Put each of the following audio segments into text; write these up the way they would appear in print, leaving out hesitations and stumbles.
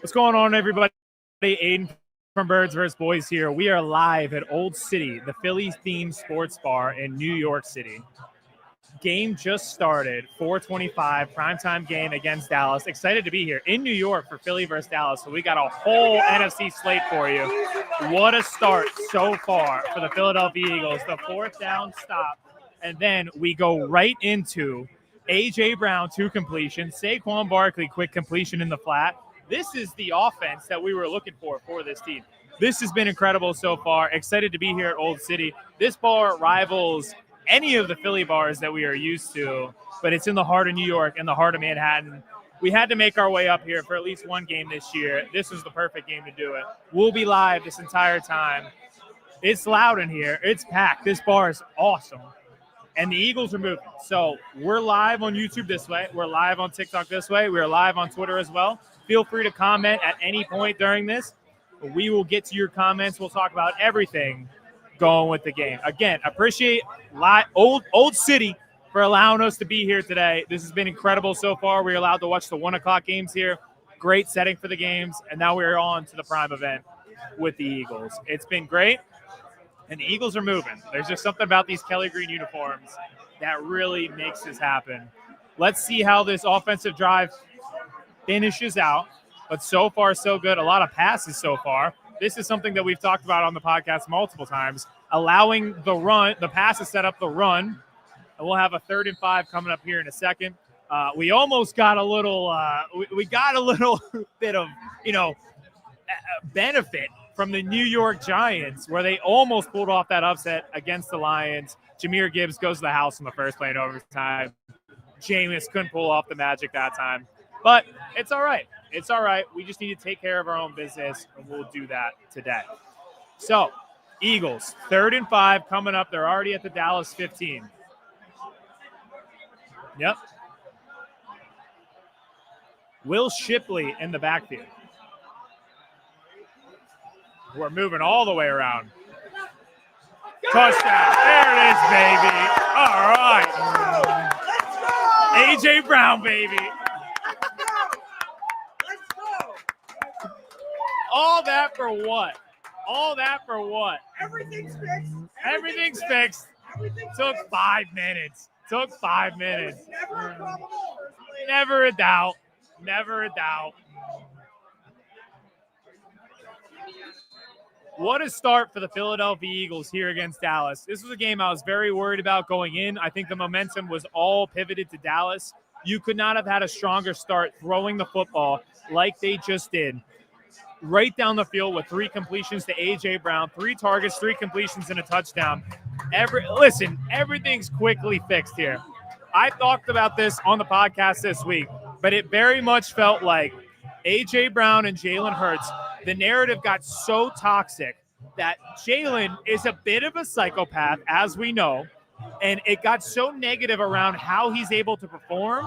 What's going on, everybody? Aiden from Birds vs. Boys here. We are live at Old City, the Phillies-themed sports bar in New York City. Game just started, 4:25, primetime game against Dallas. Excited to be here in New York for Philly versus Dallas. So we got a whole NFC slate for you. What a start so far for the Philadelphia Eagles. The fourth down stop. And then we go right into A.J. Brown, 2 completions. Saquon Barkley, quick completion in the flat. This is the offense that we were looking for this team. This has been incredible so far. Excited to be here at Old City. This bar rivals any of the Philly bars that we are used to, but it's in the heart of New York, in the heart of Manhattan. We had to make our way up here for at least one game this year. This was the perfect game to do it. We'll be live this entire time. It's loud in here. It's packed. This bar is awesome. And the Eagles are moving. So we're live on YouTube this way. We're live on TikTok this way. We're live on Twitter as well. Feel free to comment at any point during this. We will get to your comments. We'll talk about everything going with the game. Again, appreciate Old City for allowing us to be here today. This has been incredible so far. We're allowed to watch the 1 o'clock games here. Great setting for the games. And now we're on to the prime event with the Eagles. It's been great. And the Eagles are moving. There's just something about these Kelly green uniforms that really makes this happen. Let's see how this offensive drive finishes out. But so far, so good. A lot of passes so far. This is something that we've talked about on the podcast multiple times, allowing the pass to set up the run. And we'll have a 3rd and 5 coming up here in a second. We almost got a little we got a little bit of, benefit from the New York Giants, where they almost pulled off that upset against the Lions. Jahmyr Gibbs goes to the house in the first play in overtime. Jameis couldn't pull off the magic that time. But it's all right. It's all right. We just need to take care of our own business, and we'll do that today. So, Eagles, 3rd and 5 coming up. They're already at the Dallas 15. Yep. Will Shipley in the backfield. We're moving all the way around. Touchdown. There it is, baby. All right. A.J. Brown, baby. All that for what? All that for what? Everything's fixed. Everything's fixed. Took 5 minutes. Took 5 minutes. Never a problem. Never a doubt. Never a doubt. What a start for the Philadelphia Eagles here against Dallas. This was a game I was very worried about going in. I think the momentum was all pivoted to Dallas. You could not have had a stronger start throwing the football like they just did. Right down the field with 3 completions to A.J. Brown, 3 targets, 3 completions, and a touchdown. Everything's quickly fixed here. I talked about this on the podcast this week, but it very much felt like A.J. Brown and Jalen Hurts, the narrative got so toxic that Jalen is a bit of a psychopath, as we know, and it got so negative around how he's able to perform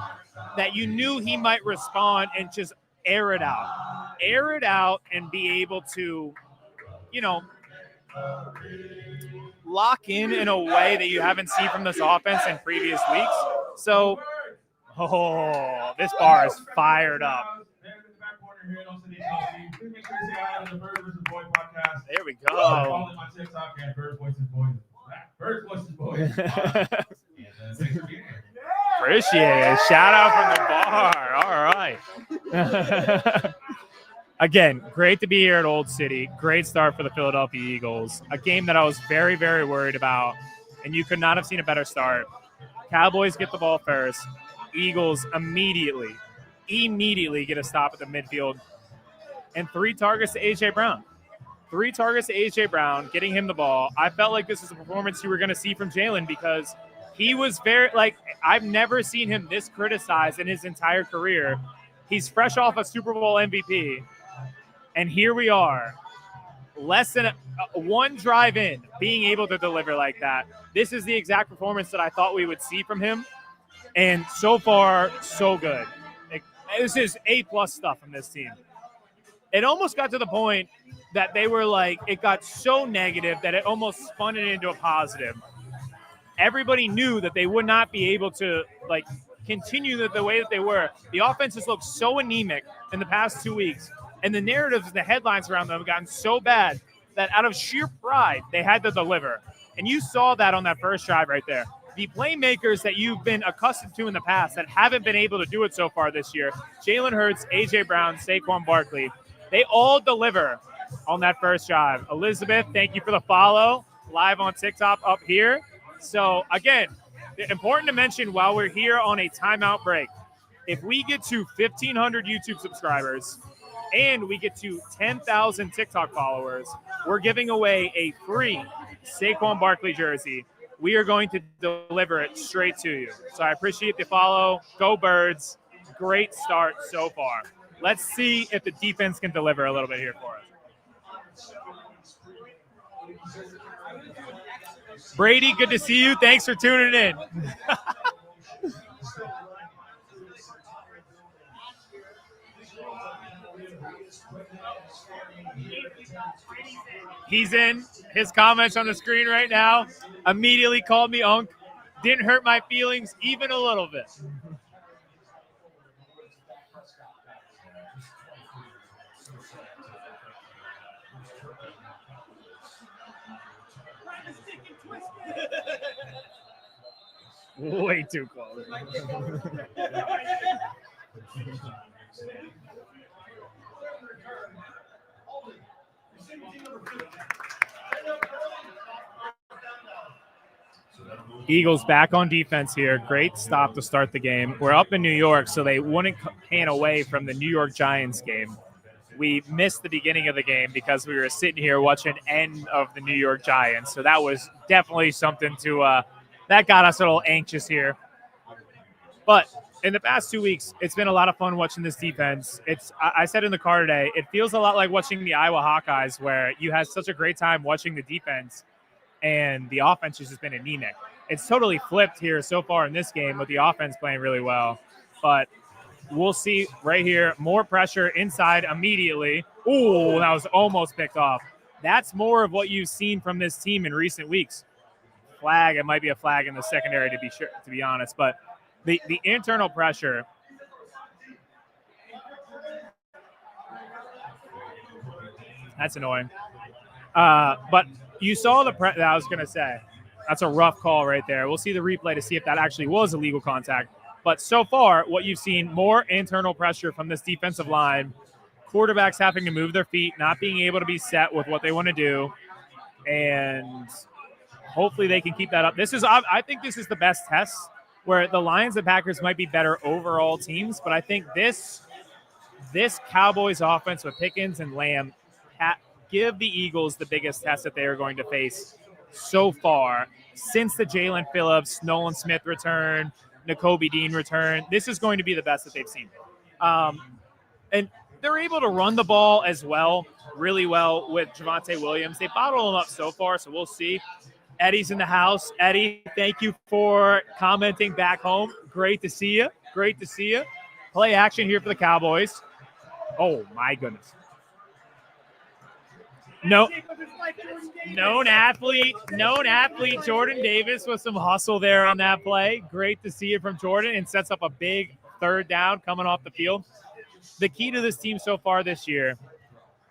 that you knew he might respond and just air it out and be able to, lock in a way that you haven't seen from this offense in previous weeks. So, this bar is fired up. There we go. Appreciate it. Shout out from the bar. All right. Again, great to be here at Old City. Great start for the Philadelphia Eagles. A game that I was very, very worried about, and you could not have seen a better start. Cowboys get the ball first. Eagles immediately get a stop at the midfield. And 3 targets to A.J. Brown. 3 targets to A.J. Brown, getting him the ball. I felt like this is a performance you were going to see from Jalen because he was I've never seen him this criticized in his entire career. He's fresh off a Super Bowl MVP. And here we are, less than one drive in, being able to deliver like that. This is the exact performance that I thought we would see from him. And so far, so good. This is A-plus stuff from this team. It almost got to the point that they were it got so negative that it almost spun it into a positive. Everybody knew that they would not be able to, continue the way that they were. The offense has looked so anemic in the past 2 weeks. And the narratives, the headlines around them have gotten so bad that out of sheer pride, they had to deliver. And you saw that on that first drive right there. The playmakers that you've been accustomed to in the past that haven't been able to do it so far this year, Jalen Hurts, A.J. Brown, Saquon Barkley, they all deliver on that first drive. Elizabeth, thank you for the follow. Live on TikTok up here. So, again, important to mention while we're here on a timeout break, if we get to 1,500 YouTube subscribers and we get to 10,000 TikTok followers, we're giving away a free Saquon Barkley jersey. We are going to deliver it straight to you. So I appreciate the follow. Go Birds. Great start so far. Let's see if the defense can deliver a little bit here for us. Brady, good to see you. Thanks for tuning in. He's in. His comments on the screen right now. Immediately called me Unk. Didn't hurt my feelings even a little bit. Way too close. Eagles back on defense here. Great stop to start the game. We're up in New York, so they wouldn't pan away from the New York Giants game. We missed the beginning of the game because we were sitting here watching end of the New York Giants. So that was definitely something to that got us a little anxious here. But in the past 2 weeks, it's been a lot of fun watching this defense. I said in the car today, it feels a lot like watching the Iowa Hawkeyes, where you had such a great time watching the defense and the offense has just been anemic. It's totally flipped here so far in this game with the offense playing really well. But we'll see right here. More pressure inside immediately. Ooh, that was almost picked off. That's more of what you've seen from this team in recent weeks. Flag, it might be a flag in the secondary to be honest. But the internal pressure. That's annoying. But you saw I was going to say. That's a rough call right there. We'll see the replay to see if that actually was illegal contact. But so far, what you've seen, more internal pressure from this defensive line, quarterbacks having to move their feet, not being able to be set with what they want to do, and hopefully they can keep that up. I think this is the best test where the Lions and Packers might be better overall teams, but I think this Cowboys offense with Pickens and Lamb give the Eagles the biggest test that they are going to face so far since the Jalen Phillips, Nolan Smith return, Nakobe Dean return. This is going to be the best that they've seen. And they're able to run the ball as well, really well with Javonte Williams. They bottle him up so far, so we'll see. Eddie's in the house. Eddie, thank you for commenting back home. Great to see you. Great to see you. Play action here for the Cowboys. Oh, my goodness. No, known athlete, Jordan Davis with some hustle there on that play. Great to see it from Jordan, and sets up a big third down coming off the field. The key to this team so far this year,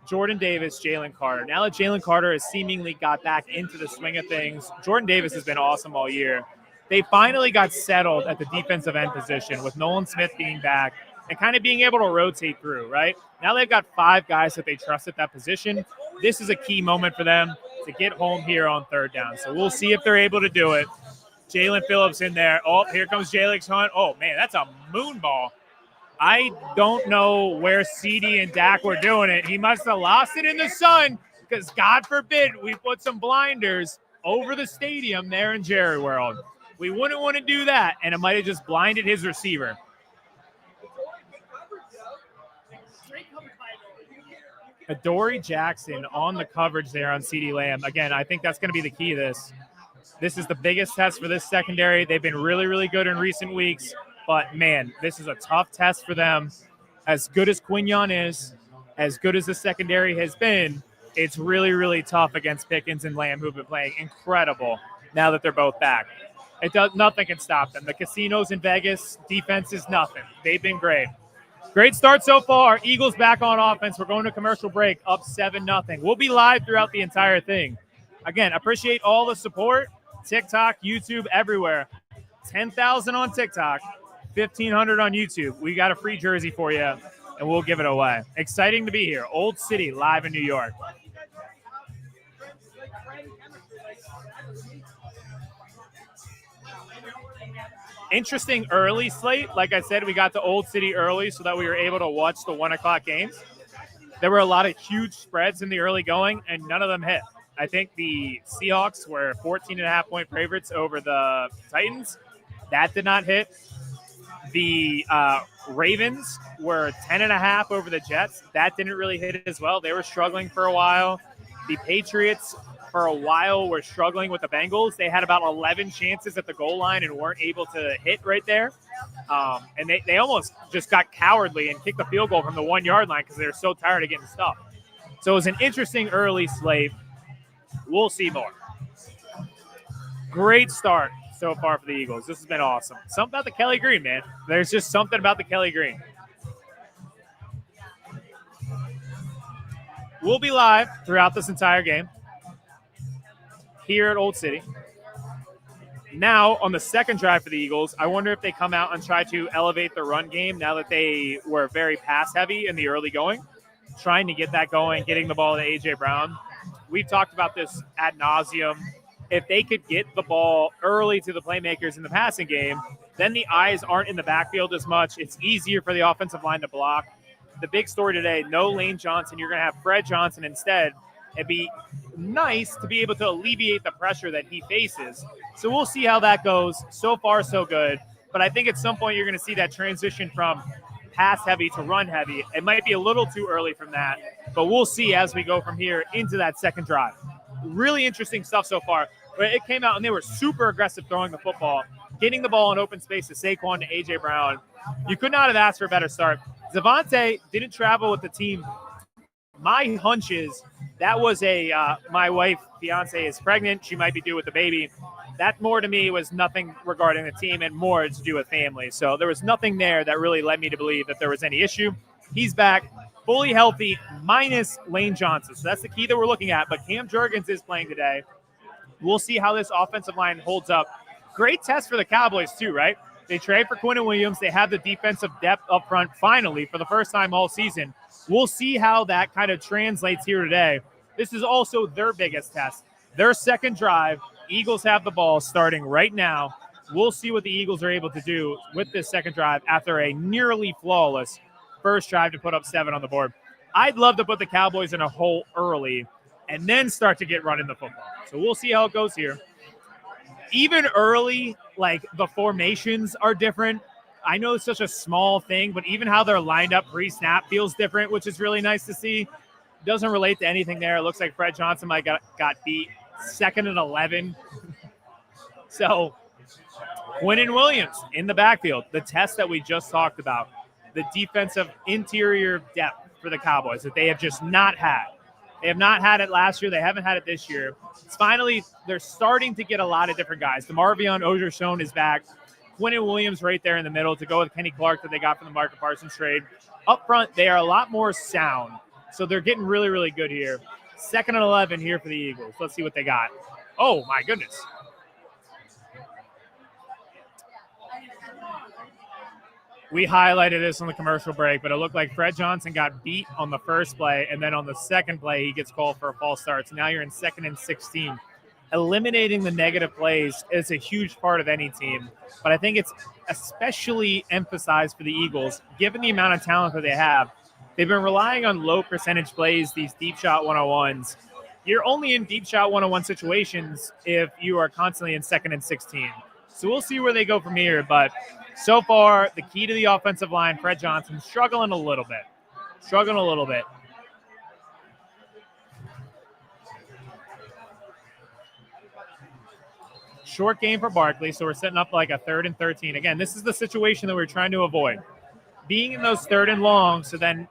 Jordan Davis, Jalen Carter. Now that Jalen Carter has seemingly got back into the swing of things, Jordan Davis has been awesome all year. They finally got settled at the defensive end position with Nolan Smith being back and kind of being able to rotate through, right? Now they've got 5 guys that they trust at that position. This is a key moment for them to get home here on third down. So we'll see if they're able to do it. Jalen Phillips in there. Oh, here comes Jalix Hunt. Oh, man, that's a moon ball. I don't know where CD and Dak were doing it. He must have lost it in the sun because, God forbid, we put some blinders over the stadium there in Jerry World. We wouldn't want to do that, and it might have just blinded his receiver. Adoree Jackson on the coverage there on CeeDee Lamb. Again, I think that's going to be the key to this. This is the biggest test for this secondary. They've been really, really good in recent weeks. But, man, this is a tough test for them. As good as Quignon is, as good as the secondary has been, it's really, really tough against Pickens and Lamb, who've been playing incredible now that they're both back. Nothing can stop them. The casinos in Vegas, defense is nothing. They've been great. Great start so far. Eagles back on offense. We're going to commercial break, up 7-0. We'll be live throughout the entire thing. Again, appreciate all the support. TikTok, YouTube, everywhere. 10,000 on TikTok, 1,500 on YouTube. We got a free jersey for you, and we'll give it away. Exciting to be here. Old City, live in New York. Interesting early slate. Like I said, we got to Old City early so that we were able to watch the 1 o'clock games. There were a lot of huge spreads in the early going, and none of them hit. I think the Seahawks were 14.5-point favorites over the Titans. That did not hit. The Ravens were 10.5 over the Jets. That didn't really hit as well. They were struggling for a while. The Patriots, for a while, were struggling with the Bengals. They had about 11 chances at the goal line and weren't able to hit right there. And they almost just got cowardly and kicked the field goal from the 1 yard line because they were so tired of getting stuffed. So it was an interesting early slate. We'll see more. Great start so far for the Eagles. This has been awesome. Something about the Kelly Green, man. There's just something about the Kelly Green. We'll be live throughout this entire game here at Old City. Now, on the second drive for the Eagles, I wonder if they come out and try to elevate the run game now that they were very pass-heavy in the early going, trying to get that going, getting the ball to A.J. Brown. We've talked about this ad nauseum. If they could get the ball early to the playmakers in the passing game, then the eyes aren't in the backfield as much. It's easier for the offensive line to block. The big story today, no Lane Johnson. You're going to have Fred Johnson instead. It'd be nice to be able to alleviate the pressure that he faces. So we'll see how that goes. So far, so good. But I think at some point you're going to see that transition from pass-heavy to run-heavy. It might be a little too early from that, but we'll see as we go from here into that second drive. Really interesting stuff so far. It came out, and they were super aggressive throwing the football, getting the ball in open space to Saquon to A.J. Brown. You could not have asked for a better start. Zavante didn't travel with the team. My hunch is that was my wife, fiance, is pregnant. She might be due with the baby. That more to me was nothing regarding the team and more to do with family. So there was nothing there that really led me to believe that there was any issue. He's back, fully healthy, minus Lane Johnson. So that's the key that we're looking at. But Cam Jurgens is playing today. We'll see how this offensive line holds up. Great test for the Cowboys too, right? They trade for Quinnen Williams. They have the defensive depth up front finally for the first time all season. We'll see how that kind of translates here today. This is also their biggest test. Their second drive, Eagles have the ball starting right now. We'll see what the Eagles are able to do with this second drive after a nearly flawless first drive to put up 7 on the board. I'd love to put the Cowboys in a hole early and then start to get running the football. So we'll see how it goes here. Even early, like the formations are different. I know it's such a small thing, but even how they're lined up pre-snap feels different, which is really nice to see. Doesn't relate to anything there. It looks like Fred Johnson might got beat 2nd and 11. So Quinnen Williams in the backfield, the test that we just talked about, the defensive interior depth for the Cowboys that they have just not had. They have not had it last year. They haven't had it this year. It's finally, they're starting to get a lot of different guys. DeMarvion Ogershone is back. Quinnen Williams right there in the middle to go with Kenny Clark that they got from the Marcus Parsons trade. Up front, they are a lot more sound. So they're getting really, really good here. 2nd and 11 here for the Eagles. Let's see what they got. Oh, my goodness. We highlighted this on the commercial break, but it looked like Fred Johnson got beat on the first play, and then on the second play, he gets called for a false start. So now you're in 2nd and 16. Eliminating the negative plays is a huge part of any team, but I think it's especially emphasized for the Eagles, given the amount of talent that they have. They've been relying on low percentage plays, these deep shot 101s. You're only in deep shot 101 situations if you are constantly in 2nd and 16. So we'll see where they go from here, but so far, the key to the offensive line, Fred Johnson, struggling a little bit. Short game for Barkley, so we're setting up like a 3rd and 13. Again, this is the situation that we're trying to avoid. Being in those 3rd and long, so then,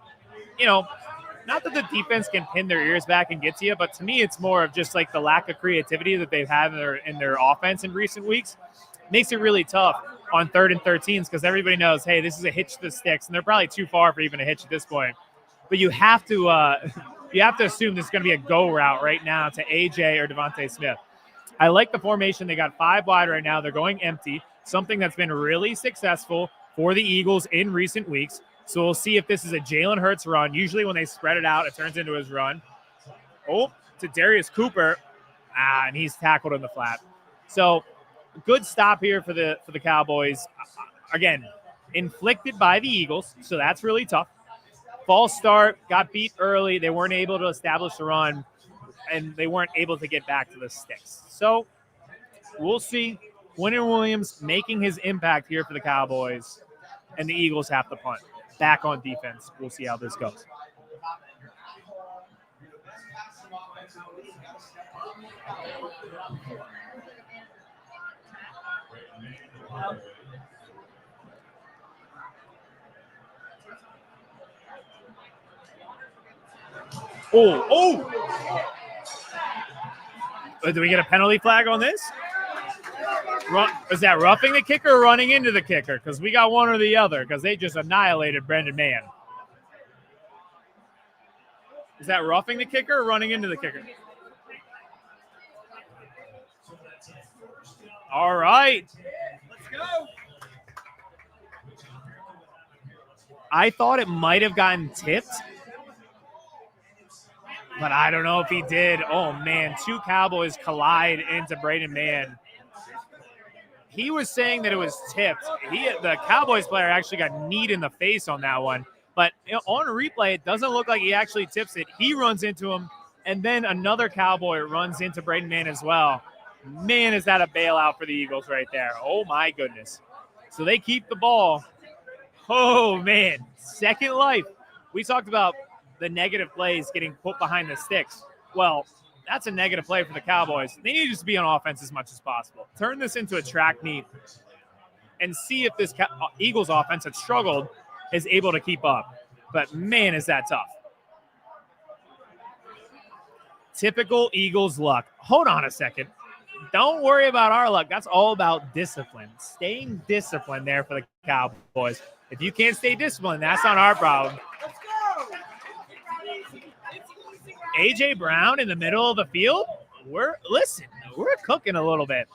not that the defense can pin their ears back and get to you, but to me, it's more of just like the lack of creativity that they've had in their offense in recent weeks. Makes it really tough. on 3rd and 13s because everybody knows, hey, this is a hitch to the sticks, and they're probably too far for even a hitch at this point. But you have to assume this is going to be a go route right now to AJ or Devontae Smith. I like the formation. They got 5 wide right now. They're going empty, something that's been really successful for the Eagles in recent weeks. So we'll see if this is a Jalen Hurts run. Usually when they spread it out, it turns into his run. Oh, to Darius Cooper. And he's tackled in the flat. So good stop here for the Cowboys. Again, inflicted by the Eagles, so that's really tough. False start, got beat early. They weren't able to establish the run, and they weren't able to get back to the sticks. So we'll see. Quentin Williams making his impact here for the Cowboys, and the Eagles have to punt. Back on defense. We'll see how this goes. Oh! Do we get a penalty flag on this? Is that roughing the kicker or running into the kicker? Because we got one or the other, because they just annihilated Brendan Mann. Is that roughing the kicker or running into the kicker? All right. Let's go. I thought it might have gotten tipped, but I don't know if he did. Oh, man, 2 Cowboys collide into Braden Mann. He was saying that it was tipped. The Cowboys player actually got kneed in the face on that one. But on replay, it doesn't look like he actually tips it. He runs into him, and then another Cowboy runs into Braden Mann as well. Man, is that a bailout for the Eagles right there. Oh, my goodness. So they keep the ball. Oh, man. Second life. We talked about the negative plays getting put behind the sticks. Well, that's a negative play for the Cowboys. They need to just be on offense as much as possible. Turn this into a track meet and see if this Eagles offense that struggled is able to keep up. But, man, is that tough. Typical Eagles luck. Hold on a second. Don't worry about our luck. That's all about discipline. Staying disciplined there for the Cowboys. If you can't stay disciplined, that's not our problem. Let's go. A.J. Brown in the middle of the field? We're cooking a little bit.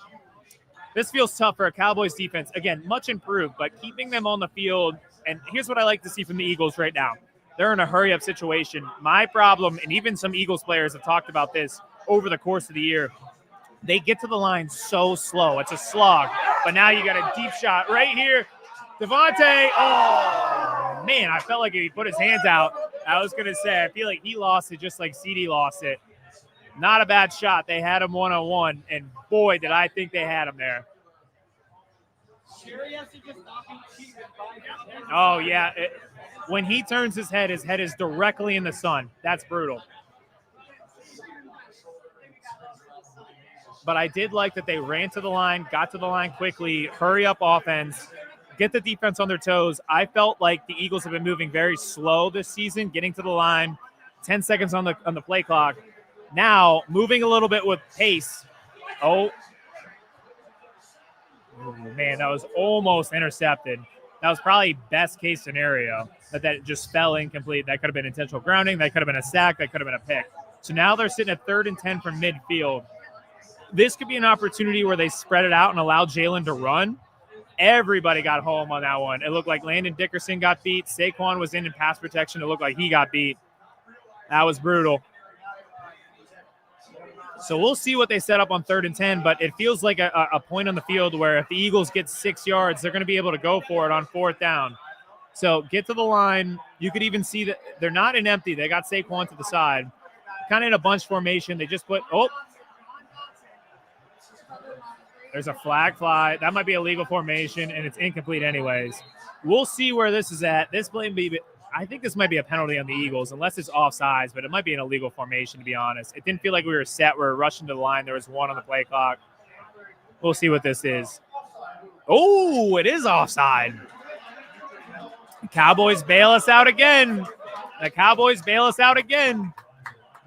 This feels tough for a Cowboys defense. Again, much improved, but keeping them on the field. And here's what I like to see from the Eagles right now. They're in a hurry-up situation. My problem, and even some Eagles players have talked about this over the course of the year, they get to the line so slow. It's a slog. But now you got a deep shot right here. Devontae, oh, man, I felt like if he put his hands out, I was going to say, I feel like he lost it just like CD lost it. Not a bad shot. They had him one-on-one, and boy, did I think they had him there. Oh, yeah. When he turns his head is directly in the sun. That's brutal. But I did like that they ran to the line, got to the line quickly, hurry up offense, get the defense on their toes. I felt like the Eagles have been moving very slow this season, getting to the line, 10 seconds on the play clock. Now, moving a little bit with pace. Oh, man, that was almost intercepted. That was probably best case scenario, that just fell incomplete. That could have been intentional grounding. That could have been a sack. That could have been a pick. So now they're sitting at 3rd and 10 from midfield. This could be an opportunity where they spread it out and allow Jalen to run. Everybody got home on that one. It looked like Landon Dickerson got beat. Saquon was in pass protection. It looked like he got beat. That was brutal. So we'll see what they set up on 3rd and 10, but it feels like a point on the field where if the Eagles get 6 yards, they're going to be able to go for it on 4th down. So get to the line. You could even see that they're not in empty. They got Saquon to the side. Kind of in a bunch formation. They just put – there's a flag fly. That might be a legal formation, and it's incomplete anyways. We'll see where this is at. I think this might be a penalty on the Eagles, unless it's offsides, but it might be an illegal formation, to be honest. It didn't feel like we were set. We were rushing to the line. There was 1 on the play clock. We'll see what this is. Oh, it is offside. Cowboys bail us out again. The Cowboys bail us out again.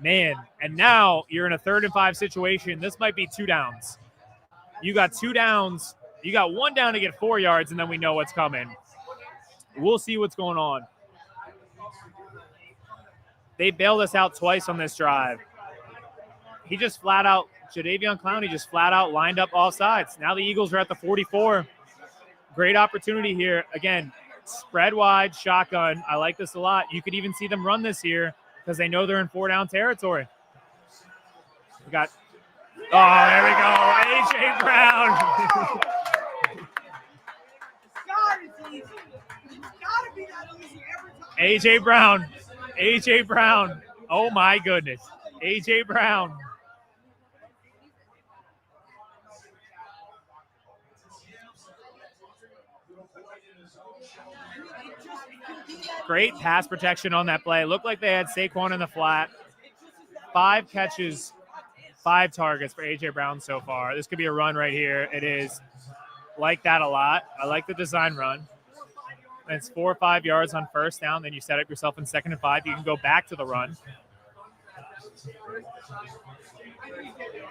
Man, and now you're in a 3rd and 5 situation. This might be 2 downs. You got 2 downs You got one down to get 4 yards, and then we know what's coming. We'll see what's going on. They bailed us out twice on this drive. He just flat out, Jadeveon Clowney just flat out lined up all sides. Now the Eagles are at the 44. Great opportunity here. Again, spread wide, shotgun. I like this a lot. You could even see them run this here because they know they're in 4-down territory. We got, oh, there we go. A.J. Brown. A.J. Brown. A.J. Brown. Oh, my goodness. A.J. Brown. Great pass protection on that play. Looked like they had Saquon in the flat. 5 catches, 5 targets for A.J. Brown so far. This could be a run right here. It is. Like that a lot. I like the design run. And it's 4 or 5 yards on first down. Then you set up yourself in 2nd and 5. You can go back to the run.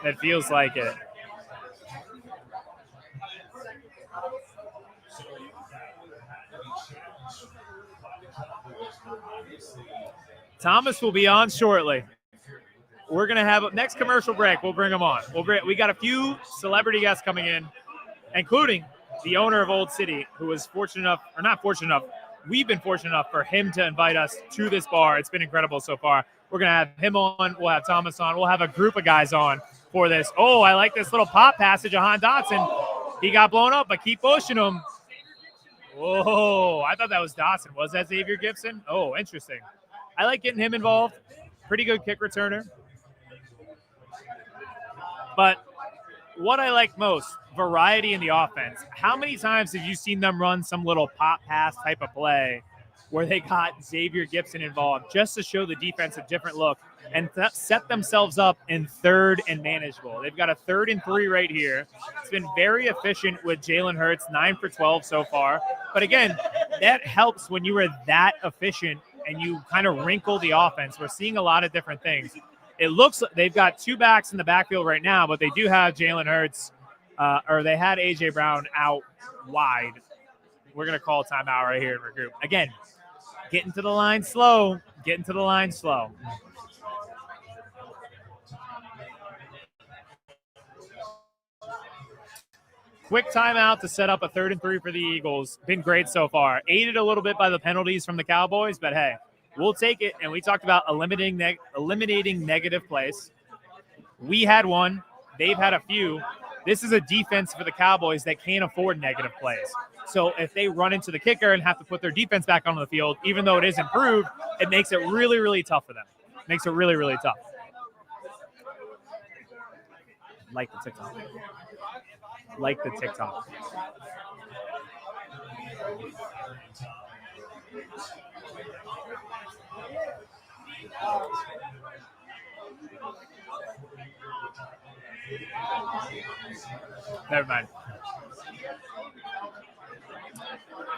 It feels like it. Thomas will be on shortly. We're going to have next commercial break. We'll bring him on. We got a few celebrity guests coming in, including the owner of Old City, who was fortunate enough, or not fortunate enough, we've been fortunate enough for him to invite us to this bar. It's been incredible so far. We're going to have him on. We'll have Thomas on. We'll have a group of guys on for this. Oh, I like this little pop passage of Han Dotson. He got blown up, but keep pushing him. Whoa, I thought that was Dotson. Was that Xavier Gibson? Oh, interesting. I like getting him involved. Pretty good kick returner. But what I like most, variety in the offense. How many times have you seen them run some little pop pass type of play where they got Xavier Gibson involved just to show the defense a different look and set themselves up in 3rd and manageable? They've got a 3rd and 3 right here. It's been very efficient with Jalen Hurts, 9 for 12 so far. But again, that helps when you are that efficient and you kind of wrinkle the offense. We're seeing a lot of different things. It looks like they've got 2 backs in the backfield right now, but they do have Jalen Hurts, or they had A.J. Brown out wide. We're going to call timeout right here in regroup. Again, getting to the line slow. Getting to the line slow. Quick timeout to set up a 3rd and 3 for the Eagles. Been great so far. Aided a little bit by the penalties from the Cowboys, but hey, we'll take it. And we talked about eliminating negative plays. We had one. They've had a few. This is a defense for the Cowboys that can't afford negative plays. So if they run into the kicker and have to put their defense back onto the field, even though it is improved, it makes it really, really tough for them. Makes it really, really tough. Like the TikTok. Like the TikTok. Never mind.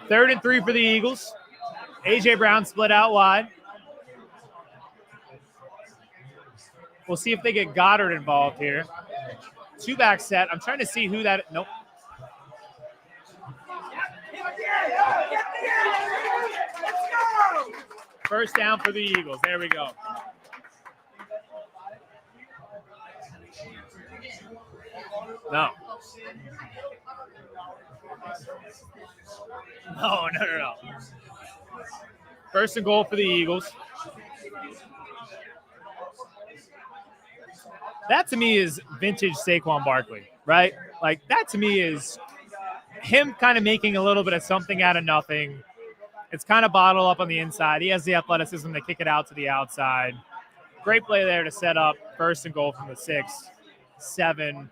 3rd and 3 for the Eagles. A.J. Brown split out wide. We'll see if they get Goddard involved here. 2-back set. I'm trying to see who that – nope. First down for the Eagles. There we go. No. No. First and goal for the Eagles. That to me is vintage Saquon Barkley, right? Like that to me is him kind of making a little bit of something out of nothing. It's kind of bottled up on the inside. He has the athleticism to kick it out to the outside. Great play there to set up first and goal from the 6, 7.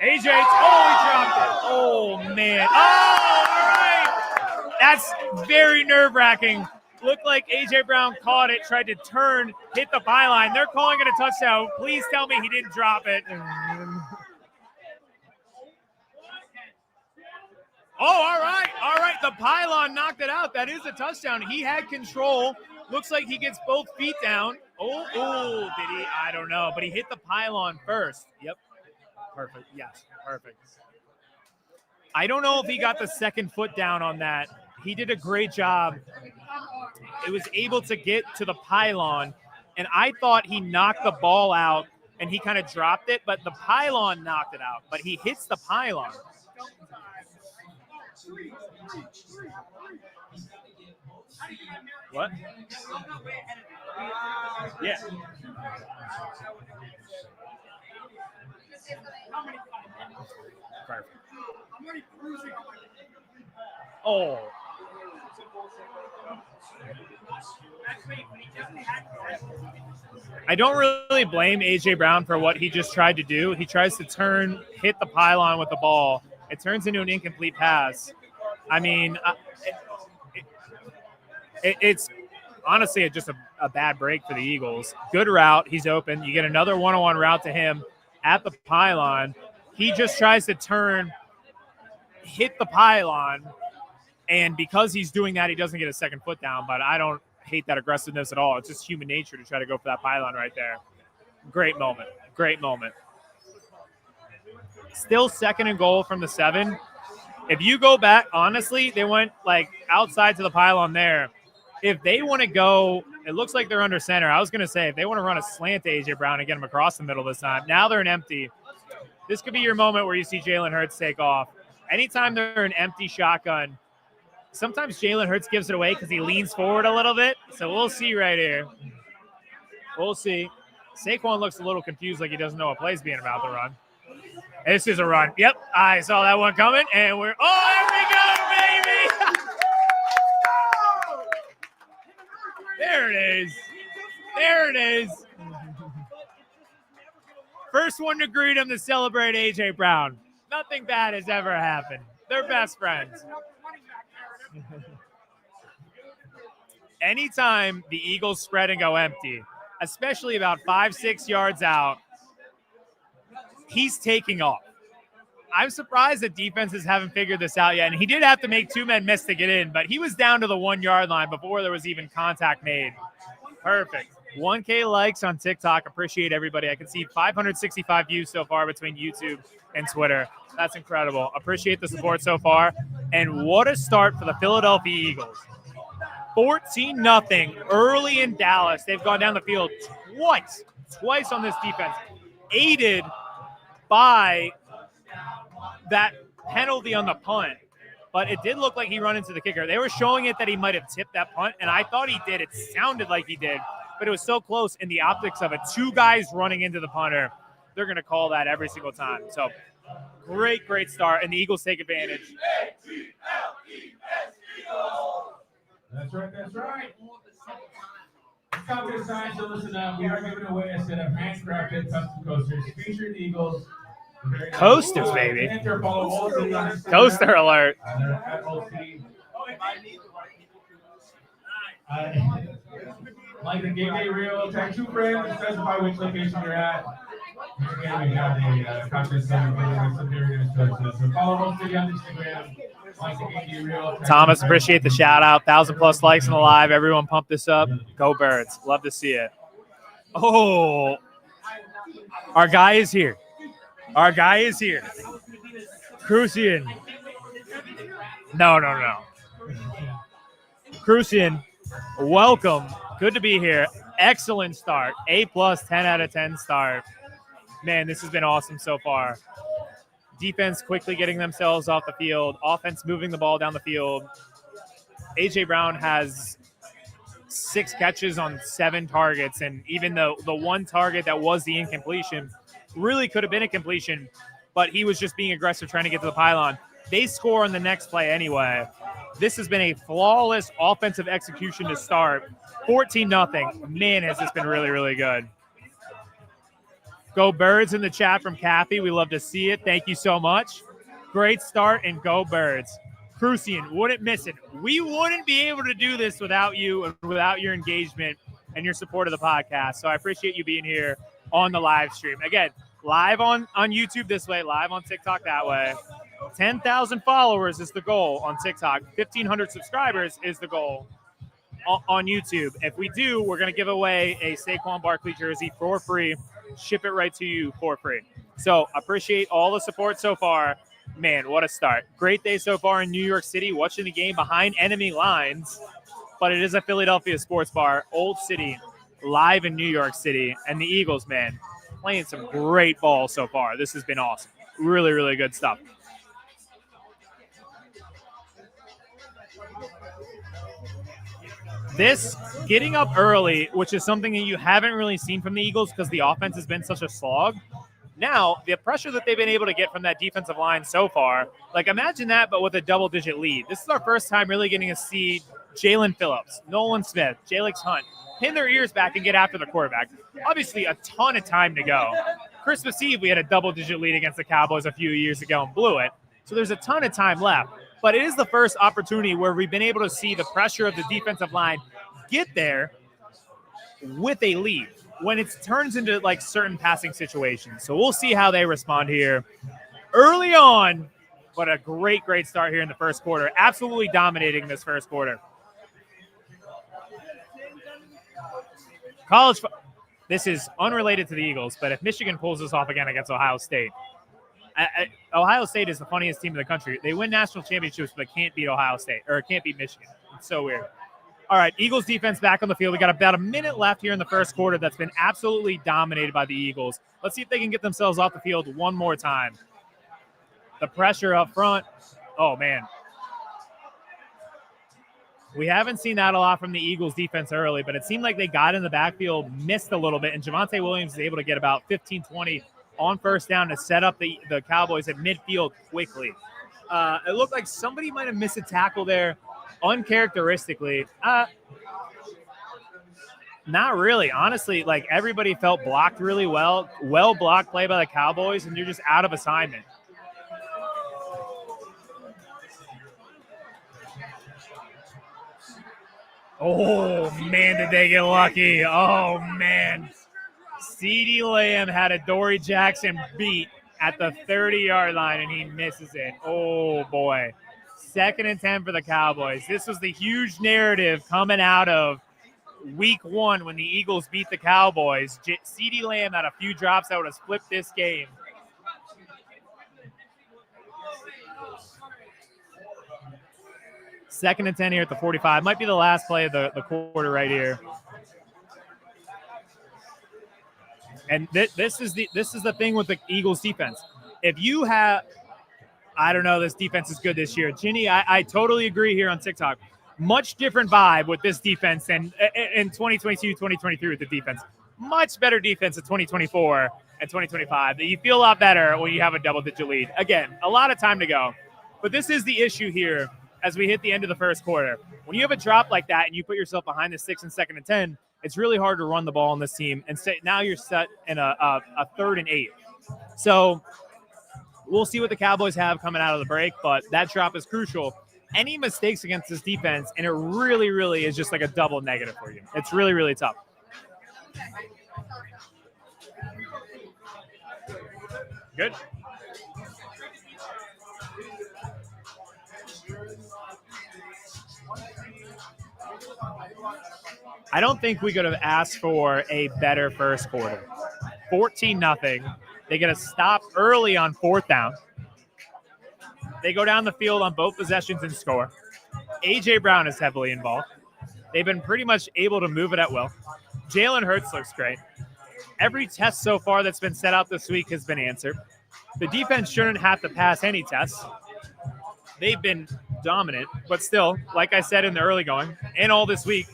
AJ, he dropped it. Oh, man. Oh, all right. That's very nerve-wracking. Looked like A.J. Brown caught it, tried to turn, hit the byline. They're calling it a touchdown. Please tell me he didn't drop it. Oh, all right. All right. The pylon knocked it out. That is a touchdown. He had control. Looks like he gets both feet down. Oh, did he? I don't know, but he hit the pylon first. Yep. Perfect. Yes, perfect. I don't know if he got the second foot down on that. He did a great job. It was able to get to the pylon, and I thought he knocked the ball out and he kind of dropped it, but the pylon knocked it out. But he hits the pylon. What? Yeah. Perfect. Oh. I don't really blame A.J. Brown for what he just tried to do. He tries to hit the pylon with the ball. It turns into an incomplete pass. I mean, it's honestly just a bad break for the Eagles. Good route. He's open. You get another one-on-one route to him at the pylon. He just tries to hit the pylon, and because he's doing that, he doesn't get a second foot down, but I don't hate that aggressiveness at all. It's just human nature to try to go for that pylon right there. Great moment. Great moment. Still 2nd and goal from the 7. If you go back, honestly, they went like outside to the pylon there. If they want to go, it looks like they're under center. I was going to say, if they want to run a slant to A.J. Brown and get him across the middle this time, now they're an empty. This could be your moment where you see Jalen Hurts take off. Anytime they're an empty shotgun, sometimes Jalen Hurts gives it away because he leans forward a little bit. So we'll see right here. We'll see. Saquon looks a little confused, like he doesn't know what play's being about to run. This is a run. Yep, I saw that one coming, and there we go, baby! There it is. There it is. First one to greet him to celebrate A.J. Brown. Nothing bad has ever happened. They're best friends. Anytime the Eagles spread and go empty, especially about 5-6 yards out, he's taking off. I'm surprised that defenses haven't figured this out yet. And he did have to make 2 men miss to get in, but he was down to the 1-yard line before there was even contact made. Perfect. 1K likes on TikTok. Appreciate everybody. I can see 565 views so far between YouTube and Twitter. That's incredible. Appreciate the support so far. And what a start for the Philadelphia Eagles. 14-0 early in Dallas. They've gone down the field twice on this defense, aided by that penalty on the punt. But it did look like he run into the kicker. They were showing it that he might have tipped that punt, and I thought he did. It sounded like he did, but it was so close in the optics of it. 2 guys running into the punter. They're going to call that every single time. So great start, and the Eagles take advantage. That's right. It's not good sign, so listen up. We are giving away a set of handcrafted custom coasters featuring Eagles. Coasters, baby. Coaster alert. Like the game day reel, tag 2 friends and specify which location you're at. Again, we have a contest center with some various coaches. So follow Old City on Instagram. Like the game day reel. Thomas, appreciate the shout out. 1,000+ likes in the live. Everyone pump this up. Go Birds. Love to see it. Oh, our guy is here. Crucian. No. Crucian, welcome. Good to be here. Excellent start. A+, 10 out of 10 start. Man, this has been awesome so far. Defense quickly getting themselves off the field. Offense moving the ball down the field. A.J. Brown has 6 catches on 7 targets, and even the one target that was the incompletion really could have been a completion, but he was just being aggressive trying to get to the pylon. They score on the next play anyway. This has been a flawless offensive execution to start. 14-0. Man, has this been really, really good. Go Birds in the chat from Kathy. We love to see it. Thank you so much. Great start, and go Birds. Crucian, wouldn't miss it. We wouldn't be able to do this without you and without your engagement and your support of the podcast. So I appreciate you being here on the live stream. Again, live on YouTube this way, live on TikTok that way. 10,000 followers is the goal on TikTok. 1,500 subscribers is the goal. on YouTube. If we do, we're going to give away a Saquon Barkley jersey for free. Ship it right to you for free. So appreciate all the support so far. Man, what a start. Great day so far in New York City, watching the game behind enemy lines. But it is a Philadelphia sports bar, Old City, live in New York City. And the Eagles, man, playing some great ball so far. This has been awesome. Really, really good stuff. This getting up early, which is something that you haven't really seen from the Eagles because the offense has been such a slog. Now, the pressure that they've been able to get from that defensive line so far, like imagine that, but with a double-digit lead. This is our first time really getting to see Jalen Phillips, Nolan Smith, Jalix Hunt pin their ears back and get after the quarterback. Obviously, a ton of time to go. Christmas Eve, we had a double-digit lead against the Cowboys a few years ago and blew it. So there's a ton of time left. But it is the first opportunity where we've been able to see the pressure of the defensive line get there with a lead when it turns into like certain passing situations. So we'll see how they respond here early on, but a great start here in the first quarter. Absolutely dominating this first quarter. This is unrelated to the Eagles, but if Michigan pulls this off again against Ohio State, Ohio State is the funniest team in the country. They win national championships, but can't beat Ohio State or can't beat Michigan. It's so weird. All right, Eagles defense back on the field. We got about a minute left here in the first quarter that's been absolutely dominated by the Eagles. Let's see if they can get themselves off the field one more time. The pressure up front. Oh, man. We haven't seen that a lot from the Eagles defense early, but it seemed like they got in the backfield, missed a little bit, and Javonte Williams is able to get about 15, 20 on first down to set up the Cowboys at midfield quickly. It looked like somebody might have missed a tackle there uncharacteristically. Not really. Honestly, like everybody felt blocked really well. Well blocked play by the Cowboys, and you're just out of assignment. Oh, man, did they get lucky. Oh, man. CeeDee Lamb had a Dory Jackson beat at the 30-yard line, and he misses it. Oh, boy. 2nd and 10 for the Cowboys. This was the huge narrative coming out of week 1 when the Eagles beat the Cowboys. CeeDee Lamb had a few drops that would have flipped this game. Second and 10 here at the 45. Might be the last play of the quarter right here. And this is the thing with the Eagles defense. If you have, I don't know, this defense is good this year. Ginny, I totally agree here on TikTok. Much different vibe with this defense than in 2022, 2023 with the defense. Much better defense in 2024 and 2025. You feel a lot better when you have a double-digit lead. Again, a lot of time to go. But this is the issue here as we hit the end of the first quarter. When you have a drop like that and you put yourself behind the 6 and 2nd and 10, it's really hard to run the ball on this team. And now you're set in a 3rd and 8. So we'll see what the Cowboys have coming out of the break, but that drop is crucial. Any mistakes against this defense, and it really, really is just like a double negative for you. It's really, really tough. Good. I don't think we could have asked for a better first quarter. 14-0. They get a stop early on 4th down. They go down the field on both possessions and score. A.J. Brown is heavily involved. They've been pretty much able to move it at will. Jalen Hurts looks great. Every test so far that's been set out this week has been answered. The defense shouldn't have to pass any tests. They've been dominant, but still, like I said in the early going, and all this week,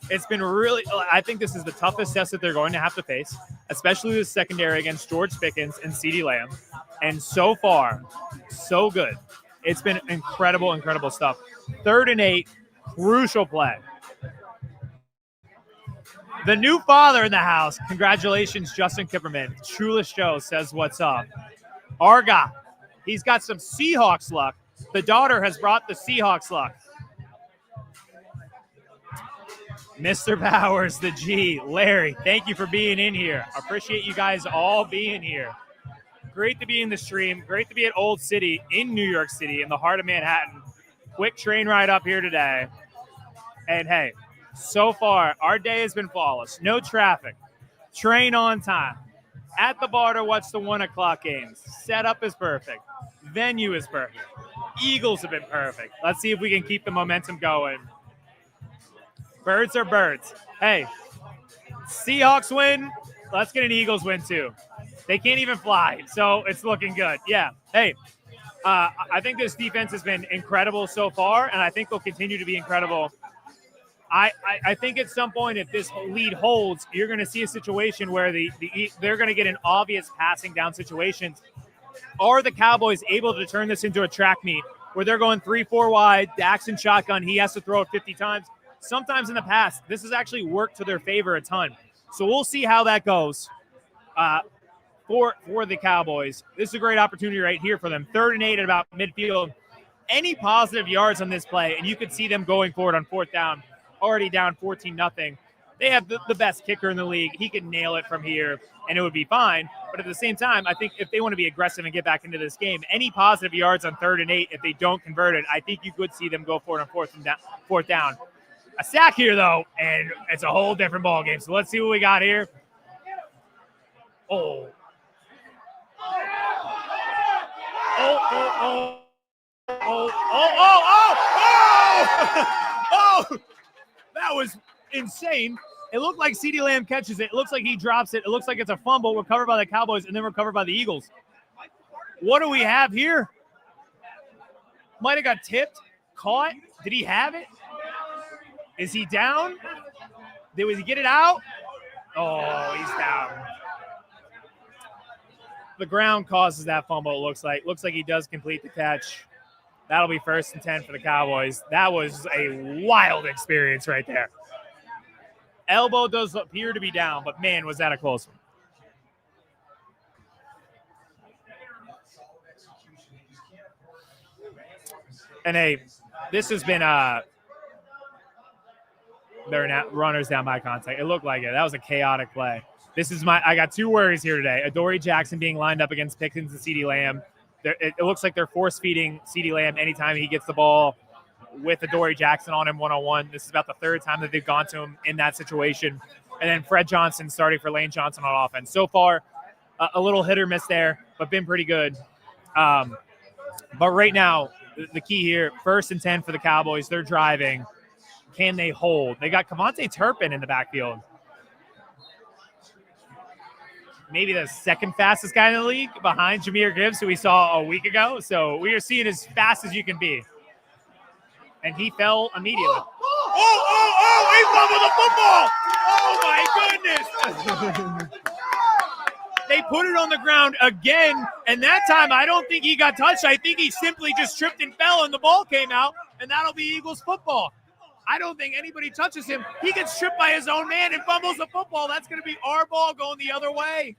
it's been really – I think this is the toughest test that they're going to have to face, especially the secondary against George Pickens and CeeDee Lamb. And so far, so good. It's been incredible, incredible stuff. 3rd and 8, crucial play. The new father in the house. Congratulations, Justin Kipperman. Truest Joe says what's up. Arga, he's got some Seahawks luck. The daughter has brought the Seahawks luck. Mr. Powers, the G. Larry, thank you for being in here. Appreciate you guys all being here. Great to be in the stream. Great to be at Old City in New York City in the heart of Manhattan. Quick train ride up here today. And hey, so far, our day has been flawless. No traffic. Train on time. At the bar to watch the 1 o'clock games. Setup is perfect. Venue is perfect. Eagles have been perfect. Let's see if we can keep the momentum going. Birds are birds. Hey, Seahawks win. Let's get an Eagles win too. They can't even fly, so it's looking good. Yeah. Hey, I think this defense has been incredible so far, and I think they'll continue to be incredible. I think at some point, if this lead holds, you're going to see a situation where they're going to get an obvious passing down situations. Are the Cowboys able to turn this into a track meet where they're going 3-4 wide, Dak's in shotgun, he has to throw it 50 times? Sometimes in the past, this has actually worked to their favor a ton. So we'll see how that goes for the Cowboys. This is a great opportunity right here for them. 3rd and 8 at about midfield. Any positive yards on this play, and you could see them going forward on 4th down. Already down 14-0. They have the best kicker in the league. He could nail it from here, and it would be fine. But at the same time, I think if they want to be aggressive and get back into this game, any positive yards on 3rd and 8, if they don't convert it, I think you could see them go forward on 4th down. A sack here, though, and it's a whole different ball game. So let's see what we got here. Oh, that was insane. It looked like CeeDee Lamb catches it. It looks like he drops it. It looks like it's a fumble recovered by the Cowboys and then recovered by the Eagles. What do we have here? Might have got tipped, caught. Did he have it? Is he down? Did he get it out? Oh, he's down. The ground causes that fumble, it looks like. Looks like he does complete the catch. That'll be 1st and 10 for the Cowboys. That was a wild experience right there. Elbow does appear to be down, but man, was that a close one. And hey, this has been they're not runners down by contact. It looked like it. That was a chaotic play. I got 2 worries here today. Adoree Jackson being lined up against Pickens and CeeDee Lamb. It looks like they're force-feeding CeeDee Lamb anytime he gets the ball with Adoree Jackson on him one-on-one. This is about the 3rd time that they've gone to him in that situation. And then Fred Johnson starting for Lane Johnson on offense. So far, a little hit or miss there, but been pretty good. But right now, the key here, 1st and 10 for the Cowboys. They're driving. Can they hold? They got Kevontae Turpin in the backfield. Maybe the 2nd fastest guy in the league behind Jahmyr Gibbs, who we saw a week ago. So we are seeing as fast as you can be. And he fell immediately. He fumbled the football! Oh, my goodness! They put it on the ground again, and that time I don't think he got touched. I think he simply just tripped and fell, and the ball came out, and that'll be Eagles football. I don't think anybody touches him. He gets tripped by his own man and fumbles the football. That's going to be our ball going the other way.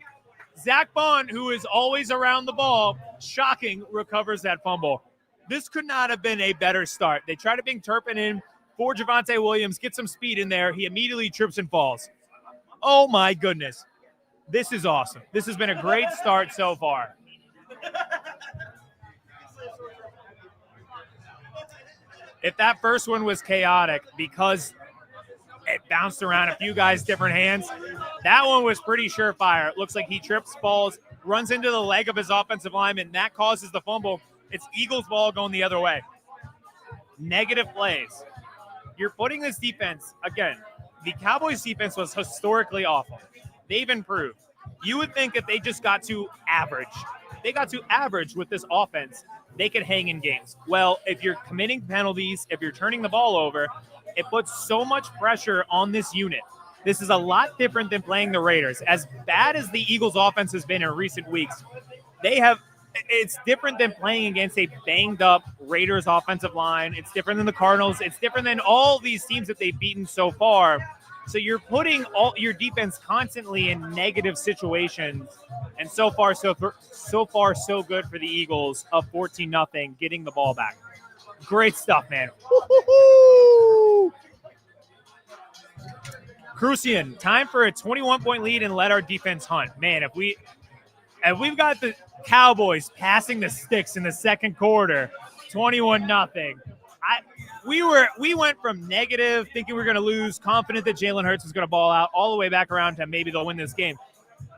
Zach Bond, who is always around the ball, shocking, recovers that fumble. This could not have been a better start. They try to bring Turpin in for Javonte Williams, get some speed in there. He immediately trips and falls. Oh, my goodness. This is awesome. This has been a great start so far. If that first one was chaotic because it bounced around a few guys' different hands, that one was pretty surefire. It looks like he trips, falls, runs into the leg of his offensive lineman. That causes the fumble. It's Eagles ball going the other way. Negative plays. You're putting this defense, again, the Cowboys defense was historically awful. They've improved. You would think if they just got to average, with this offense, they could hang in games. Well, if you're committing penalties, if you're turning the ball over, it puts so much pressure on this unit. This is a lot different than playing the Raiders. As bad as the Eagles offense has been in recent weeks, it's different than playing against a banged up Raiders offensive line. It's different than the Cardinals. It's different than all these teams that they've beaten so far. So you're putting all your defense constantly in negative situations. And so far, so good for the Eagles of 14-0, getting the ball back. Great stuff, man. Woo-hoo-hoo! Crucian, time for a 21-point lead and let our defense hunt. Man, if we've got the Cowboys passing the sticks in the second quarter, 21-0. we went from negative, thinking we were going to lose, confident that Jalen Hurts was going to ball out, all the way back around to maybe they'll win this game.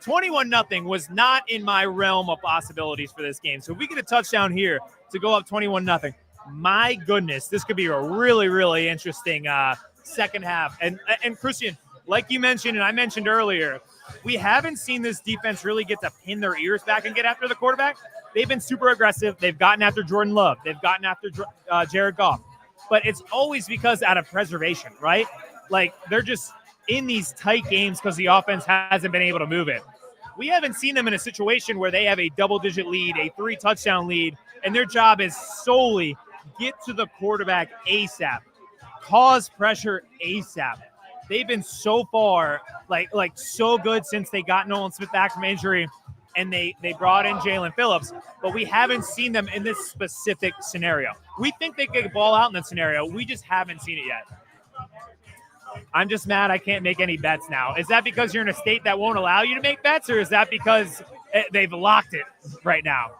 21-0 was not in my realm of possibilities for this game. So if we get a touchdown here to go up 21-0, my goodness, this could be a really, really interesting second half. And Christian, like you mentioned and I mentioned earlier, we haven't seen this defense really get to pin their ears back and get after the quarterback. They've been super aggressive. They've gotten after Jordan Love. They've gotten after Jared Goff. But it's always because out of preservation, right? Like they're just in these tight games because the offense hasn't been able to move it. We haven't seen them in a situation where they have a double-digit lead, a 3-touchdown lead, and their job is solely get to the quarterback ASAP, cause pressure ASAP. They've been so far like so good since they got Nolan Smith back from injury, and they brought in Jalen Phillips, but we haven't seen them in this specific scenario. We think they could ball out in that scenario. We just haven't seen it yet. I'm just mad I can't make any bets now. Is that because you're in a state that won't allow you to make bets, or is that because they've locked it right now?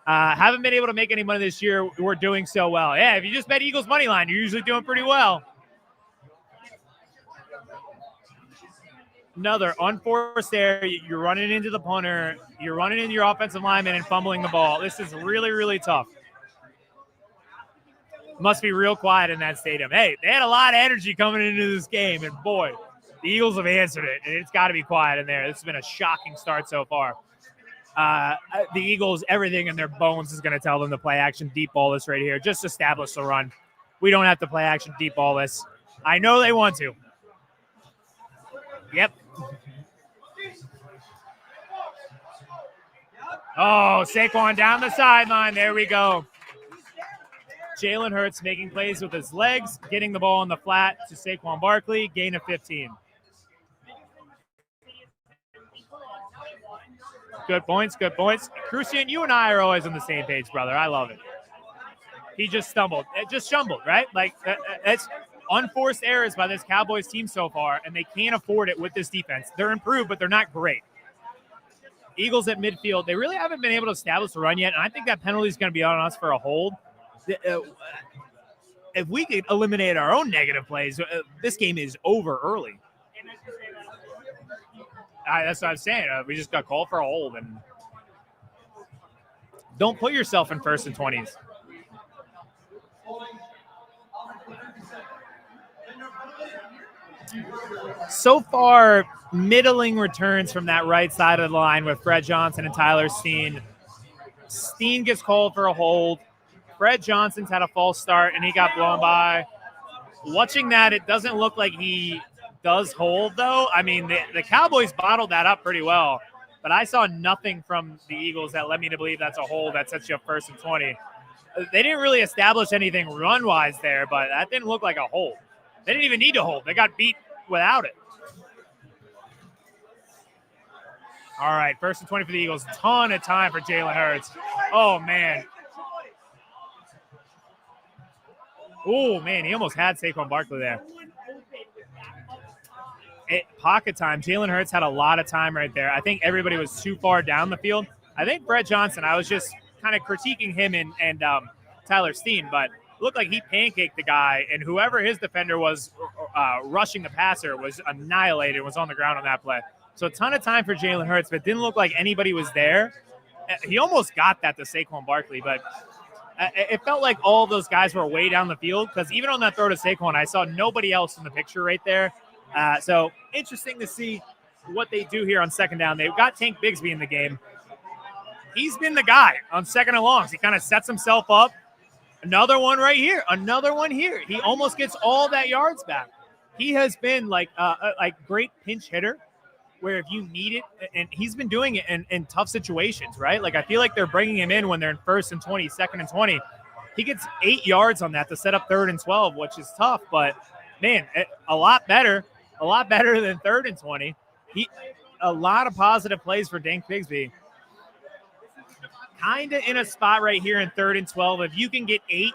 Haven't been able to make any money this year. We're doing so well. Yeah, if you just bet Eagles money line, you're usually doing pretty well. Another unforced error. You're running into the punter. You're running into your offensive lineman and fumbling the ball. This is really, really tough. Must be real quiet in that stadium. Hey, they had a lot of energy coming into this game, and boy, the Eagles have answered it, and it's got to be quiet in there. This has been a shocking start so far. The Eagles, everything in their bones is going to tell them to play action deep ball this right here. Just establish the run. We don't have to play action deep ball this. I know they want to. Yep. Oh, Saquon down the sideline. There we go. Jalen Hurts making plays with his legs, getting the ball on the flat to Saquon Barkley, gain of 15. Good points, good points. Christian, you and I are always on the same page, brother. I love it. He just stumbled. It just stumbled, right? Like, it's unforced errors by this Cowboys team so far, and they can't afford it with this defense. They're improved, but they're not great. Eagles at midfield, they really haven't been able to establish the run yet, and I think that penalty is going to be on us for a hold. If we could eliminate our own negative plays, this game is over early. That's what I'm saying. We just got called for a hold, and don't put yourself in 1st and 20s. So far, middling returns from that right side of the line with Fred Johnson and Tyler Steen. Steen gets called for a hold. Fred Johnson's had a false start, and he got blown by. Watching that, it doesn't look like he does hold, though. I mean, the Cowboys bottled that up pretty well, but I saw nothing from the Eagles that led me to believe that's a hold that sets you up 1st and 20. They didn't really establish anything run-wise there, but that didn't look like a hold. They didn't even need to hold. They got beat without it. All right, 1st and 20 for the Eagles. Ton of time for Jalen Hurts. Oh, man. Oh, man, he almost had Saquon Barkley there. Pocket time. Jalen Hurts had a lot of time right there. I think everybody was too far down the field. I think Fred Johnson, I was just kind of critiquing him and Tyler Steen, but it looked like he pancaked the guy, and whoever his defender was rushing the passer was annihilated, was on the ground on that play. So a ton of time for Jalen Hurts, but it didn't look like anybody was there. He almost got that to Saquon Barkley, but it felt like all of those guys were way down the field, because even on that throw to Saquon, I saw nobody else in the picture right there. So interesting to see what they do here on 2nd down. They've got Tank Bigsby in the game. He's been the guy on 2nd and longs. He kind of sets himself up. Another one right here. Another one here. He almost gets all that yards back. He has been like great pinch hitter, where if you need it, and he's been doing it in tough situations, right? Like I feel like they're bringing him in when they're in 1st and 20, 2nd and 20. He gets 8 yards on that to set up 3rd and 12, which is tough, but man, a lot better than 3rd and 20. A lot of positive plays for Tank Bigsby. Kind of in a spot right here in 3rd and 12. If you can get 8,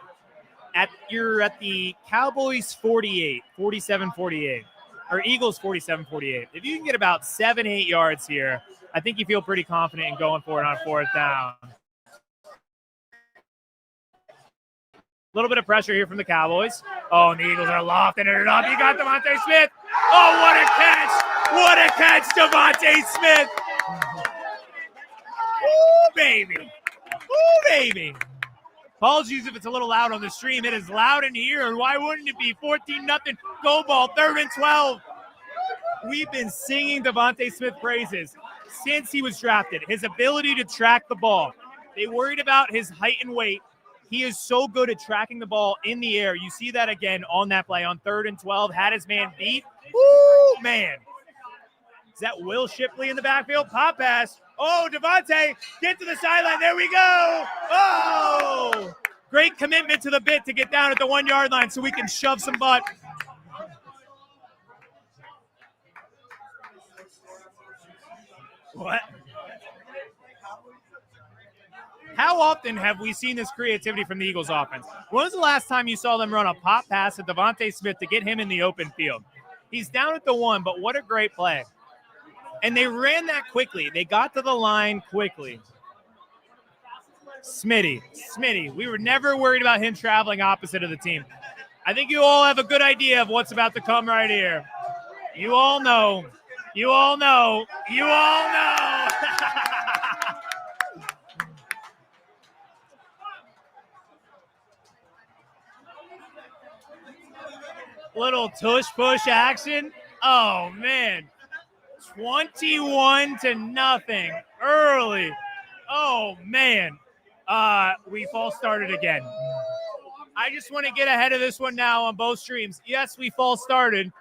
you're at the Cowboys 47-48, or Eagles 47-48. If you can get about 7-8 yards here, I think you feel pretty confident in going for it on 4th down. little bit of pressure here from the Cowboys. Oh, and the Eagles are lofting it up. You got Devontae Smith. Oh, what a catch. What a catch, Devontae Smith. Ooh, baby. Ooh, baby. Apologies if it's a little loud on the stream. It is loud in here, and why wouldn't it be? 14-0, goal ball, 3rd and 12. We've been singing Devontae Smith praises since he was drafted. His ability to track the ball. They worried about his height and weight. He is so good at tracking the ball in the air. You see that again on that play on 3rd and 12. Had his man beat. Woo, man. Is that Will Shipley in the backfield? Pop pass. Oh, Devontae, get to the sideline. There we go. Oh, great commitment to the bit to get down at the 1 yard line so we can shove some butt. What? How often have we seen this creativity from the Eagles offense? When was the last time you saw them run a pop pass at Devontae Smith to get him in the open field? He's down at the 1, but what a great play. And they ran that quickly. They got to the line quickly. Smitty. We were never worried about him traveling opposite of the team. I think you all have a good idea of what's about to come right here. You all know. Little tush-push action. Oh, man. 21-0 early. Oh, man. We false started again. I just want to get ahead of this one now on both streams. Yes, we false started.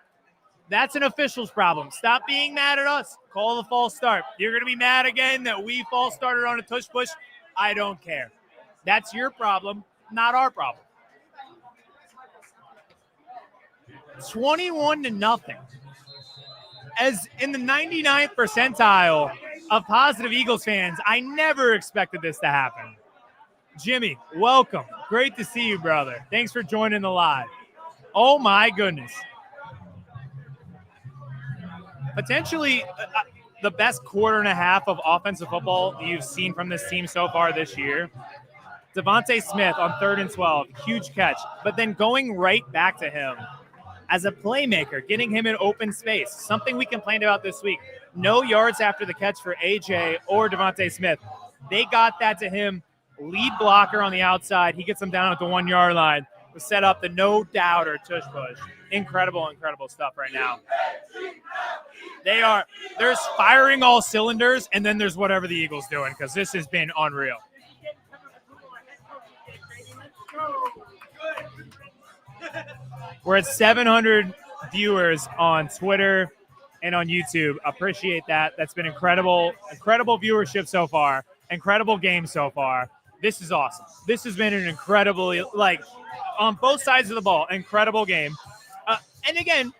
That's an official's problem. Stop being mad at us. Call the false start. You're going to be mad again that we false started on a tush-push. I don't care. That's your problem, not our problem. 21-0. As in the 99th percentile of positive Eagles fans, I never expected this to happen. Jimmy, welcome. Great to see you, brother. Thanks for joining the live. Oh, my goodness. Potentially the best quarter and a half of offensive football you've seen from this team so far this year. Devontae Smith on 3rd and 12, huge catch, but then going right back to him as a playmaker, getting him in open space, something we complained about this week. No yards after the catch for AJ or Devontae Smith. They got that to him, lead blocker on the outside. He gets them down at the 1 yard line. We set up the no doubter tush push. Incredible stuff right now. There's firing all cylinders, and then there's whatever the Eagles doing, because this has been unreal. We're at 700 viewers on Twitter and on YouTube. Appreciate that. That's been incredible viewership so far. Incredible game so far. This is awesome. This has been an incredibly, on both sides of the ball, incredible game. And again,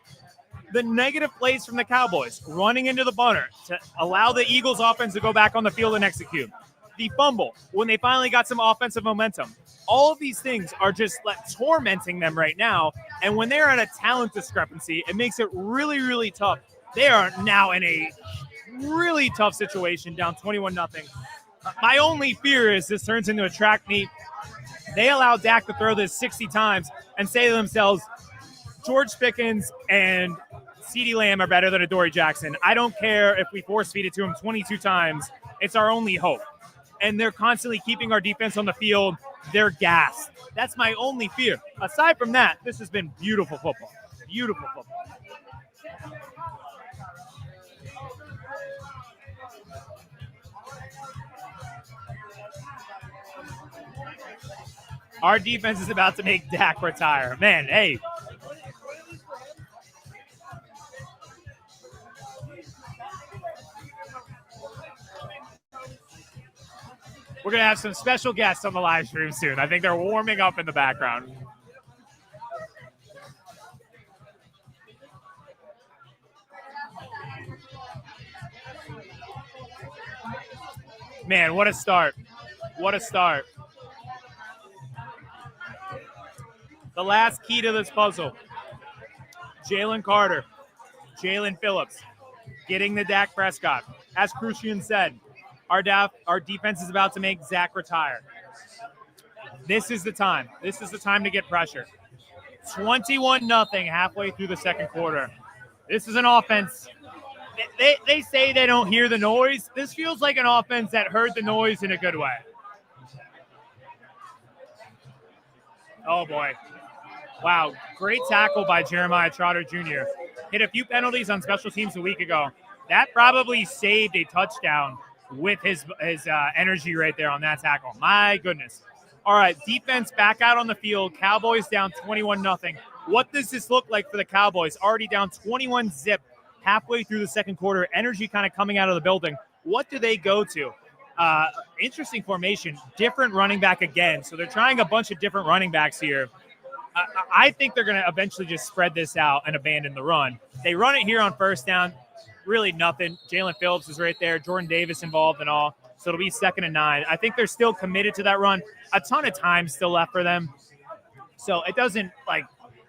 the negative plays from the Cowboys, running into the bunter to allow the Eagles offense to go back on the field and execute. The fumble, when they finally got some offensive momentum. All of these things are just tormenting them right now. And when they're at a talent discrepancy, it makes it really, really tough. They are now in a really tough situation, down 21-0. My only fear is this turns into a track meet. They allow Dak to throw this 60 times and say to themselves, George Pickens and CeeDee Lamb are better than Adoree Jackson. I don't care if we force feed it to him 22 times. It's our only hope. And they're constantly keeping our defense on the field. They're gassed. That's my only fear. Aside from that, this has been beautiful football. Beautiful football. Our defense is about to make Dak retire. Man, hey. We're going to have some special guests on the live stream soon. I think they're warming up in the background. Man, what a start. What a start. The last key to this puzzle. Jalen Carter, Jalen Phillips, getting the Dak Prescott. As Crucian said, our defense is about to make Zach retire. This is the time. This is the time to get pressure. 21-0 halfway through the second quarter. This is an offense. They say they don't hear the noise. This feels like an offense that heard the noise in a good way. Oh, boy. Wow, great tackle by Jeremiah Trotter Jr. Hit a few penalties on special teams a week ago. That probably saved a touchdown with his energy right there on that tackle. My goodness. All right, defense back out on the field. Cowboys down 21-0. What does this look like for the Cowboys? Already down 21-0 halfway through the second quarter. Energy kind of coming out of the building. What do they go to? Interesting formation. Different running back again. So they're trying a bunch of different running backs here. I think they're going to eventually just spread this out and abandon the run. They run it here on first down. Really nothing. Jalen Phillips is right there. Jordan Davis involved and all. So it'll be 2nd and 9. I think they're still committed to that run. A ton of time still left for them. So it doesn't, like,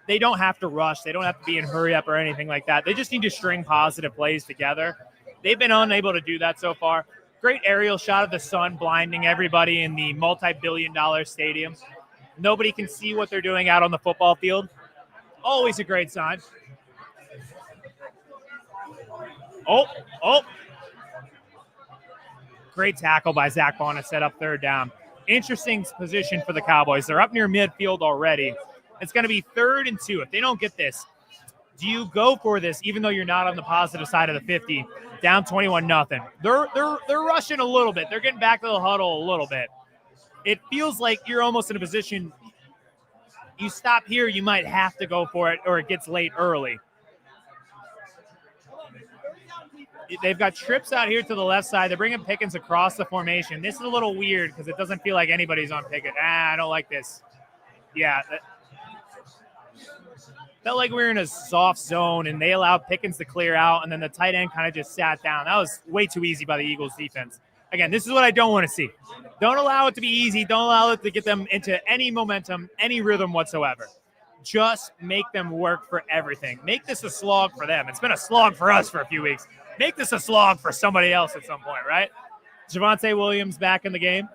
they don't have to rush. They don't have to be in hurry up or anything like that. They just need to string positive plays together. They've been unable to do that so far. Great aerial shot of the sun blinding everybody in the multi-billion-dollar stadium. Nobody can see what they're doing out on the football field. Always a great sign. Oh. Great tackle by Zach Vaughn to set up 3rd down. Interesting position for the Cowboys. They're up near midfield already. It's going to be 3rd and 2. If they don't get this, do you go for this even though you're not on the positive side of the 50, down 21-0? They're rushing a little bit. They're getting back to the huddle a little bit. It feels like you're almost in a position, you stop here, you might have to go for it, or it gets late early. They've got trips out here to the left side. They're bringing Pickens across the formation. This is a little weird because it doesn't feel like anybody's on Pickens. I don't like this. Yeah. Felt like we were in a soft zone, and they allowed Pickens to clear out, and then the tight end kind of just sat down. That was way too easy by the Eagles defense. Again, this is what I don't want to see. Don't allow it to be easy. Don't allow it to get them into any momentum, any rhythm whatsoever. Just make them work for everything. Make this a slog for them. It's been a slog for us for a few weeks. Make this a slog for somebody else at some point, right? Javonte Williams back in the game.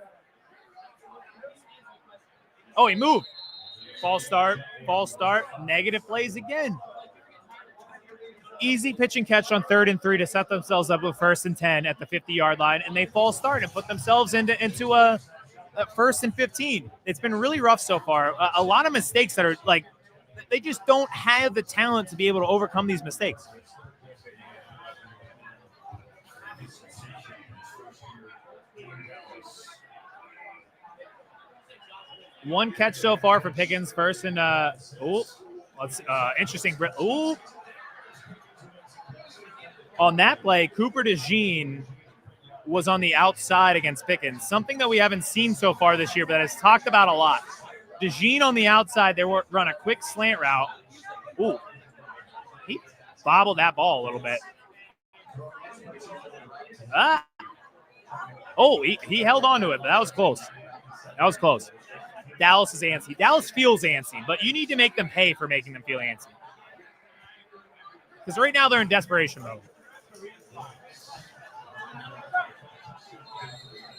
Oh, he moved. False start. Negative plays again. Easy pitch and catch on 3rd and 3 to set themselves up with 1st and 10 at the 50-yard line, and they false start and put themselves into a 1st and 15. It's been really rough so far. A lot of mistakes that are like, they just don't have the talent to be able to overcome these mistakes. One catch so far for Pickens, 1st and interesting. On that play, Cooper DeJean was on the outside against Pickens, something that we haven't seen so far this year, but that is talked about a lot. DeJean on the outside, they run a quick slant route. Ooh, he bobbled that ball a little bit. He held on to it, but that was close. Dallas is antsy. Dallas feels antsy, but you need to make them pay for making them feel antsy. Because right now they're in desperation mode.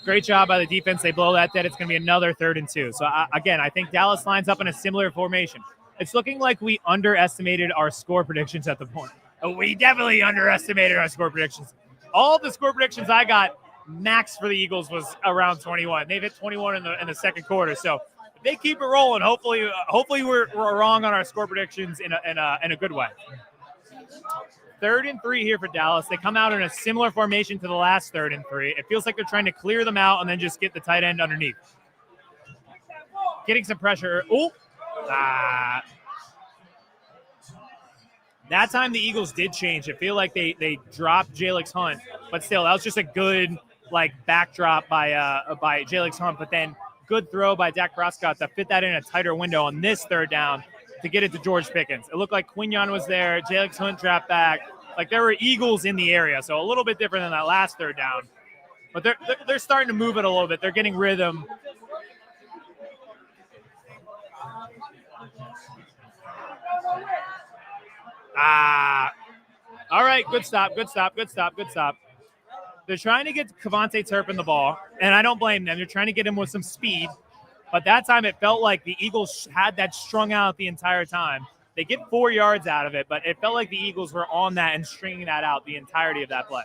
Great job by the defense. They blow that dead. It's going to be another 3rd and 2. So, again, I think Dallas lines up in a similar formation. It's looking like we underestimated our score predictions at the point. We definitely underestimated our score predictions. All the score predictions I got, max for the Eagles was around 21. They've hit 21 in the second quarter. So, if they keep it rolling, hopefully we're wrong on our score predictions in a good way. 3rd and 3 here for Dallas. They come out in a similar formation to the last 3rd and 3. It feels like they're trying to clear them out and then just get the tight end underneath. Getting some pressure. That time the Eagles did change. It feel like they dropped Jalix Hunt, but still, that was just a good backdrop by Jalix Hunt. But then good throw by Dak Prescott to fit that in a tighter window on this 3rd down to get it to George Pickens. It looked like Quinyon was there. Jalix Hunt dropped back. There were Eagles in the area, so a little bit different than that last 3rd down. But they're starting to move it a little bit. They're getting rhythm. All right, good stop. They're trying to get Kevontae Turpin the ball, and I don't blame them. They're trying to get him with some speed. But that time it felt like the Eagles had that strung out the entire time. They get 4 yards out of it, but it felt like the Eagles were on that and stringing that out the entirety of that play.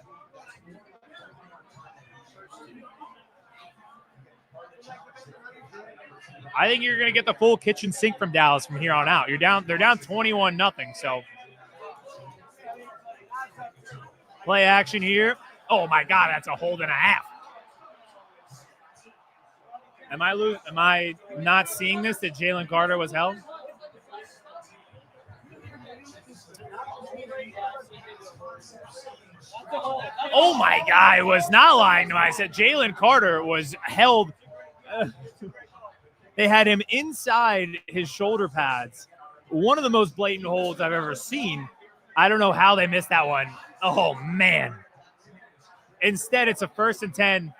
I think you're going to get the full kitchen sink from Dallas from here on out. They're down 21-0, so play action here. Oh my God, that's a hold and a half. Am I not seeing this, that Jalen Carter was held? Oh my God, I was not lying to me. I said Jalen Carter was held. They had him inside his shoulder pads. One of the most blatant holds I've ever seen. I don't know how they missed that one. Oh, man. Instead, it's a 1st and 10.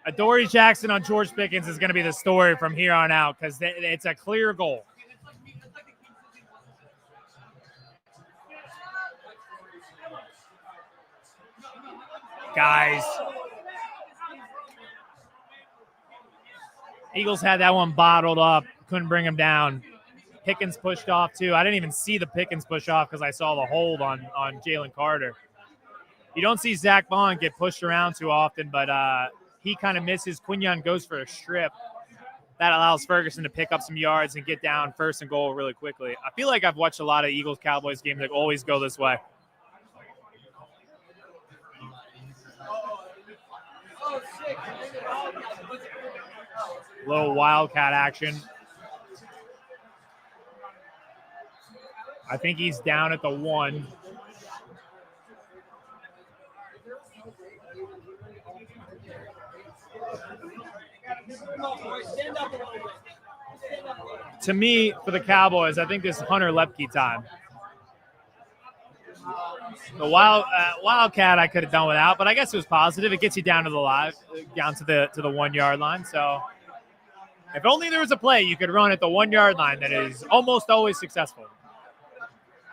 Adoree Jackson on George Pickens is going to be the story from here on out because it's a clear goal. Guys. Eagles had that one bottled up. Couldn't bring him down. Pickens pushed off, too. I didn't even see the Pickens push off because I saw the hold on Jalen Carter. You don't see Zach Bond get pushed around too often, but he kind of misses. Quinyon goes for a strip. That allows Ferguson to pick up some yards and get down 1st and goal really quickly. I feel like I've watched a lot of Eagles-Cowboys games that always go this way. Little wildcat action. I think he's down at the 1. To me, for the Cowboys, I think this is Hunter Lepke time. The wildcat I could have done without, but I guess it was positive. It gets you down to the 1 yard line. So if only there was a play you could run at the 1 yard line that is almost always successful.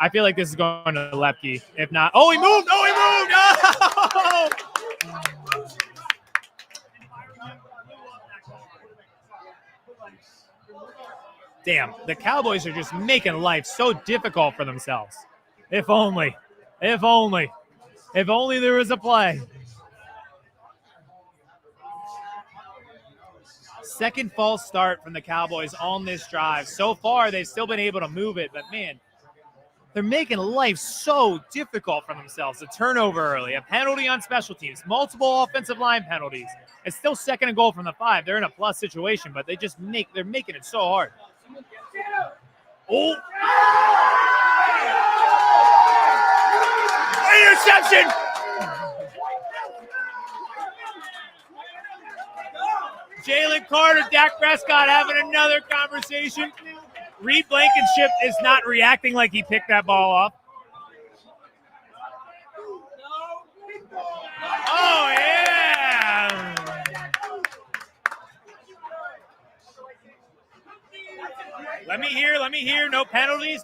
I feel like this is going to Lepke. If not, oh, he moved! Oh! Damn, the Cowboys are just making life so difficult for themselves. If only there was a play. Second false start from the Cowboys on this drive. So far, they've still been able to move it, but man, they're making life so difficult for themselves. A turnover early, a penalty on special teams, multiple offensive line penalties. It's still 2nd and goal from the 5. They're in a plus situation, but they're making it so hard. Oh! Interception! Jalen Carter, Dak Prescott having another conversation. Reed Blankenship is not reacting like he picked that ball off. Oh, yeah! Let me hear. No penalties.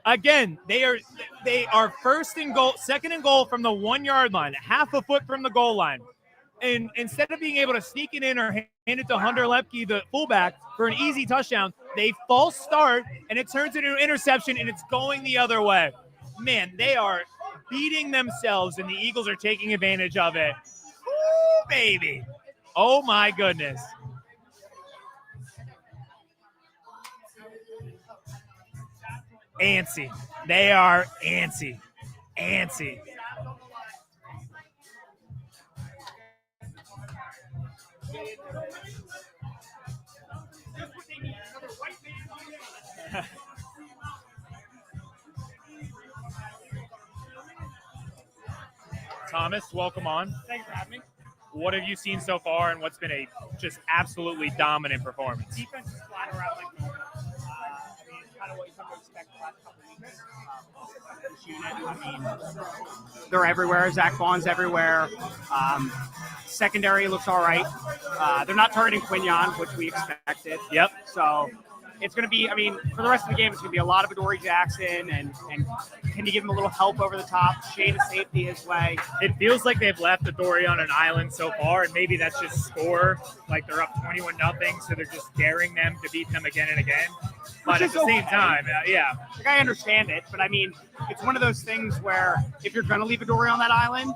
Again, they are 1st and goal, 2nd and goal from the 1 yard line, half a foot from the goal line. And instead of being able to sneak it in or hand it to Hunter Lepke, the fullback, for an easy touchdown, they false start and it turns into an interception and it's going the other way. Man, they are beating themselves and the Eagles are taking advantage of it. Ooh, baby. Oh my goodness. Antsy. They are antsy. Thomas, welcome on. Thanks for having me. What have you seen so far and what's been a just absolutely dominant performance? Defense is flat around like normal. Kind of what you come to expect the last couple of weeks. This unit, they're everywhere. Zach Vaughn's everywhere. Secondary looks all right. They're not targeting Quinyon, which we expected. Yep. So it's going to be, I mean, for the rest of the game, it's going to be a lot of Adoree Jackson and can you give him a little help over the top, shade of safety his way. It feels like they've left Adoree on an island so far, and maybe that's just score, like they're up 21-0, so they're just daring them to beat them again and again. But at the same time, yeah. Like, I understand it, but I mean, it's one of those things where if you're going to leave Adoree on that island,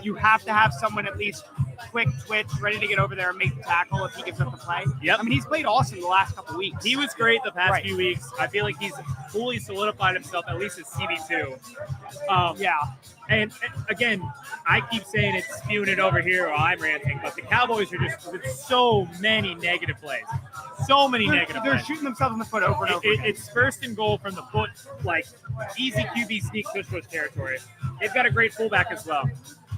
you have to have someone at least quick twitch, ready to get over there and make the tackle if he gives up the play. Yep. I mean, he's played awesome the last couple weeks. He was great the past few weeks. I feel like he's fully solidified himself, at least as CB2. Yeah. And again, I keep saying it's spewing it over here while I'm ranting, but the Cowboys are just with so many negative plays. So many negative They're plays. shooting themselves in the foot over and over again. It's first and goal from the foot, like easy QB sneak push territory. They've got a great fullback as well.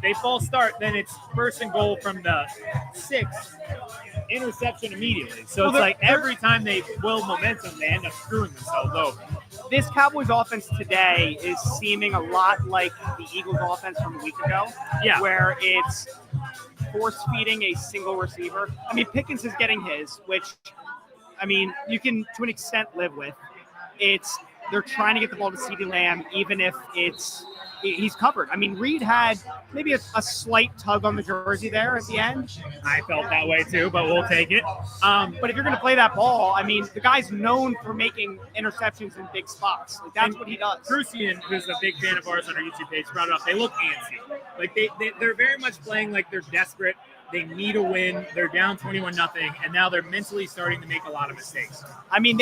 They false start, then it's first and goal from the 6, interception immediately. So it's like every time they build momentum, they end up screwing themselves over. This Cowboys offense today is seeming a lot like the Eagles offense from a week ago, where it's force-feeding a single receiver. I mean, Pickens is getting his, which, I mean, you can, to an extent, live with. They're trying to get the ball to CeeDee Lamb, even if he's covered. I mean, Reed had maybe a slight tug on the jersey there at the end. I felt that way too, but we'll take it. But if you're going to play that ball, I mean, the guy's known for making interceptions in big spots. Like, that's what he does. Crucian, who's a big fan of ours on our YouTube page, brought it up. They look antsy. Like they're very much playing like they're desperate. They need a win. They're down 21-0, and now they're mentally starting to make a lot of mistakes. I mean,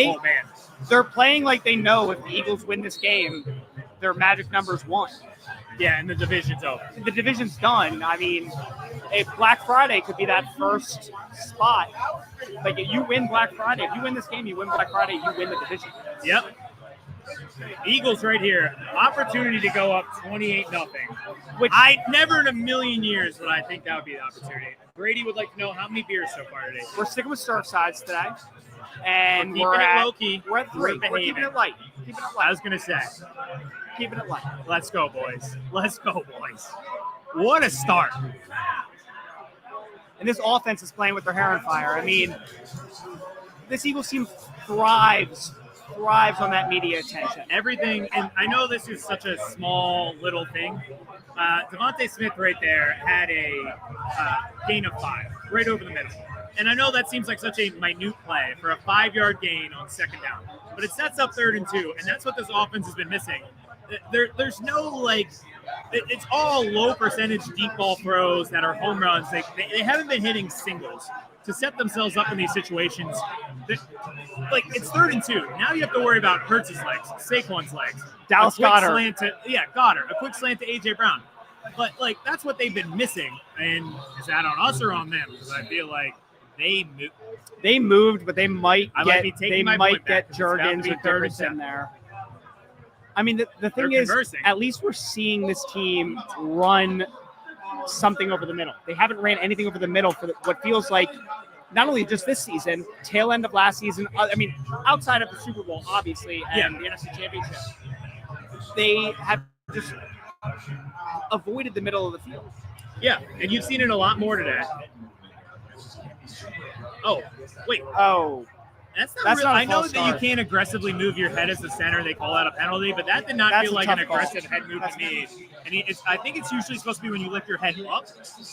they're playing like they know if the Eagles win this game, their magic number's 1. Yeah, and the division's over. The division's done. I mean, if Black Friday could be that first spot, like if you win Black Friday, if you win this game, you win Black Friday, you win the division. Yep. Eagles right here, opportunity to go up 28-0. Which I never in a million years would I think that would be the opportunity. Brady would like to know how many beers so far today. We're sticking with surf sides today. And we're at low key. We're at 3. We're keeping it light. I was gonna say. Keeping it light. Let's go, boys. Let's go, boys. What a start. And this offense is playing with their hair on fire. I mean, this Eagles team thrives on that media attention. Everything, and I know this is such a small little thing. Devontae Smith right there had a gain of 5 right over the middle. And I know that seems like such a minute play for a 5-yard gain on second down, but it sets up 3rd and 2, and that's what this offense has been missing. There's no, like, it's all low percentage deep ball throws that are home runs. They haven't been hitting singles to set themselves up in these situations. Like, it's 3rd and 2. Now you have to worry about Hurts's legs, Saquon's legs. Dallas Goedert. Goddard. A quick slant to A.J. Brown. But, like, that's what they've been missing. And is that on us or on them? Because I feel like they moved, but they might get Jurgens or Dickerson there. I mean, the thing is, at least we're seeing this team run something over the middle. They haven't ran anything over the middle for what feels like not only just this season, tail end of last season. I mean, outside of the Super Bowl, obviously, and the NFC Championship, they have just avoided the middle of the field. Yeah, and you've seen it a lot more today. Oh, wait. Oh. That's not I know that you can't aggressively move your head as a center. They call that a penalty, but that did not feel like an aggressive head move to me. And I think it's usually supposed to be when you lift your head up.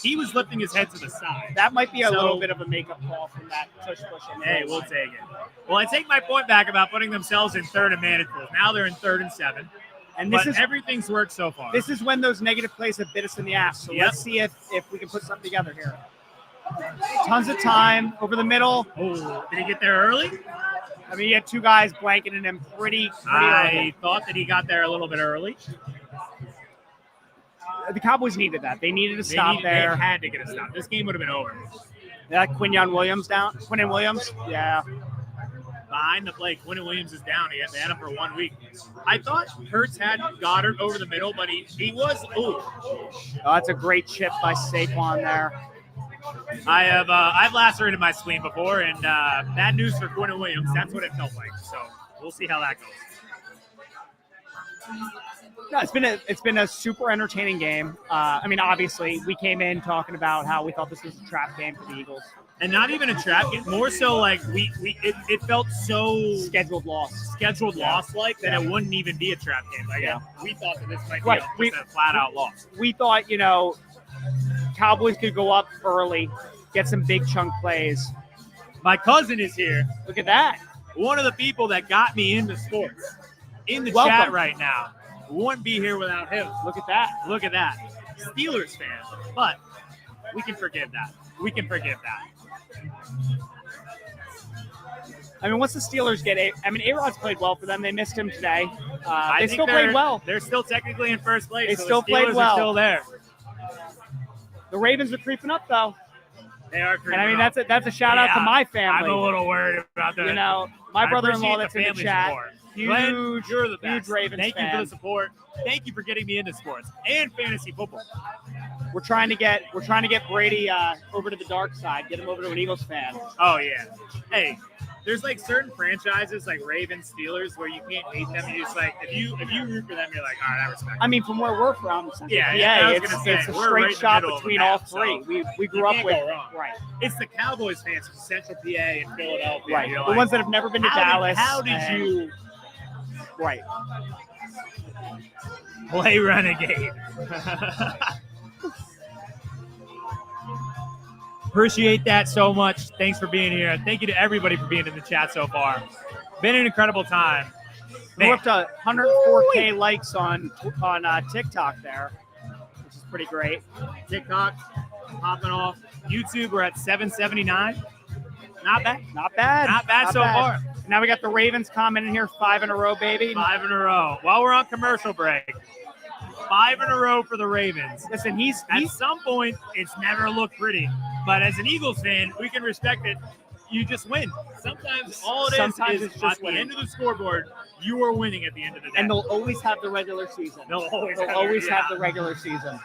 He was lifting his head to the side. That might be a little bit of a makeup call from that tush push. Hey, we'll take it. Well, I take my point back about putting themselves in 3rd and manageable. Now they're in 3rd and 7. And everything's worked so far. This is when those negative plays have bit us in the ass. So let's see if we can put something together here. Tons of time over the middle. Oh, did he get there early? I mean, he had 2 guys blanketing him pretty early. I thought that he got there a little bit early. The Cowboys needed that. They needed a stop there. They had to get a stop. This game would have been over. That Quinnen Williams down. Quinnen Williams? Yeah. Behind the play, Quinnen Williams is down. They had him for 1 week. I thought Hurts had Goddard over the middle, but he was. Oh, that's a great chip by Saquon there. I've lacerated my spleen before, and bad news for Quinnen Williams. That's what it felt like. So we'll see how that goes. No, it's been a super entertaining game. I mean, obviously, we came in talking about how we thought this was a trap game for the Eagles. And not even a trap game, more so like it felt so scheduled loss like that it wouldn't even be a trap game. Like we thought that this might be a flat out loss. We thought, Cowboys could go up early, get some big chunk plays. My cousin is here. Look at that. One of the people that got me into sports in the chat right now. Wouldn't be here without him. Look at that. Look at that. Steelers fan. But we can forgive that. I mean, once the Steelers get A-Rod's played well for them. They missed him today. They still played well. They're still technically in first place. They still played well. Are still there. The Ravens are creeping up, though. They are creeping up. And I mean, that's a shout out to my family. I'm a little worried about that. My brother-in-law that's in the chat. Support. Glenn, you're the best. Huge Ravens Thank fan. you for the support. Thank you for getting me into sports and fantasy football. We're trying to get Brady over to the dark side, get him over to an Eagles fan. Oh yeah. Hey, there's like certain franchises like Ravens, Steelers where you can't hate them. You just like if you root for them, you're like, all right, I respect. I mean, from where we're from, it's a straight shot between all three. We grew up with right. It's the Cowboys fans from Central PA and Philadelphia. Right. The ones that have never been to Dallas. How did you? Right. Play Renegade. Appreciate that so much. Thanks for being here. Thank you to everybody for being in the chat so far. Been an incredible time. We're up to 104K likes on TikTok there, which is pretty great. TikTok popping off. YouTube, we're at 779. Not bad so far. Now we got the Ravens commenting here, 5 in a row, baby. 5 in a row. While we're on commercial break, 5 in a row for the Ravens. Listen, he's at some point, it's never looked pretty. But as an Eagles fan, we can respect it. You just win. Sometimes all it is it's just at the end of the scoreboard, you are winning at the end of the day. And they'll always have the regular season. They'll always have the regular season.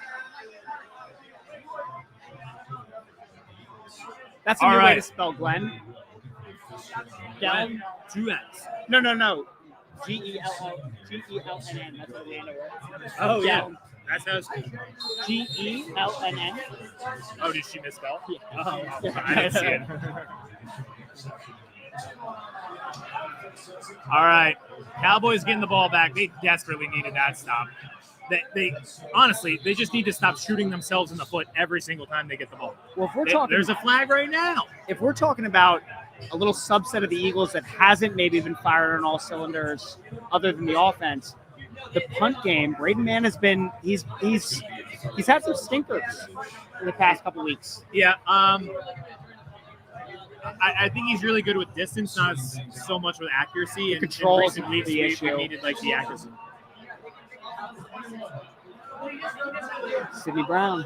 That's a new way to spell Glenn. Glenn, 2 N's. No. G-E-L-N-N. That's what Orlando works. Oh, yeah. That's how it's G-E-L-N-N. Oh, did she misspell? Yeah. Oh, I didn't see it. All right. Cowboys getting the ball back. They desperately needed that stop. They honestly, they just need to stop shooting themselves in the foot every single time they get the ball. Well, if we're talking, there's a flag right now. If we're talking about a little subset of the Eagles that hasn't maybe been fired on all cylinders other than the offense, the punt game, Braden Mann has been he's had some stinkers in the past couple weeks. Yeah, I think he's really good with distance, not so much with accuracy. And control in recent weeks, the issue. We needed like the accuracy. Sidney Brown.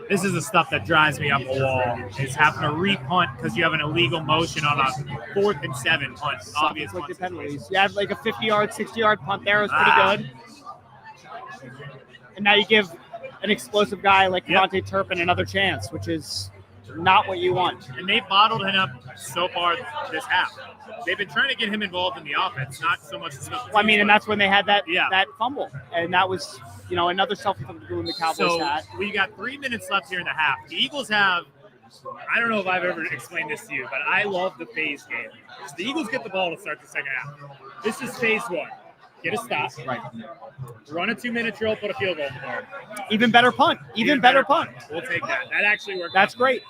This is the stuff that drives me up a wall. Is having to re-punt because you have an illegal motion on a 4th and 7 punt. Obvious like penalties. You had like a 50-yard, 60-yard punt there. It was pretty good. And now you give an explosive guy like Devontae Turpin another chance, which is not what you want. And they've bottled him up so far this half. They've been trying to get him involved in the offense, not so much the special teams. I mean, and that's when they had that fumble. And that was, another self-inflicted wound the Cowboys had. So we got 3 minutes left here in the half. The Eagles have, I don't know if I've ever explained this to you, but I love the phase game. So the Eagles get the ball to start the second half. This is phase 1. Get a stop. Right. Run a 2-minute drill, put a field goal in the board. Even better punt. Even better punt. We'll take that. That actually worked. That's great.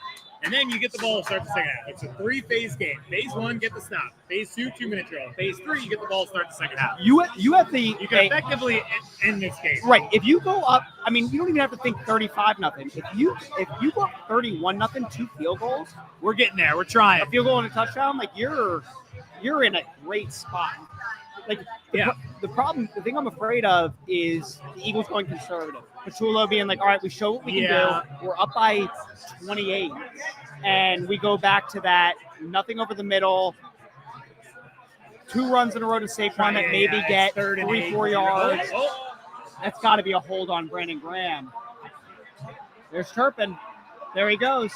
And then you get the ball to start the second half. It's a 3-phase game. Phase 1, get the stop. Phase 2, 2-minute drill. Phase 3, you get the ball to start the second half. You have the you can effectively end this game. Right. If you go up, I mean, you don't even have to think 35-0. If you go up 31-0, 2 field goals, we're getting there. We're trying. A field goal and a touchdown, like you're in a great spot. Like the thing I'm afraid of is the Eagles going conservative. Petullo being like, all right, we show what we can do. We're up by 28. And we go back to that, nothing over the middle. 2 runs in a row to Saquon that maybe get 3-4 yards. That's got to be a hold on Brandon Graham. There's Turpin. There he goes.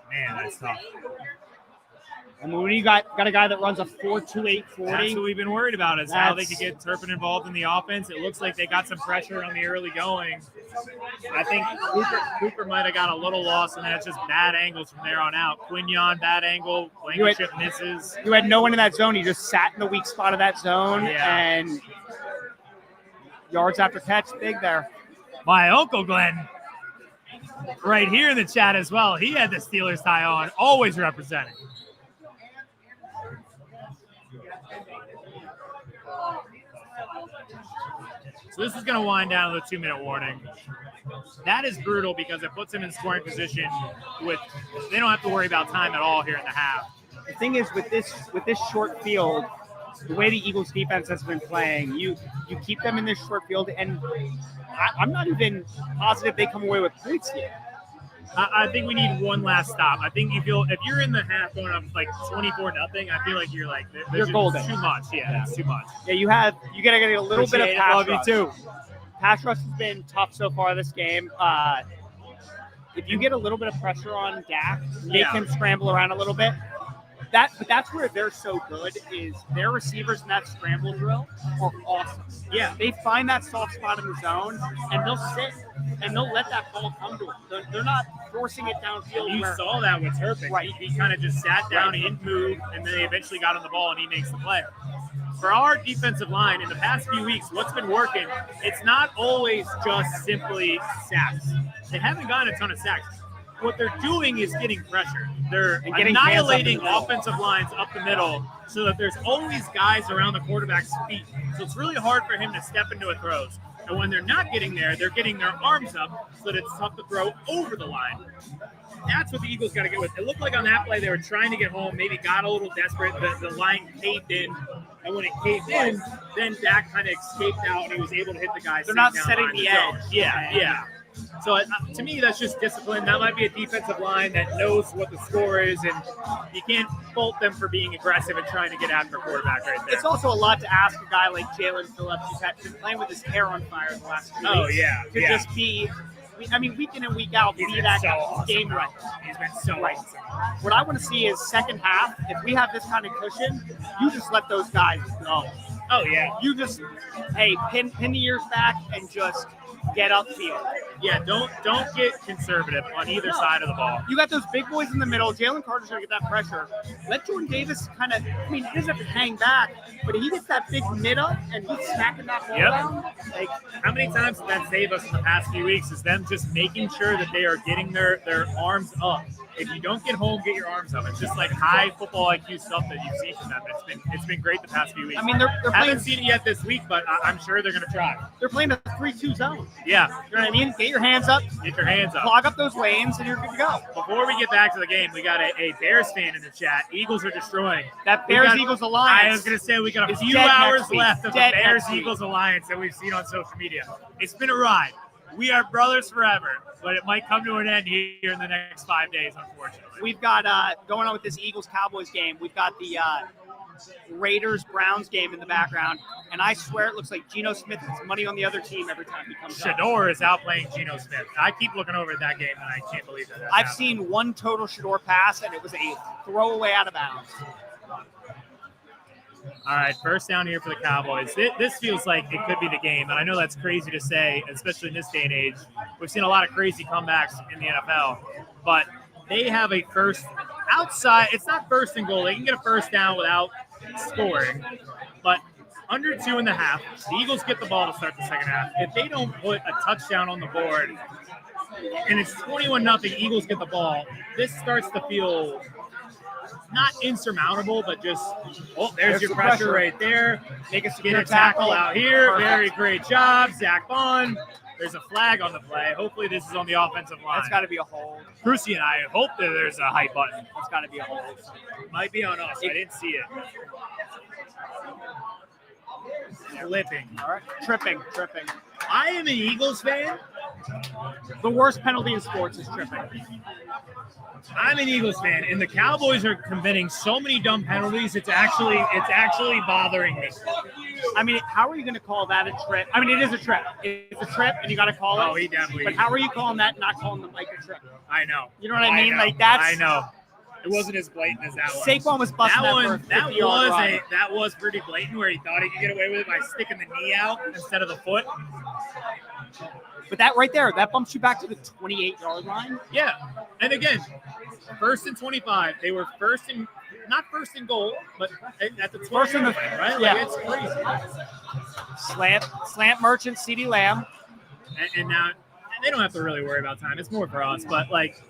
Man, that's tough. I mean, when you got a guy that runs a 4.28 40. That's what we've been worried about is how they could get Turpin involved in the offense. It looks like they got some pressure on the early going. I think Cooper might have got a little lost, and that's just bad angles from there on out. Quignon, bad angle. Blankenship misses. You had no one in that zone. You just sat in the weak spot of that zone, and yards after catch, big there. My Uncle Glenn, right here in the chat as well. He had the Steelers tie on, always representing. So this is going to wind down to the 2-minute warning. That is brutal because it puts them in scoring position they don't have to worry about time at all here in the half. The thing is with this short field, the way the Eagles defense has been playing, you keep them in this short field, and I'm not even positive they come away with points yet. I think we need one last stop. I think if you're in the half going up like 24-0, I feel like you're golden. Too much. Yeah, it's too much. Yeah, you gotta get a little bit of pass rush. Too. Pass rush has been tough so far this game. If you get a little bit of pressure on Dak, make him scramble around a little bit. But that's where they're so good is their receivers in that scramble drill are awesome. Yeah. They find that soft spot in the zone, and they'll sit, and they'll let that ball come to them. They're not forcing it downfield. You saw that with Turpin. Right. He kind of just sat down, he didn't move, and then they eventually got on the ball, and he makes the play. For our defensive line, in the past few weeks, what's been working, it's not always just simply sacks. They haven't gotten a ton of sacks. What they're doing is getting pressure. They're annihilating offensive lines up the middle so that there's always guys around the quarterback's feet. So it's really hard for him to step into a throws. And when they're not getting there, they're getting their arms up so that it's tough to throw over the line. That's what the Eagles got to get with. It looked like on that play they were trying to get home, maybe got a little desperate. The line caved in. And when it caved in, then Dak kind of escaped out and he was able to hit the guy. They're not setting the edge. Yeah. So to me, that's just discipline. That might be a defensive line that knows what the score is, and you can't fault them for being aggressive and trying to get after a quarterback right there. It's also a lot to ask a guy like Jalen Phillips, who's been playing with his hair on fire the last 2 weeks. Oh, yeah. To just be, week in and week out, be that guy. Game right. He's been so right. What I want to see is second half, if we have this kind of cushion, you just let those guys go. Oh, yeah. You just, pin the ears back and just get upfield. Yeah, don't get conservative on either side of the ball. You got those big boys in the middle. Jalen Carter's going to get that pressure. Let Jordan Davis kind of, he doesn't have to hang back, but he gets that big mid up and he's smacking that ball down. Like, how many times did that save us in the past few weeks is them just making sure that they are getting their arms up. If you don't get home, get your arms up. It's just like high football IQ stuff that you see from them. It's been great the past few weeks. I mean, they're haven't seen it yet this week, but I'm sure they're going to try. They're playing a 3-2 zone. Yeah. You know what I mean? Get your hands up. Get your hands up. Clog up those lanes, and you're good to go. Before we get back to the game, we got a Bears fan in the chat. Eagles are destroying. That Bears-Eagles alliance. I was going to say we got a few hours left of the Bears-Eagles alliance that we've seen on social media. It's been a ride. We are brothers forever, but it might come to an end here in the next 5 days, unfortunately. We've got, going on with this Eagles-Cowboys game, we've got the Raiders-Browns game in the background, and I swear it looks like Geno Smith has money on the other team every time he comes out. Shador is outplaying Geno Smith. I keep looking over at that game, and I can't believe that. I've seen one total Shador pass, and it was a throwaway out of bounds. All right, first down here for the Cowboys. This feels like it could be the game, and I know that's crazy to say, especially in this day and age. We've seen a lot of crazy comebacks in the NFL, but they have a first outside. It's not first and goal. They can get a first down without scoring, but under 2.5. The Eagles get the ball to start the second half. If they don't put a touchdown on the board, and it's 21-0, Eagles get the ball, this starts to feel not insurmountable, but just, there's your pressure right there. Make a get a tackle out here. Perfect. Very great job, Zach Bond. There's a flag on the play. Hopefully this is on the offensive line. It's got to be a hold. Cruci and I hope that there's a hype button. It's got to be a hold. Might be on us. I didn't see it. Flipping. All right. Tripping. I am an Eagles fan. The worst penalty in sports is tripping. I'm an Eagles fan, and the Cowboys are committing so many dumb penalties. It's actually bothering me. I mean, how are you going to call that a trip? I mean, it is a trip. It's a trip, and you got to call it. Oh, he definitely. But how are you calling that? Not calling the Mike a trip? I know. You know what I mean? Like that's. I know. It wasn't as blatant as that one. Saquon was busting that one. That was pretty blatant, where he thought he could get away with it by sticking the knee out instead of the foot. But that right there, that bumps you back to the 28-yard line. Yeah, and again, 1st and 25. They were not first in goal, but at the 20-yard line, right? Yeah, like, it's crazy. Slant merchant, CeeDee Lamb, and now they don't have to really worry about time. It's more for us, but like.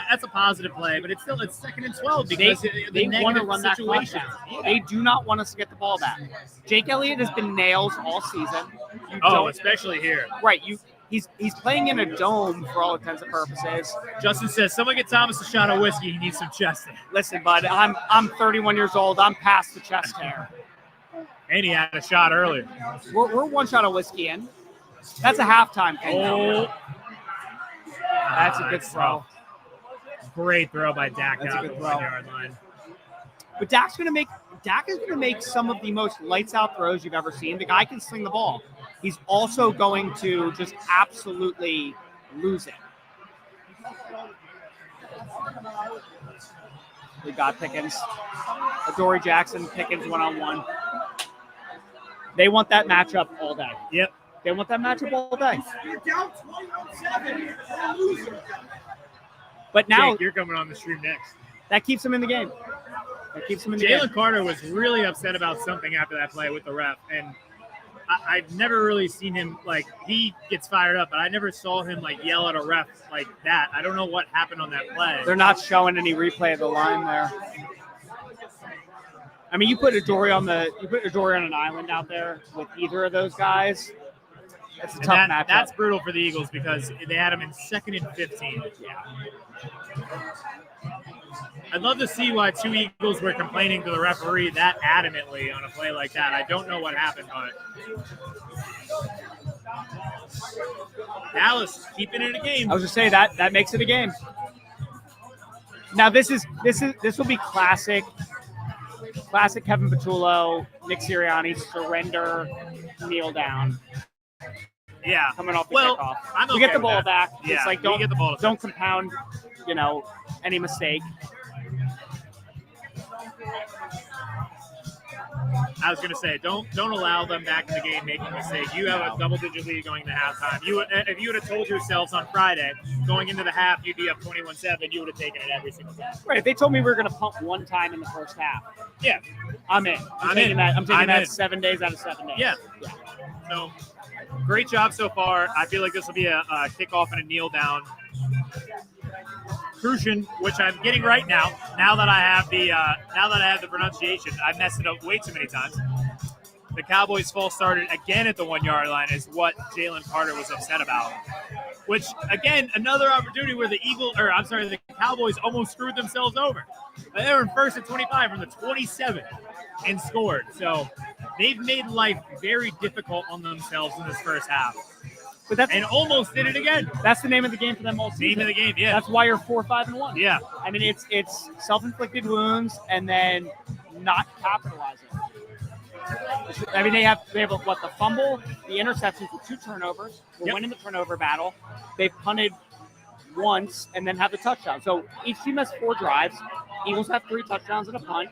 That's a positive play, but it's 2nd and 12 because they want to run that clock down. Yeah. They do not want us to get the ball back. Jake Elliott has been nails all season. Especially here. Right. He's playing in a dome for all intents and purposes. Justin says, someone get Thomas a shot of whiskey. He needs some chest hair. Listen, bud, I'm 31 years old. I'm past the chest hair. And he had a shot earlier. We're 1 shot of whiskey in. That's a halftime thing. Oh. That's a good throw. Great throw by Dak out the 1-yard line. But Dak is going to make some of the most lights out throws you've ever seen. The guy can sling the ball. He's also going to just absolutely lose it. We got Pickens. Adoree Jackson, Pickens 1-on-1. They want that matchup all day. Yep. They want that matchup all day. You're down 21-7. You're losing. But now Jake, you're coming on the stream next. That keeps him in the game. Jalen Carter was really upset about something after that play with the ref, and I've never really seen him, like, he gets fired up, but I never saw him, like, yell at a ref like that. I don't know what happened on that play. They're not showing any replay of the line there. I mean, you put Adoree on an island out there with either of those guys. It's a tough matchup. That's brutal for the Eagles because they had him in 2nd and 15. Yeah. I'd love to see why 2 Eagles were complaining to the referee that adamantly on a play like that. I don't know what happened, but Dallas keeping it a game. I was just saying that makes it a game. Now this will be classic Kevin Patullo, Nick Sirianni surrender, kneel down. Yeah, coming off the kickoff. We get the ball back. Yeah, it's like don't compound, any mistake. I was going to say, don't allow them back in the game making mistakes. You have a double-digit lead going into halftime. If you would have told yourselves on Friday, going into the half, you'd be up 21-7, you would have taken it every single time. Right. If they told me we were going to punt 1 time in the first half, yeah, I'm in. I'm taking that 7 days out of 7 days. Yeah. So, great job so far. I feel like this will be a kickoff and a kneel down. Crucian, which I'm getting right now. Now that I have the pronunciation, I messed it up way too many times. The Cowboys false started again at the 1-yard line is what Jalen Carter was upset about. Which again, another opportunity where the Cowboys almost screwed themselves over. They were in 1st and 25 from the 27 and scored. So they've made life very difficult on themselves in this first half. And almost did it again. That's the name of the game for them all season. Name of the game, yeah. That's why you're 4-5-1. Yeah. I mean, it's self-inflicted wounds and then not capitalizing. I mean, they have what, the fumble, the interceptions with 2 turnovers. We're winning the turnover battle. They've punted once and then have the touchdown. So each team has 4 drives. Eagles have 3 touchdowns and a punt.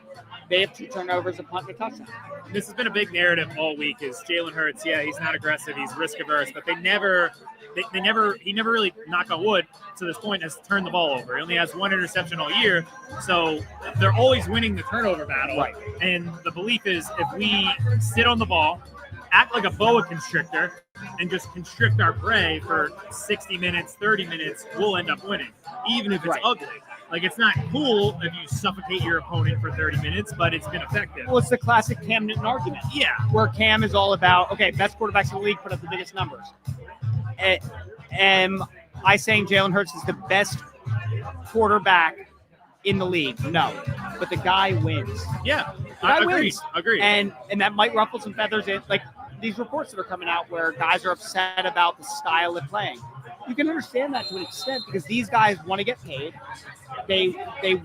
They have 2 turnovers, a punt, and a touchdown. This has been a big narrative all week is Jalen Hurts. Yeah, he's not aggressive. He's risk averse, but he never really, knock on wood, to this point, has turned the ball over. He only has 1 interception all year. So they're always winning the turnover battle. Right. And the belief is if we sit on the ball, act like a boa constrictor, and just constrict our prey for 60 minutes, 30 minutes, we'll end up winning, even if it's ugly. Like, it's not cool if you suffocate your opponent for 30 minutes, but it's been effective. Well, it's the classic Cam Newton argument. Yeah. Where Cam is all about, okay, best quarterbacks in the league put up the biggest numbers. Am I saying Jalen Hurts is the best quarterback in the league? No. But the guy wins. Yeah. Agreed. And that might ruffle some feathers in, like these reports that are coming out where guys are upset about the style of playing. You can understand that to an extent because these guys want to get paid. They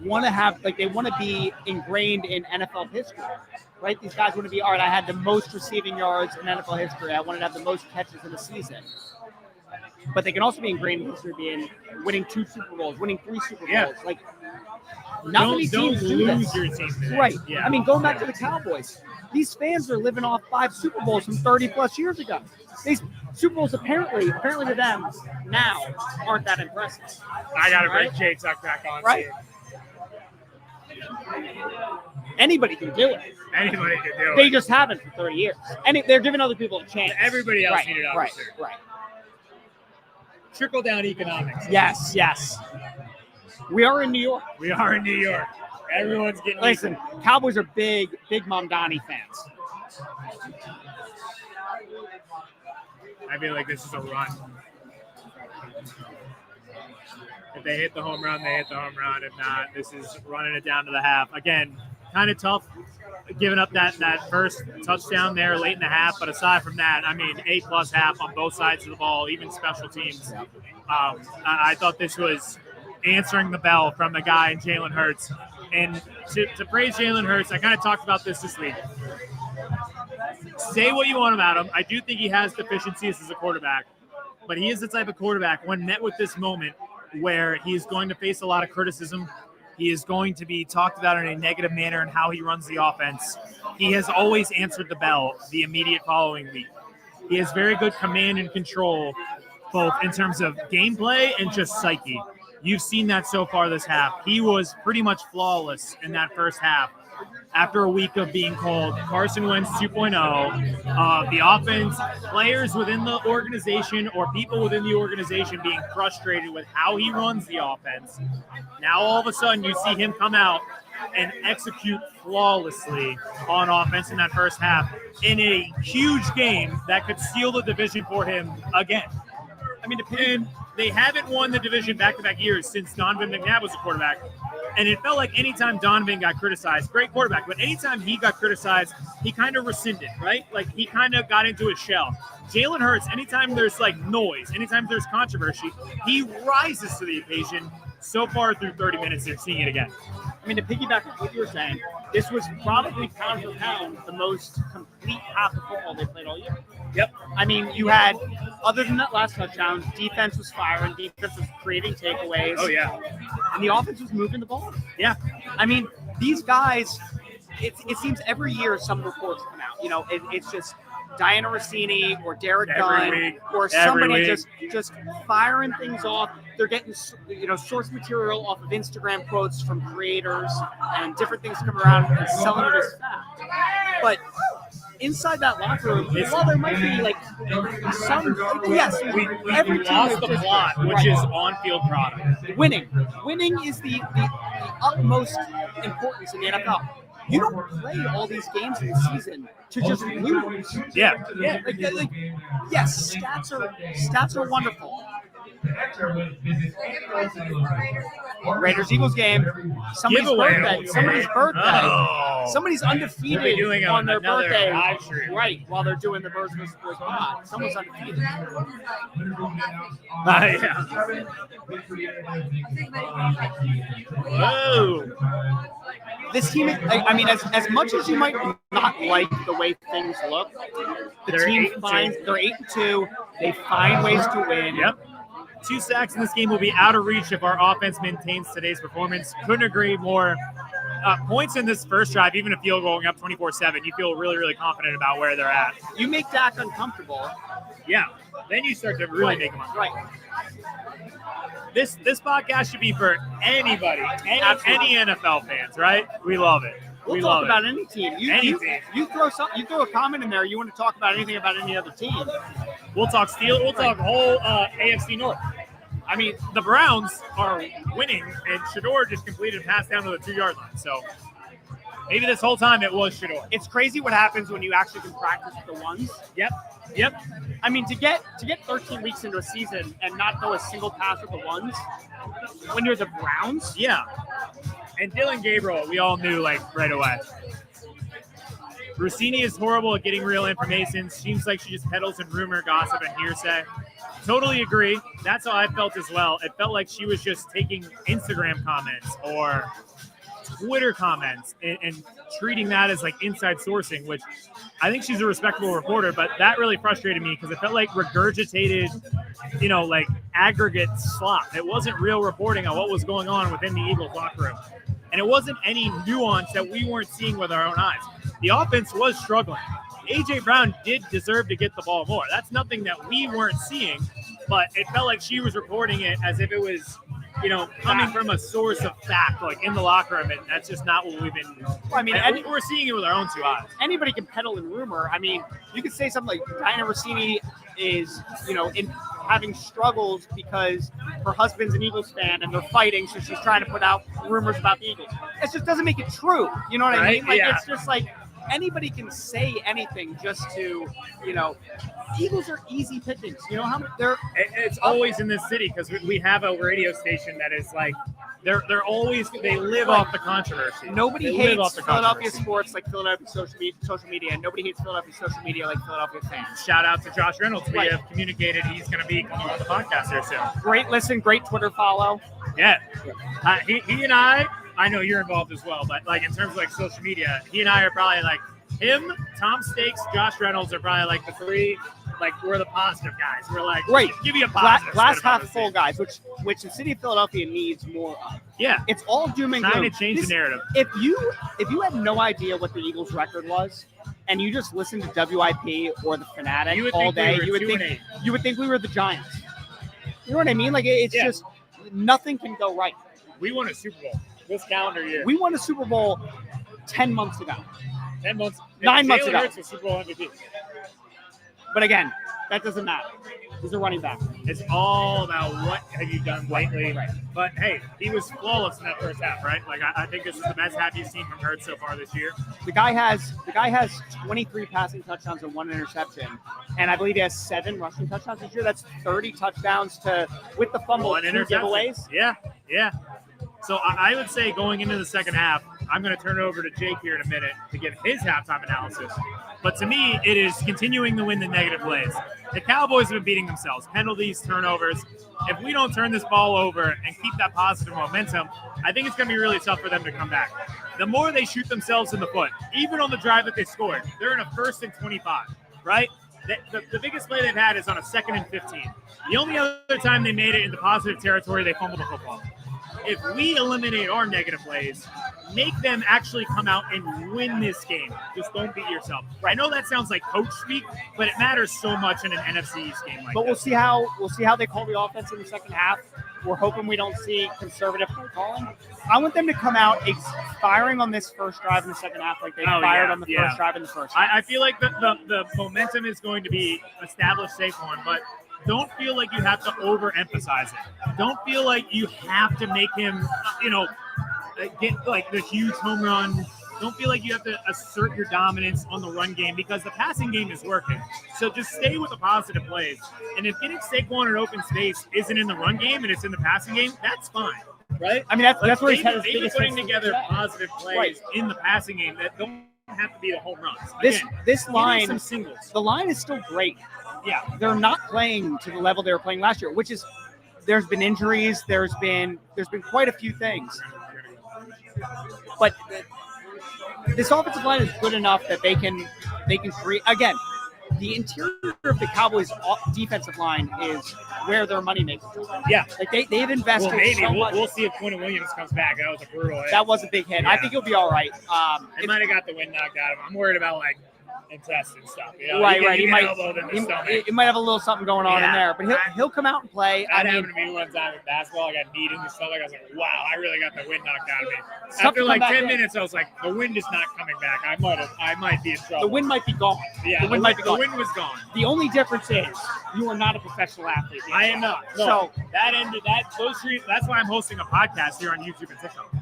want to be ingrained in NFL history, right? These guys want to be, all right, I had the most receiving yards in NFL history. I wanted to have the most catches in the season. But they can also be ingrained in history, winning 2 Super Bowls, winning 3 Super Bowls. Like, Not many teams do lose this. your team today. Right. Yeah. I mean, going back to the Cowboys, these fans are living off 5 Super Bowls from 30-plus years ago. These Super Bowls apparently to them now aren't that impressive. I got to bring Jay Tuck back on. Right. Anybody can do it. Anybody can do it. They just haven't for 30 years. And they're giving other people a chance. Everybody else needed opportunity. Right. Trickle down economics. Yes. We are in New York. Everyone's getting. Listen, Cowboys are big Mamdani fans. I feel like this is a run. If they hit the home run, they hit the home run. If not, this is running it down to the half. Again, kind of tough giving up that first touchdown there late in the half. But aside from that, I mean, A+ half on both sides of the ball, even special teams. I thought this was answering the bell from the guy in Jalen Hurts. And to praise Jalen Hurts, I kind of talked about this week. Say what you want about him. I do think he has deficiencies as a quarterback. But he is the type of quarterback, when met with this moment, where he's going to face a lot of criticism. He is going to be talked about in a negative manner in how he runs the offense. He has always answered the bell the immediate following week. He has very good command and control, both in terms of gameplay and just psyche. You've seen that so far this half. He was pretty much flawless in that first half. After a week of being called Carson Wentz 2.0, the offense, players within the organization or people within the organization being frustrated with how he runs the offense. Now all of a sudden you see him come out and execute flawlessly on offense in that first half in a huge game that could seal the division for him again. I mean, and they haven't won the division back-to-back years since Donovan McNabb was a quarterback. And it felt like anytime Donovan got criticized, great quarterback, but anytime he got criticized, he kind of rescinded, right? Like he kind of got into his shell. Jalen Hurts, anytime there's like noise, anytime there's controversy, he rises to the occasion. So far through 30 minutes, they're seeing it again. I mean, to piggyback on what you were saying, this was probably pound for pound the most complete half of football they played all year. Yep. I mean, you had, other than that last touchdown, defense was firing, defense was creating takeaways. Oh, yeah. And the offense was moving the ball. Yeah. I mean, these guys, it seems every year some reports come out. You know, it's just Diana Rossini or Derek Gunn or somebody just firing things off. They're getting, source material off of Instagram quotes from creators and different things come around and selling it as fact. But inside that locker room, while there might be like some, yes, every we team lost the plot, which is on-field product. Winning is the utmost importance in the NFL. You don't play all these games in the season to just lose. Yeah. Yes, stats are wonderful. Raiders-Eagles game. Somebody's birthday. Oh. Somebody's undefeated doing on their birthday. Right, while they're doing the Birds vs. Boys pod. Someone's undefeated. Yeah. Whoa. This team, I mean, as much as you might not like the way things look, they're 8-2. They find ways to win. Yep. 2 sacks in this game will be out of reach if our offense maintains today's performance. Couldn't agree more. Points in this first drive, even a field goal going up 24-7, you feel really, really confident about where they're at. You make Dak uncomfortable. Yeah. Then you start to really make them uncomfortable. Right. This podcast should be for anybody, any NFL fans, right? We love it. We'll talk about any team. You throw a comment in there. You want to talk about anything about any other team? We'll talk Steelers. We'll talk whole AFC North. I mean, the Browns are winning, and Shador just completed a pass down to the 2-yard line. So maybe this whole time it was Shador. It's crazy what happens when you actually can practice with the ones. Yep. I mean, to get 13 weeks into a season and not throw a single pass with the ones when you're the Browns. Yeah. And Dylan Gabriel, we all knew right away. Rossini is horrible at getting real information. Seems like she just peddles in rumor, gossip, and hearsay. Totally agree. That's how I felt as well. It felt like she was just taking Instagram comments or Twitter comments and treating that as like inside sourcing, which I think she's a respectable reporter, but that really frustrated me because it felt like regurgitated, like aggregate slop. It wasn't real reporting on what was going on within the Eagles locker room. And it wasn't any nuance that we weren't seeing with our own eyes. The offense was struggling. A.J. Brown did deserve to get the ball more. That's nothing that we weren't seeing, but it felt like she was reporting it as if it was, coming from a source of fact, like in the locker room, and that's just not what we've been. Well, I mean, we're seeing it with our own two eyes. Anybody can peddle in rumor. I mean, you could say something like Diana Rossini is, in having struggles because her husband's an Eagles fan and they're fighting, so she's trying to put out rumors about the Eagles. It just doesn't make it true. You know what I mean? Like, It's just like anybody can say anything just to, Eagles are easy pickings. You know how they're. It's always in this city because we have a radio station that is like they're always they live off the controversy. Nobody hates Philadelphia sports like Philadelphia social media, and nobody hates Philadelphia social media like Philadelphia fans. Shout out to Josh Reynolds. We have communicated he's going to be coming on the podcast here soon. Great listen, great Twitter follow. Yeah, he and I know you're involved as well, but like in terms of like social media, he and I are probably like him, Tom Stakes, Josh Reynolds are probably like the three. Like we're the positive guys. We're like, give me a positive. Glass half full guys, which the city of Philadelphia needs more of. Yeah, it's all doom and gloom. Trying to change the narrative. If you had no idea what the Eagles' record was, and you just listened to WIP or the Fanatic all day, you would think we were the Giants. You know what I mean? Like it's just nothing can go right. We won a Super Bowl this calendar year. We won a Super Bowl 10 months ago. 10 months. 9 months ago. Jalen Hurts was Super Bowl MVP. But again, that doesn't matter. He's a running back. It's all about what have you done lately. Right. But hey, he was flawless in that first half, right? Like I think this is the best half you've seen from Hurts so far this year. The guy has 23 passing touchdowns and 1 interception, and I believe he has 7 rushing touchdowns this year. That's 30 touchdowns with the fumble, 2 giveaways. Yeah. So I would say going into the second half, I'm going to turn it over to Jake here in a minute to give his halftime analysis. But to me, it is continuing to win the negative plays. The Cowboys have been beating themselves. Penalties, turnovers. If we don't turn this ball over and keep that positive momentum, I think it's going to be really tough for them to come back. The more they shoot themselves in the foot, even on the drive that they scored, they're in a 1st and 25, right? The biggest play they've had is on a 2nd and 15. The only other time they made it into positive territory, they fumbled the football. If we eliminate our negative plays, make them actually come out and win this game. Just don't beat yourself. I know that sounds like coach speak, but it matters so much in an NFC East game like that. But we'll see how they call the offense in the second half. We're hoping we don't see conservative play calling. I want them to come out firing on this first drive in the second half like they fired on the first drive in the first half. I feel like the momentum is going to be established Saquon, but don't feel like you have to overemphasize it. Don't feel like you have to make him, get like the huge home run. Don't feel like you have to assert your dominance on the run game because the passing game is working. So just stay with the positive plays. And if getting Saquon in open space isn't in the run game and it's in the passing game, that's fine, right? I mean, that's where he's had his biggest putting together positive plays in the passing game that don't have to be the home runs. Again, this line, some singles. The line is still great. Yeah, they're not playing to the level they were playing last year, which is there's been injuries, there's been quite a few things. But this offensive line is good enough that they can create. Again, the interior of the Cowboys defensive line is where their money makes. Yeah, like they've invested. Well, maybe so much. We'll see if Quentin Williams comes back. That was a brutal hit. That was a big hit. Yeah. I think he'll be all right. It might have got the wind knocked out of him. I'm worried about intestine stuff. Right. He might have a little something going on in there, but he'll come out and play. That happened to me one time in basketball. I got kneed in the stomach. I was like, wow, I really got the wind knocked out of me. After like 10 minutes, I was like, the wind is not coming back. I might be in trouble. The wind might be gone. Yeah, the wind was gone. The only difference is you are not a professional athlete. I am not. No, so that's why I'm hosting a podcast here on YouTube and TikTok.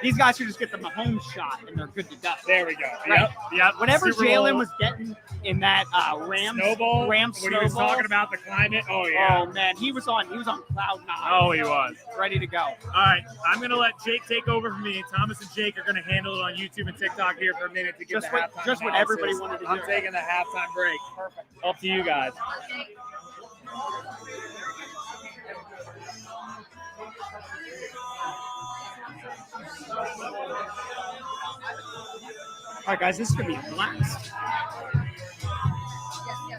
These guys should just get the Mahomes shot, and they're good to go. There we go. Right. Yep. Whatever Jalen was getting in that Rams snowball, when he was talking about the climate. Oh yeah. Oh man, he was on cloud 9. Oh, he was ready to go. All right, I'm gonna let Jake take over from me. Thomas and Jake are gonna handle it on YouTube and TikTok here for a minute to get the halftime. Just what everybody wanted to do. I'm taking the halftime break. Perfect. Up to you guys. right, guys, this is going to be a blast. All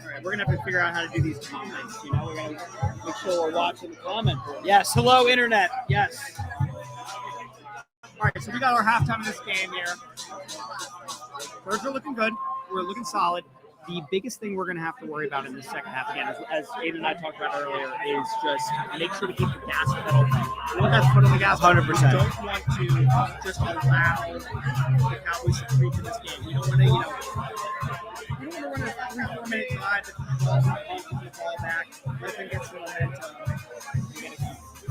right, we're going to have to figure out how to do these comments. You know, we're going to make sure we're watching the comment board. Yes, hello, Internet. Yes. All right, so we got our halftime of this game here. Birds are looking good. We're looking solid. The biggest thing we're going to have to worry about in the second half, again, as Aiden and I talked about earlier, is just make sure to keep the gas pedal. We want that foot on the gas. 100%. We don't want to just allow the Cowboys to creep in this game. We don't want to, we don't want to run a 3-4 minute drive to keep the ball back. Let them get some momentum.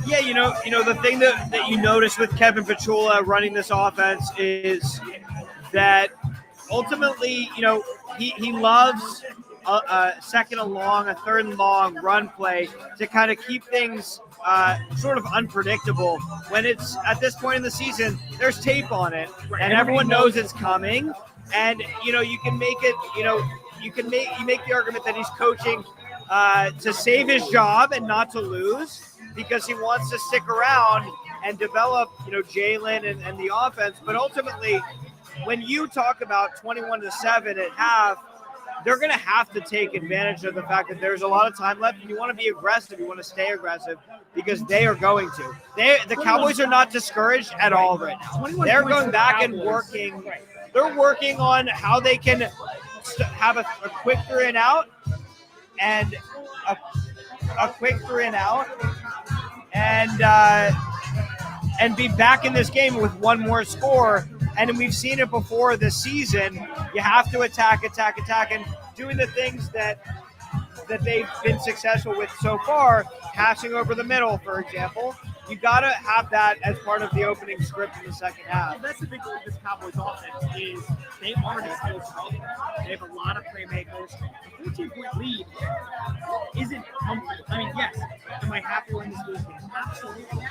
Yeah, you know the thing that you notice with Kevin Petula running this offense is that ultimately, he loves a second and long, a third and long run play to kind of keep things sort of unpredictable. When it's at this point in the season, there's tape on it, and everyone knows it's coming. And you can make it. You make the argument that he's coaching to save his job and not to lose, because he wants to stick around and develop, Jalen and the offense. But ultimately, when you talk about 21-7 at half, they're going to have to take advantage of the fact that there's a lot of time left, and you want to be aggressive. You want to stay aggressive, because they are going to. The Cowboys are not discouraged at all right now. They're going back and working. They're working on how they can have a quick 3 and out, and a quick 3 and out, and be back in this game with one more score. And we've seen it before this season. You have to attack, and doing the things that they've been successful with so far, passing over the middle, for example. You got to have that as part of the opening script in the second half. Well, that's the big thing with this Cowboys offense is they are still strong. They have a lot of playmakers. A 14-point lead isn't comfortable. I mean, yes, am I happy when this goes? Absolutely.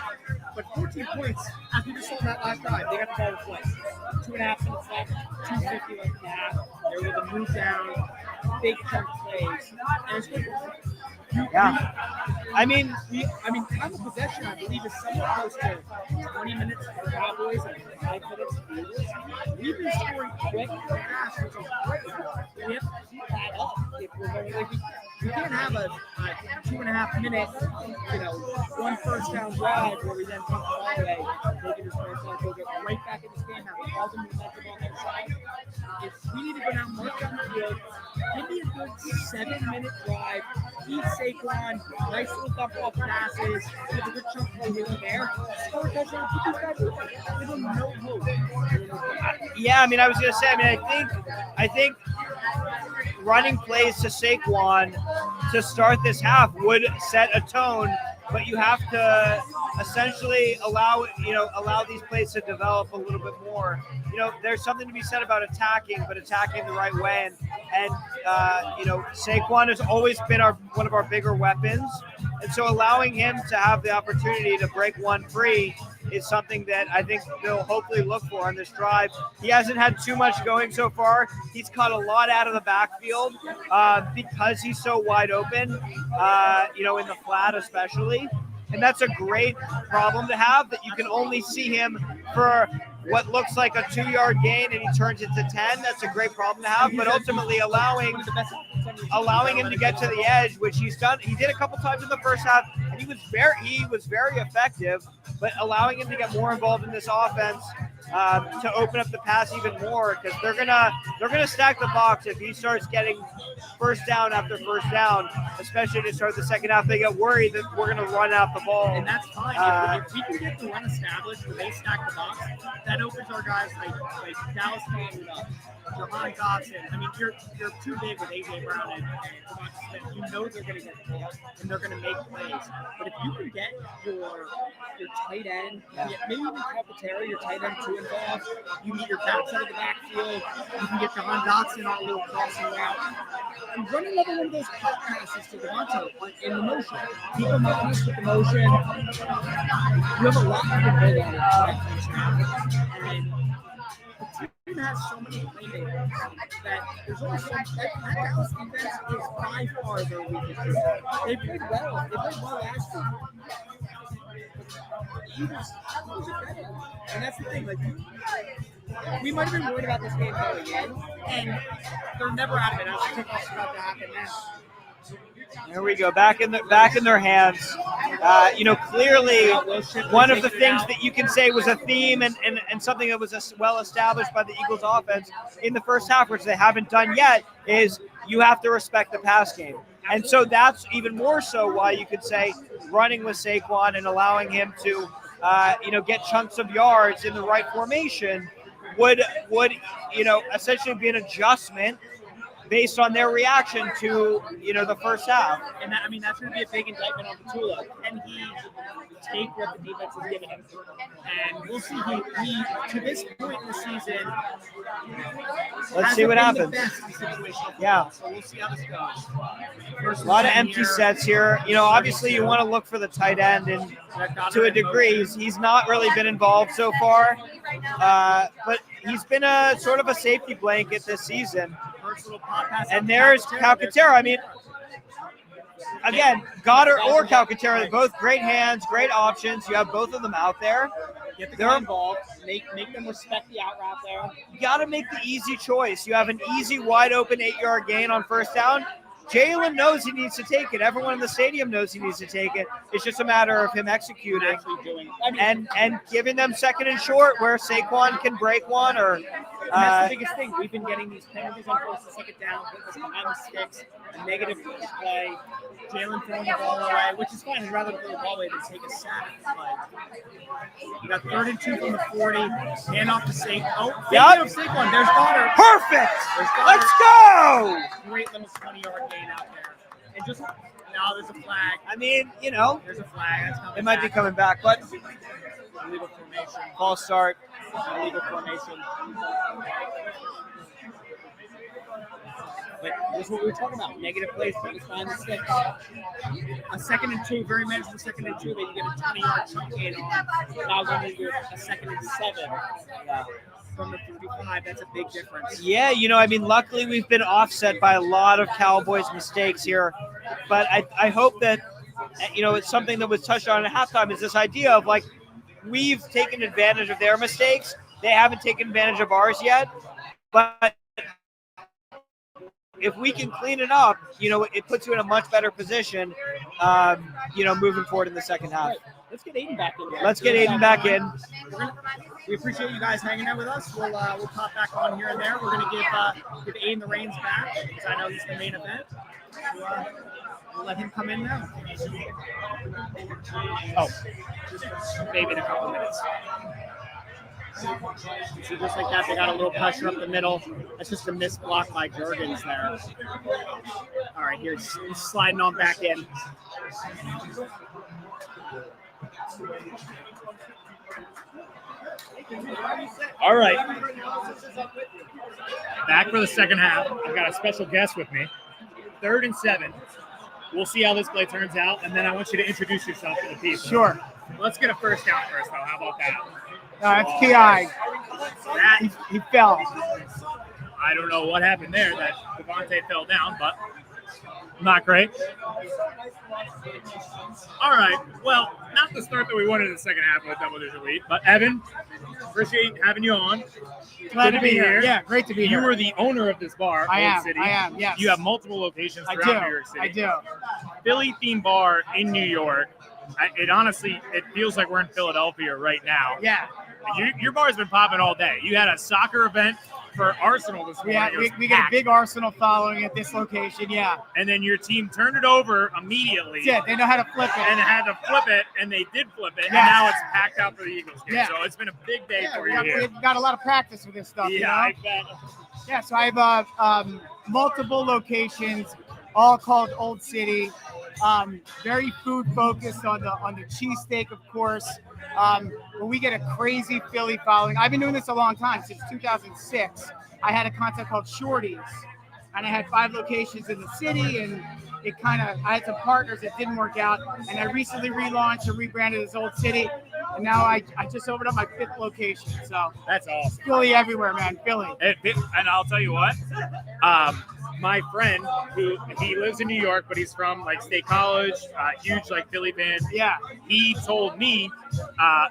But 14 points, as we just saw that last drive, they got the ball twice. 2.5 minutes left, 2:50 left in the half. They were able to move down, big chunk plays, and it's good. I mean, time of possession, I believe, is somewhat close to 20 minutes for the Cowboys and 5 minutes for the Eagles. We've been scoring quick and fast, which is great. We have to keep that up if we're going. We can't have a 2.5 minute, one first down drive where we then take the ball away, take it as first down, go get right back in this game, have all the momentum on their side. If we need to go down, march down the field, give me a good 7-minute drive. Keep Saquon, nice little dump off passes, give a good chunk play here and there. Score a touchdown, keep these guys moving. Give them no hope. Yeah, I was going to say, I think running plays to Saquon to start this half would set a tone, but you have to essentially allow these plays to develop a little bit more. There's something to be said about attacking, but attacking the right way. And Saquon has always been one of our bigger weapons. And so allowing him to have the opportunity to break one free is something that I think they'll hopefully look for on this drive. He hasn't had too much going so far. He's caught a lot out of the backfield because he's so wide open, in the flat especially. And that's a great problem to have, that you can only see him for what looks like a 2-yard gain and he turns it to 10. That's a great problem to have, but ultimately allowing him to get to the edge, which he's done. He did a couple times in the first half, and he was very effective, but allowing him to get more involved in this offense to open up the pass even more, because they're gonna stack the box if he starts getting first down after first down, especially to start the second half. They get worried that we're gonna run out the ball, and that's fine. If we can get the run established where they stack the box, that opens our guys like Dallas Goedert up, Jahan Dotson. You're too big with AJ Brown and Devonta Smith. You know they're gonna get the ball and they're gonna make plays. But if you can get your tight end, maybe even Calcaterra, your tight end 2 involved, you need your backs out of the backfield, you can get Jahan Dotson on a little crossing route, and run another one of those cut passes to Devonta in the motion. Keep him honest with the motion. You have a lot to build on it. And the team has so many playmakers that there's only so much. That Dallas defense is by far their weakest. They played well. They played well last week. And that's the thing. We might have been worried about this game going in, and they're never out of it. I don't think that's about to happen now. There we go, back in their hands. Clearly one of the things that you can say was a theme and something that was well established by the Eagles offense in the first half, which they haven't done yet, is you have to respect the pass game. And so that's even more so why you could say running with Saquon and allowing him to, get chunks of yards in the right formation would essentially be an adjustment based on their reaction to, the first half. And that's going to be a big indictment on Petula. Can he take what the defense has given him? And we'll see. He to this point in the season, let's see what happens. Yeah. So we'll see how this goes. A lot of empty sets here. Obviously you want to look for the tight end, and to a degree, he's not really been involved so far. But he's been a sort of a safety blanket this season. And there's Calcaterra. Again, Goddard or Calcaterra, both great hands, great options. You have both of them out there. Get the guy involved. Make them respect the out route there. You got to make the easy choice. You have an easy, wide open 8-yard gain on first down. Jalen knows he needs to take it. Everyone in the stadium knows he needs to take it. It's just a matter of him executing and giving them second and short where Saquon can break one or. That's the biggest thing. We've been getting these penalties on first and second down, behind the sticks, a negative play, Jalen throwing the ball away, which is fine. I'd rather throw the ball away than take a sack. You got 3rd and 2 from the 40. Hand off to Saquon. Oh, Saquon. There's Goddard. Perfect. Let's go. Great little 20-yard gain out there. And just now there's a flag. There's a flag. That's it might be coming back, but illegal formation. False start. Illegal formation. But this is what we were talking about. Negative plays, behind the sticks. A 2nd and 2, very manageable 2nd and 2. They can get a 20-yard chunk gain on. Now going to do a 2nd and 7. From the 55, that's a big difference. Yeah, luckily we've been offset by a lot of Cowboys mistakes here. But I hope that, it's something that was touched on at halftime is this idea of, we've taken advantage of their mistakes. They haven't taken advantage of ours yet. But if we can clean it up, it puts you in a much better position, moving forward in the second half. Right. Let's get Aiden back in. Let's get Aiden back in. We appreciate you guys hanging out with us. We'll pop back on here and there. We're going to give Aiden the reins back because I know he's the main event. We'll let him come in now. Maybe in a couple minutes. So just like that, they got a little pressure up the middle. That's just a missed block by Jurgens there. All right, he's sliding on back in. All right. Back for the second half. I've got a special guest with me. 3rd and 7. We'll see how this play turns out, and then I want you to introduce yourself to the people. Sure. Let's get a first down first, though. How about that? That's P.I. He fell. I don't know what happened there. That Devontae fell down, but not great. All right. Well, not the start that we wanted in the second half with double-digit lead, but Evan, appreciate having you on. Glad to be here. Yeah, great to be here. You were the owner of this bar, Old City. I am, yes. You have multiple locations throughout New York City. I do. Philly-themed bar in New York. It feels like we're in Philadelphia right now. Yeah. Your bar's been popping all day. You had a soccer event for Arsenal this morning. Yeah, we got a big Arsenal following at this location, yeah. And then your team turned it over immediately. Yeah, they know how to flip it. And had to flip it, and they did flip it, and now it's packed out for the Eagles game. Yeah. So it's been a big day for you here. We've got a lot of practice with this stuff, I bet. Yeah, so I have multiple locations, all called Old City. Very food focused on the cheesesteak, of course. But we get a crazy Philly following. I've been doing this a long time, since 2006. I had a concept called Shorties, and I had 5 locations in the city, and I had some partners that didn't work out, and I recently relaunched and rebranded as Old City, and now I just opened up my 5th location. So that's awesome. Philly everywhere, man. Philly. And I'll tell you what, my friend, who he lives in New York, but he's from like State College, huge like Philly fan. Yeah. He told me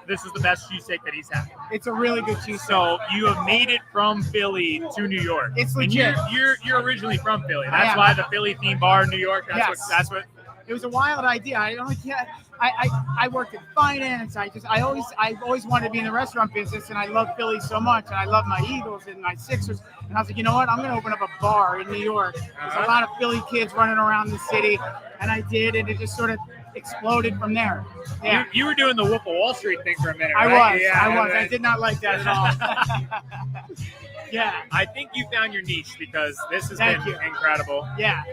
this is the best cheesesteak that he's had. It's a really good cheesesteak. So you have made it from Philly to New York. It's legit. And you're originally from Philly. That's why the Philly themed bar in New York. That's what. It was a wild idea. I worked in finance. I've always wanted to be in the restaurant business, and I love Philly so much, and I love my Eagles and my Sixers. And I was like, you know what? I'm going to open up a bar in New York. There's a lot of Philly kids running around the city, and I did, and it just sort of exploded from there. Yeah. You were doing the Wolf of Wall Street thing for a minute, I right? was. Yeah, I was. I did not like that at all. Yeah. I think you found your niche because this has Thank been you. incredible. Yeah.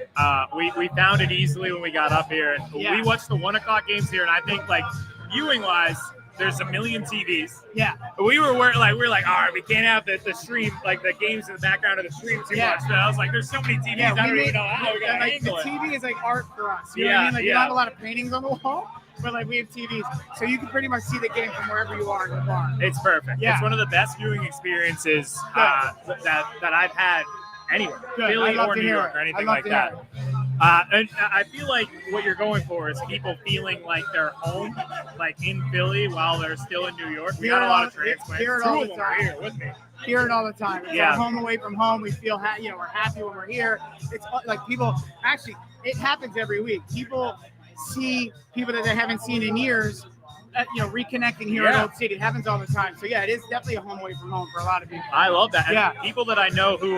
We found it easily when we got up here. And we watched the 1 o'clock games here, and I think like viewing wise, there's a million TVs. Yeah. We were all right, we can't have the stream, like the games in the background of the stream too much. So I was like, there's so many TVs, I don't even know how we got to handle it. The TV is like art for us. You know what I mean? Like you don't have a lot of paintings on the wall, but like we have TVs. So you can pretty much see the game from wherever you are in the bar. It's perfect. Yeah. It's one of the best viewing experiences that I've had anywhere, Philly or New York or anything like that. And I feel like what you're going for is people feeling like they're home, like in Philly while they're still in New York. We got a lot of transplants. Hear it all the time. Here with me. Hear it all the time. It's our home away from home. We feel we're happy when we're here. It's like people actually. It happens every week. People see people that they haven't seen in years. Reconnecting here in Old City. It happens all the time. So it is definitely a home away from home for a lot of people. I love that. And people that I know who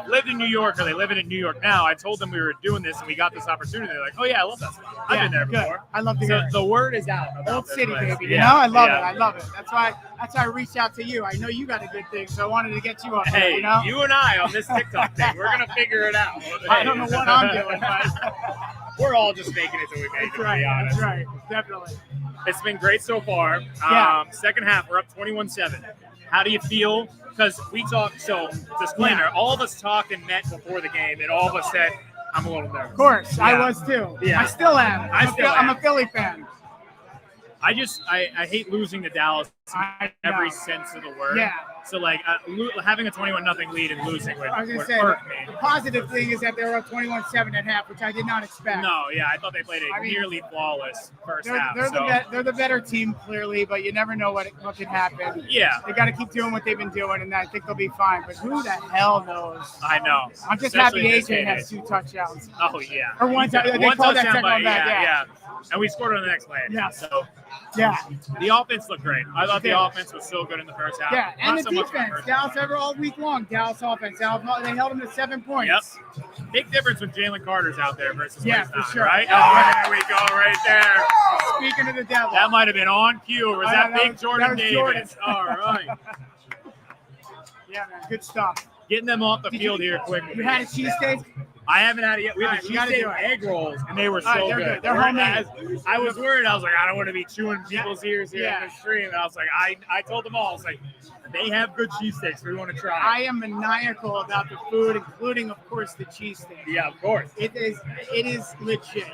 lived in New York or they live in New York now, I told them we were doing this and we got this opportunity. They're like, oh yeah, I love that spot. I've been there before. I love to hear it. The word is out about Old City, place. baby. I love it. I love it. That's why I reached out to you. I know you got a good thing, so I wanted to get you up there. You and I on this TikTok thing, we're gonna figure it out. I don't know what I'm doing, but we're all just making it till we make it. To be honest. That's right. Definitely. It's been great so far. Second half, we're up 21-7. How do you feel? Because we talked, so disclaimer, all of us talked and met before the game, and all of us said, I'm a little nervous. Of course, I was too. Yeah. I still am. I'm a Philly fan. I hate losing to Dallas in every sense of the word. Yeah. So like having a 21-0 lead and losing would hurt me. The positive thing is that they were up 21-7 at half, which I did not expect. No, I thought they played nearly flawless first half. They're the better team clearly, but you never know what can happen. Yeah. They got to keep doing what they've been doing, and I think they'll be fine. But who the hell knows? I know. I'm just happy AJ has 2 touchdowns. Oh yeah. Or one touchdown. They called that second one back. Yeah. And we scored on the next play. Yeah. So. Yeah. The offense looked great. I thought the offense was so good in the first half. Yeah, and Not the so defense. Dallas all week long. Dallas offense. They held them to 7 points. Yep. Big difference when Jalen Carter's out there versus for sure. Right? Oh, there we go, right there. Speaking of the devil. That might have been on cue, or was that big Jordan Davis? Jordan. All right. Yeah, man. Good stuff. Getting them off the field here quickly. You had a cheesesteak? I haven't had it yet. We had cheesesteak egg rolls, and they were so good. They're homemade. I was worried. I was like, I don't want to be chewing people's ears here in the stream. And I was like, I told them all, I was like, they have good cheesesteaks. We want to try. I am maniacal about the food, including, of course, the cheesesteak. Yeah, of course. It is legit.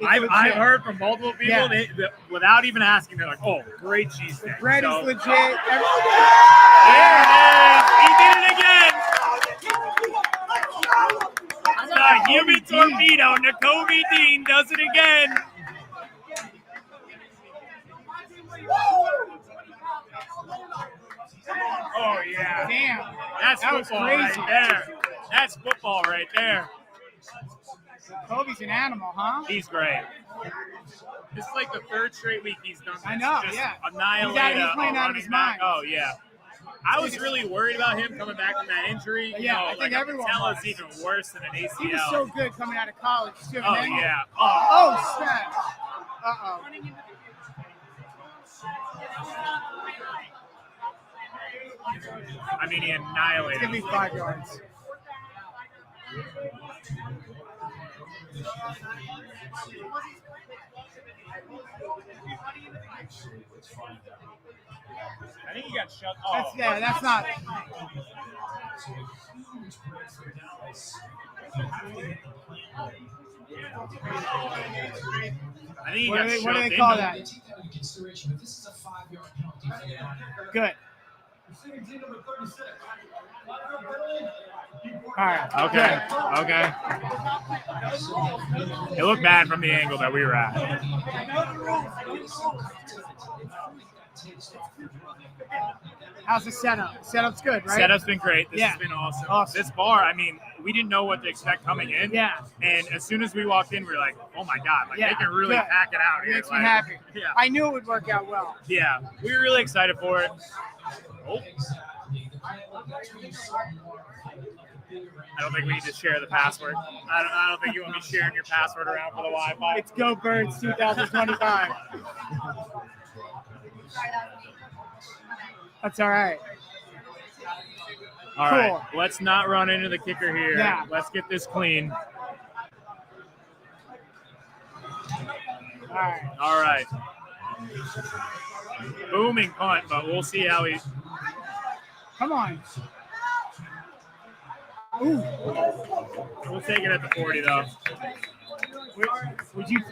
I've heard from multiple people, without even asking, they're like, oh, great cheesesteak. The bread is legit. There it is. He did it again. The human torpedo, Nakobe Dean does it again. Oh, yeah. Damn. That was football right there. That's football right there. Kobe's an animal, huh? He's great. This is like the 3rd straight week he's done this. I know, Just yeah. Annihilate He's playing out of his mind. Oh, yeah. I was really worried about him coming back from that injury. I think everyone was. It's even worse than an ACL. He was so good coming out of college, too. Oh, yeah. Oh, snap. Uh-oh. I mean, he annihilated him. Give me 5 yards. I think he got shut off. That's not. I think he got shut. What do they call that? Good. All right. Okay. It looked bad from the angle that we were at. How's the setup? Setup's good, right? Setup's been great. This has been awesome. This bar, I mean, we didn't know what to expect coming in. Yeah. And as soon as we walked in, we were like, oh my God, like they can really pack it out here. Makes me happy. Yeah. I knew it would work out well. Yeah. We were really excited for it. Oh. I don't think we need to share the password. I don't think you want me sharing your password around for the Wi-Fi. It's Go Birds 2025. That's all right. All right. Let's not run into the kicker here. Yeah. Let's get this clean. All right. Booming punt, but we'll see how he. Come on. Ooh. We'll take it at the 40, though.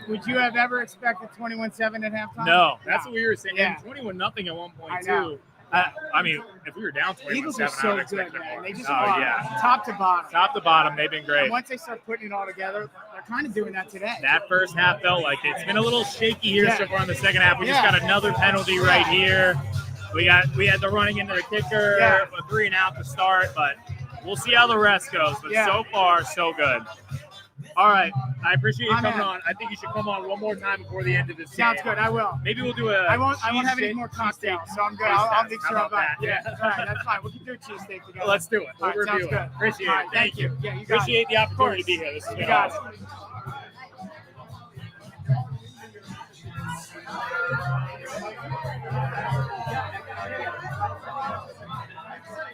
Would you have ever expected 21-7 at halftime? No, that's what we were saying. Yeah. 21-0 at one point, I know. too. I mean, if we were down 21-7, Eagles are so good, man. They just yeah. Top to bottom. Top to bottom, they've been great. And once they start putting it all together, they're kind of doing that today. That first half felt like it. It's been a little shaky here so far in the second half. We just got another penalty right here. We had the running into the kicker, a 3 and out to start, but we'll see how the rest goes. But so far, so good. All right. I appreciate you coming on. I think you should come on one more time before the end of this game. Sounds good. I will. Maybe we'll do a I won't have any more cocktails, so I'm good. I'll make sure I'm back. Yeah. All right, that's fine. We can do a cheesesteak together. Let's do it. All right, sounds good. Appreciate it. Thank you. Yeah, you got Appreciate the opportunity to be here. This has been awesome.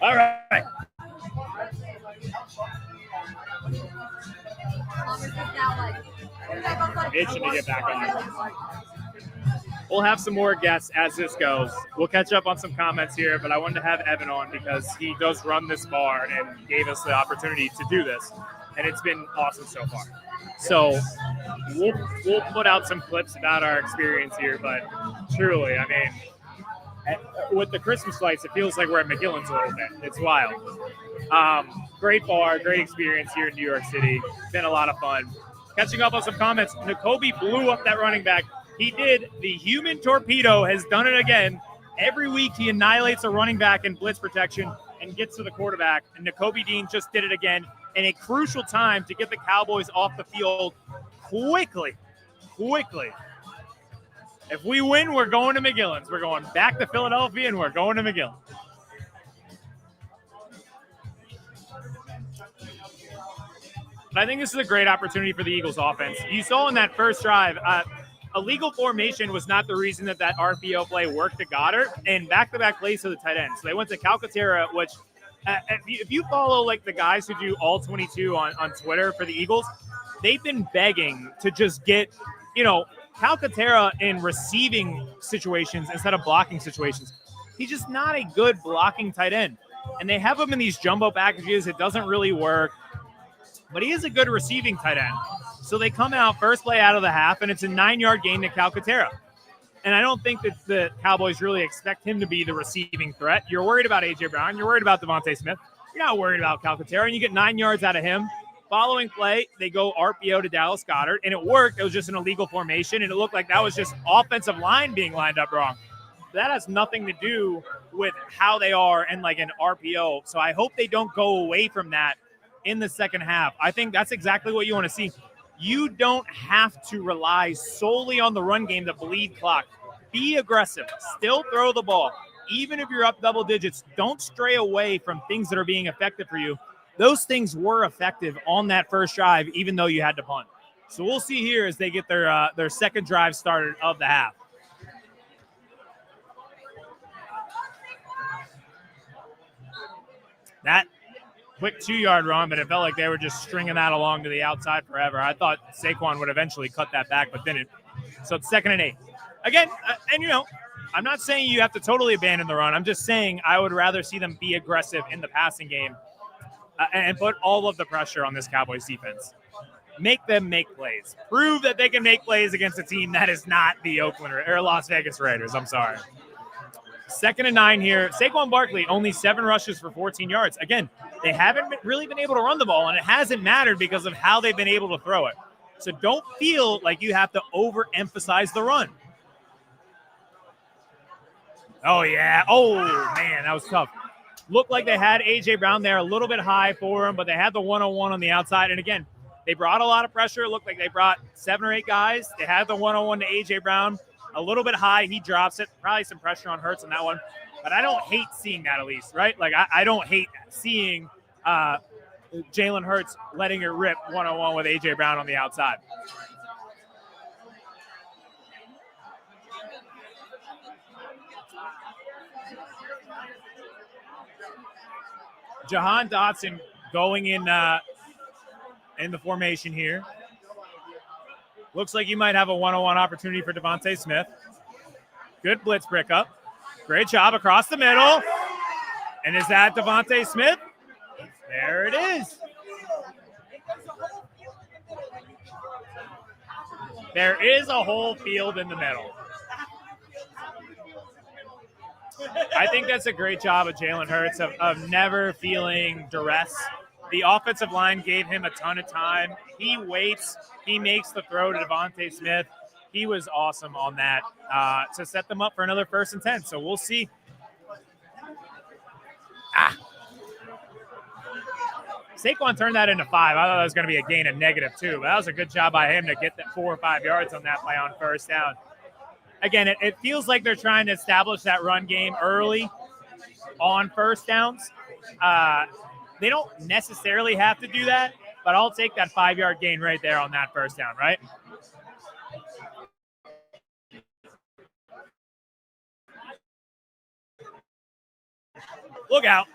All right. Itching to get back on. We'll have some more guests as this goes. We'll catch up on some comments here, but I wanted to have Evan on because he does run this bar and gave us the opportunity to do this, and it's been awesome so far. So we'll put out some clips about our experience here, but truly, I mean, with the Christmas lights, it feels like we're at McGillen's a little bit. It's wild. Great bar, great experience here in New York City. Been a lot of fun. Catching up on some comments, Nakobe blew up that running back. He did. The human torpedo has done it again. Every week he annihilates a running back in blitz protection and gets to the quarterback. And Nakobe Dean just did it again in a crucial time to get the Cowboys off the field quickly. If we win, we're going to McGillen's. We're going back to Philadelphia, and we're going to McGillen. But I think this is a great opportunity for the Eagles offense. You saw in that first drive, a legal formation was not the reason that RPO play worked to Goddard, and back-to-back plays to the tight end. So they went to Calcaterra, which if you follow like the guys who do all 22 on Twitter for the Eagles, they've been begging to just get, Calcaterra in receiving situations instead of blocking situations. He's just not a good blocking tight end. And they have him in these jumbo packages. It doesn't really work. But he is a good receiving tight end. So they come out first play out of the half, and it's a 9-yard gain to Calcaterra. And I don't think that the Cowboys really expect him to be the receiving threat. You're worried about A.J. Brown. You're worried about Devontae Smith. You're not worried about Calcaterra, and you get 9 yards out of him. Following play, they go RPO to Dallas Goedert, and it worked. It was just an illegal formation, and it looked like that was just offensive line being lined up wrong. That has nothing to do with how they are and like an RPO. So I hope they don't go away from that in the second half. I think that's exactly what you want to see. You don't have to rely solely on the run game to bleed clock. Be aggressive. Still throw the ball. Even if you're up double digits, don't stray away from things that are being effective for you. Those things were effective on that first drive, even though you had to punt. So we'll see here as they get their second drive started of the half. That quick 2-yard run, but it felt like they were just stringing that along to the outside forever. I thought Saquon would eventually cut that back, but didn't. So it's 2nd and 8. Again, I'm not saying you have to totally abandon the run. I'm just saying I would rather see them be aggressive in the passing game and put all of the pressure on this Cowboys defense. Make them make plays. Prove that they can make plays against a team that is not the Las Vegas Raiders. I'm sorry. 2nd and 9 here. Saquon Barkley, only 7 rushes for 14 yards. Again, they haven't really been able to run the ball, and it hasn't mattered because of how they've been able to throw it. So don't feel like you have to overemphasize the run. Oh, yeah. Oh, man, that was tough. Looked like they had A.J. Brown there a little bit high for him, but they had the 1-on-1 on the outside. And, again, they brought a lot of pressure. It looked like they brought 7 or 8 guys. They had the 1-on-1 to A.J. Brown. A little bit high. He drops it. Probably some pressure on Hurts on that one. But I don't hate seeing that, at least, right? Like, I don't hate seeing Jalen Hurts letting it rip 1-on-1 with A.J. Brown on the outside. Jahan Dotson going in the formation here. Looks like you might have a 1-on-1 opportunity for Devontae Smith. Good blitz brick up. Great job across the middle. And is that Devontae Smith? There it is. There is a whole field in the middle. I think that's a great job of Jalen Hurts of never feeling duress. The offensive line gave him a ton of time. He waits. He makes the throw to Devontae Smith. He was awesome on that to set them up for another 1st and 10. So we'll see. Saquon turned that into 5. I thought that was going to be a gain of -2, but that was a good job by him to get that 4 or 5 yards on that play on 1st down. Again, it feels like they're trying to establish that run game early on 1st downs. They don't necessarily have to do that, but I'll take that 5-yard gain right there on that 1st down, right? Look out.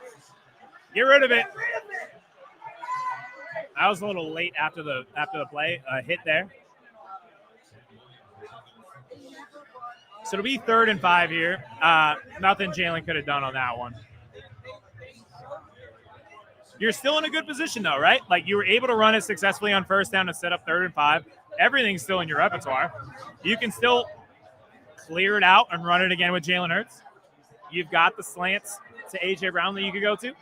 Get rid of it. I was a little late after the play. Hit there. So it'll be 3rd and 5 here. Nothing Jalen could have done on that one. You're still in a good position, though, right? Like, you were able to run it successfully on 1st down to set up 3rd and 5. Everything's still in your repertoire. You can still clear it out and run it again with Jalen Hurts. You've got the slants to A.J. Brown that you could go to.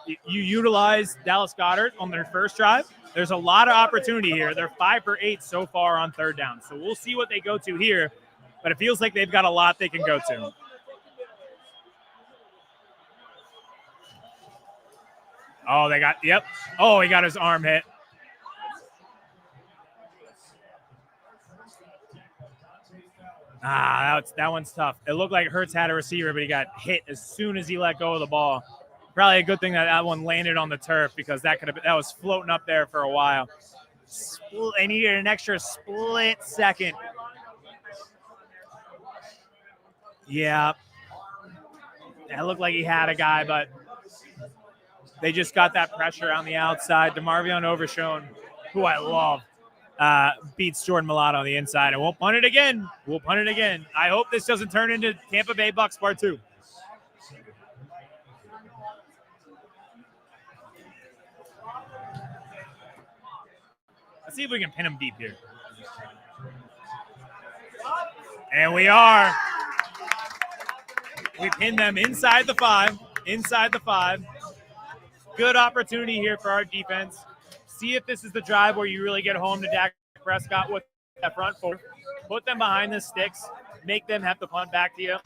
You utilize Dallas Goedert on their 1st drive. There's a lot of opportunity here. They're 5 for 8 so far on 3rd down. So we'll see what they go to here. But it feels like they've got a lot they can go to. Oh, they got, yep. Oh, he got his arm hit. That one's tough. It looked like Hurts had a receiver, but he got hit as soon as he let go of the ball. Probably a good thing that one landed on the turf because that was floating up there for a while. They needed an extra split second. Yeah. It looked like he had a guy, but they just got that pressure on the outside. DeMarvion Overshown, who I love, beats Jordan Mailata on the inside. And we'll punt it again. I hope this doesn't turn into Tampa Bay Bucks Part 2. Let's see if we can pin him deep here. And we are. We pin them inside the 5. Good opportunity here for our defense. See if this is the drive where you really get home to Dak Prescott with that front 4. Put them behind the sticks. Make them have to punt back to you.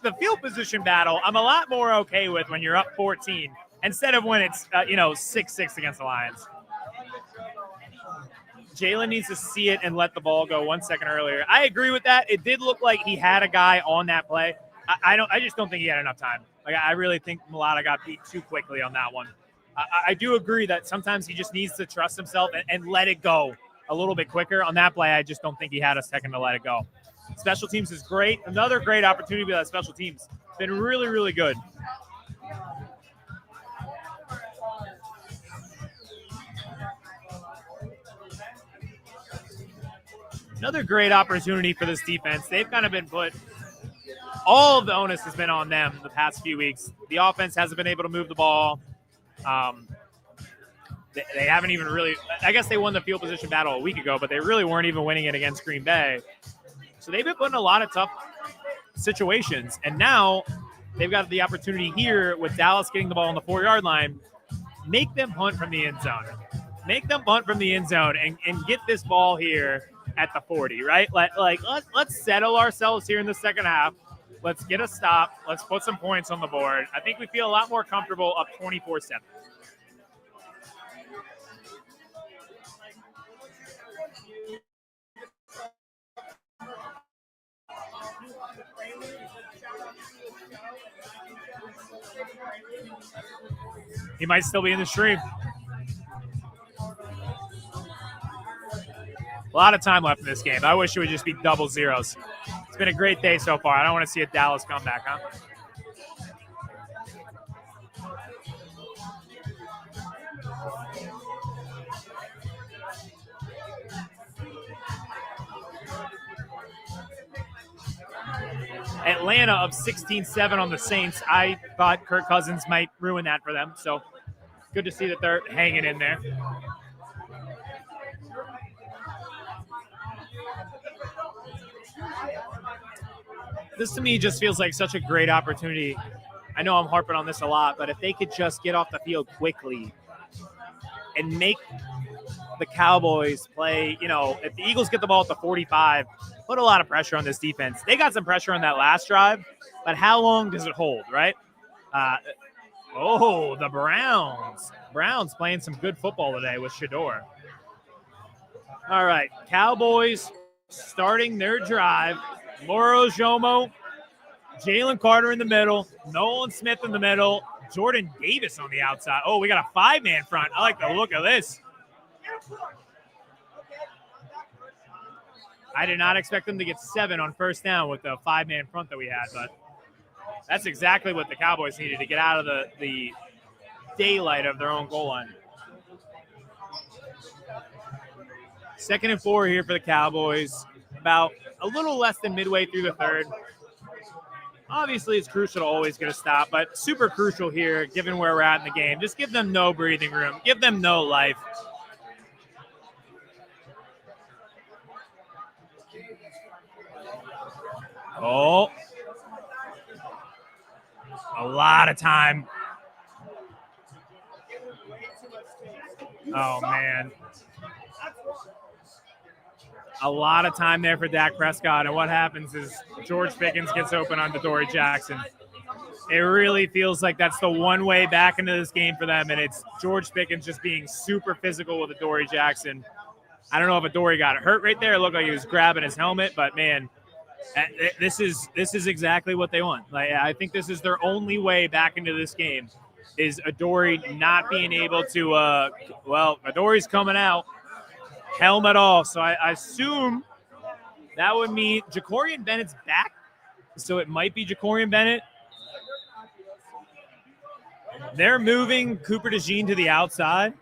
The field position battle, I'm a lot more okay with when you're up 14 instead of when it's 6-6 against the Lions. Jalen needs to see it and let the ball go 1 second earlier. I agree with that. It did look like he had a guy on that play. I just don't think he had enough time. Like, I really think Mailata got beat too quickly on that one. I do agree that sometimes he just needs to trust himself and let it go a little bit quicker. On that play, I just don't think he had a second to let it go. Special teams is great. Another great opportunity with that special teams. It's been really, really good. Another great opportunity for this defense. They've kind of been put – all of the onus has been on them the past few weeks. The offense hasn't been able to move the ball. They haven't even really – I guess they won the field position battle a week ago, but they really weren't even winning it against Green Bay. So they've been put in a lot of tough situations. And now they've got the opportunity here with Dallas getting the ball on the 4-yard line. Make them punt from the end zone. Make them punt from the end zone and get this ball here at the 40, right? Let's settle ourselves here in the second half. Let's get a stop. Let's put some points on the board. I think we feel a lot more comfortable up 24-7. He might still be in the stream. A lot of time left in this game. I wish it would just be double zeros. It's been a great day so far. I don't want to see a Dallas comeback, huh? Atlanta up 16-7 on the Saints. I thought Kirk Cousins might ruin that for them. So good to see that they're hanging in there. This to me just feels like such a great opportunity. I know I'm harping on this a lot, but if they could just get off the field quickly and make the Cowboys play, if the Eagles get the ball at the 45, put a lot of pressure on this defense. They got some pressure on that last drive, but how long does it hold, right? The Browns. Browns playing some good football today with Shador. All right, Cowboys starting their drive. Moro Jomo, Jalen Carter in the middle, Nolan Smith in the middle, Jordan Davis on the outside. Oh, we got a 5-man front. I like the look of this. I did not expect them to get 7 on first down with the 5-man front that we had, but that's exactly what the Cowboys needed to get out of the daylight of their own goal line. 2nd and 4 here for the Cowboys. About a little less than midway through the third. Obviously, it's crucial to always get a stop, but super crucial here given where we're at in the game. Just give them no breathing room. Give them no life. Oh. A lot of time. Oh, man. A lot of time there for Dak Prescott, and what happens is George Pickens gets open on Dory Jackson. It really feels like that's the one way back into this game for them, and it's George Pickens just being super physical with Dory Jackson. I don't know if Dory got hurt right there. It looked like he was grabbing his helmet, but man, this is exactly what they want. Like, I think this is their only way back into this game is Dory not being able to. Dory's coming out. Helmet off. So I assume that would mean Jacorian Bennett's back. So it might be Jacorian Bennett. They're moving Cooper DeJean to the outside.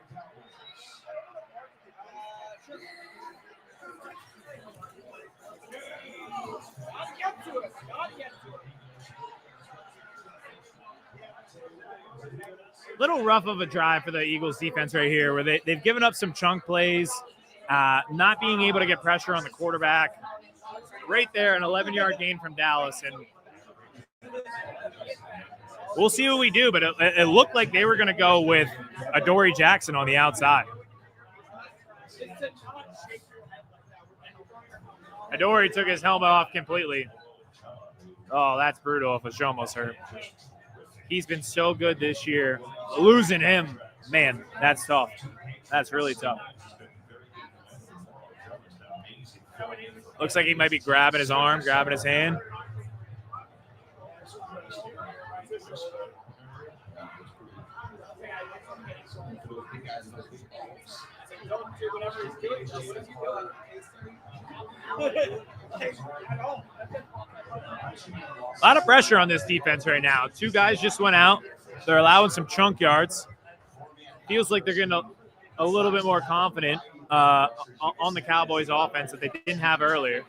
Little rough of a drive for the Eagles defense right here where they've given up some chunk plays. Not being able to get pressure on the quarterback. Right there, an 11-yard gain from Dallas. And we'll see what we do, but it looked like they were going to go with Dory Jackson on the outside. Dory took his helmet off completely. Oh, that's brutal if Jomo's hurt. He's been so good this year. Losing him, man, that's tough. That's really tough. Looks like he might be grabbing his arm, grabbing his hand. A lot of pressure on this defense right now. 2 guys just went out. They're allowing some chunk yards. Feels like they're getting a little bit more confident on the Cowboys offense that they didn't have earlier.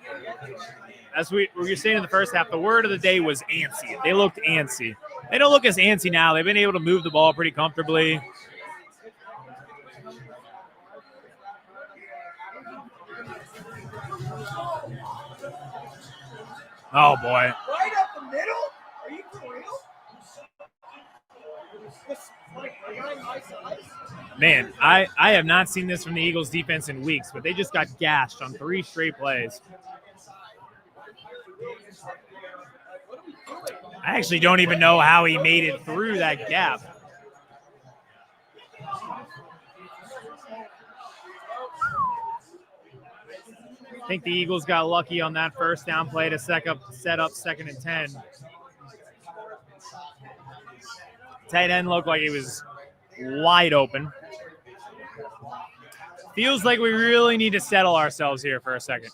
As we were saying in the first half, the word of the day was antsy. They looked antsy. They don't look as antsy now. They've been able to move the ball pretty comfortably. Oh, boy. Man, I have not seen this from the Eagles defense in weeks, but they just got gashed on 3 straight plays. I actually don't even know how he made it through that gap. I think the Eagles got lucky on that first down play to set up 2nd and 10. Tight end looked like he was wide open. Feels like we really need to settle ourselves here for a second.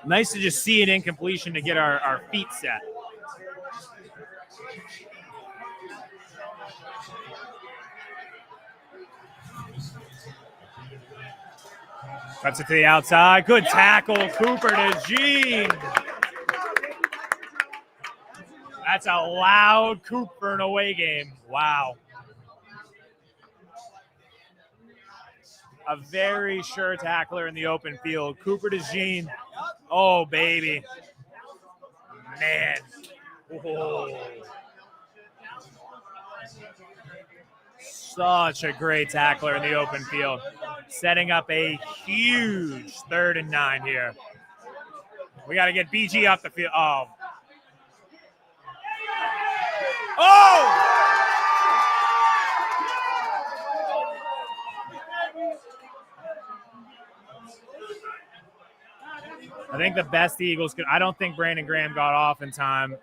Nice to just see an incompletion to get our feet set. Cuts it to the outside. Good tackle, Cooper to Gene. That's a loud Cooper in a away game. Wow. A very sure tackler in the open field. Cooper to Gene. Oh, baby. Man. Whoa. Such a great tackler in the open field. Setting up a huge 3rd and 9 here. We got to get BG off the field. Oh. Oh! I think the best the Eagles could. I don't think Brandon Graham got off in time.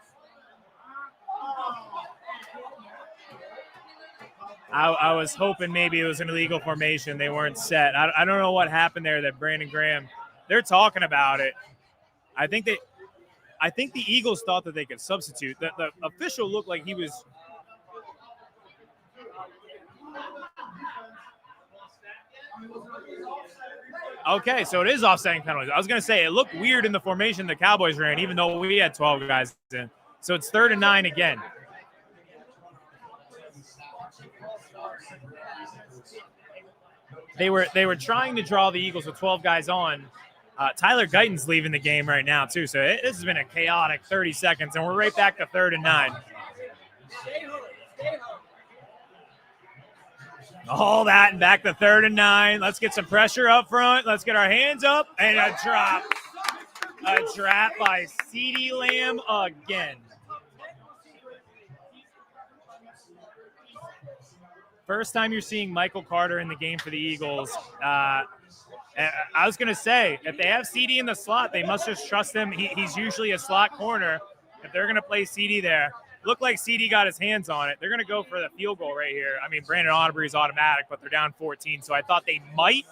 I was hoping maybe it was an illegal formation. They weren't set. I don't know what happened there that Brandon Graham, they're talking about it. I think the Eagles thought that they could substitute. The official looked like he was. Okay, so it is offsetting penalties. I was going to say it looked weird in the formation the Cowboys ran, even though we had 12 guys in. So it's 3rd and 9 again. They were trying to draw the Eagles with 12 guys on. Tyler Guyton's leaving the game right now, too. So this has been a chaotic 30 seconds, and we're right back to 3rd and 9. All that and back to 3rd and 9. Let's get some pressure up front. Let's get our hands up. And a drop. A drop by CeeDee Lamb again. First time you're seeing Michael Carter in the game for the Eagles. I was going to say, if they have CeeDee in the slot, they must just trust him. He's usually a slot corner. If they're going to play CeeDee there, looked like CeeDee got his hands on it. They're going to go for the field goal right here. I mean, Brandon Aubrey is automatic, but they're down 14, so I thought they might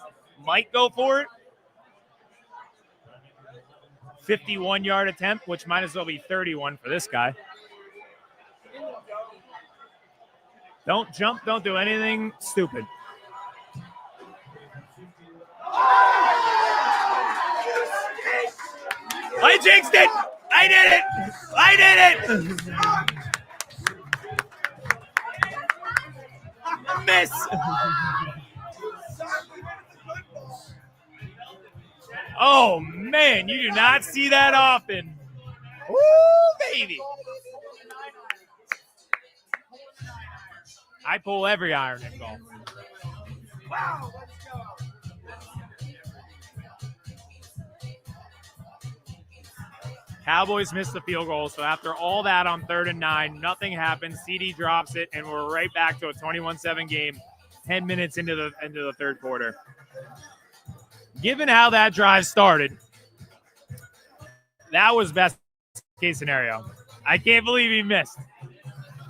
go for it. 51-yard attempt, which might as well be 31 for this guy. Don't jump. Don't do anything stupid. I jinxed it. I did it. I did it. Miss. Oh, man. You do not see that often. Woo, baby. I pull every iron in golf. Wow, let's go. Cowboys missed the field goal, so after all that on 3rd and 9, nothing happens. CeeDee drops it, and we're right back to a 21-7 game 10 minutes into the 3rd quarter. Given how that drive started, that was best case scenario. I can't believe he missed.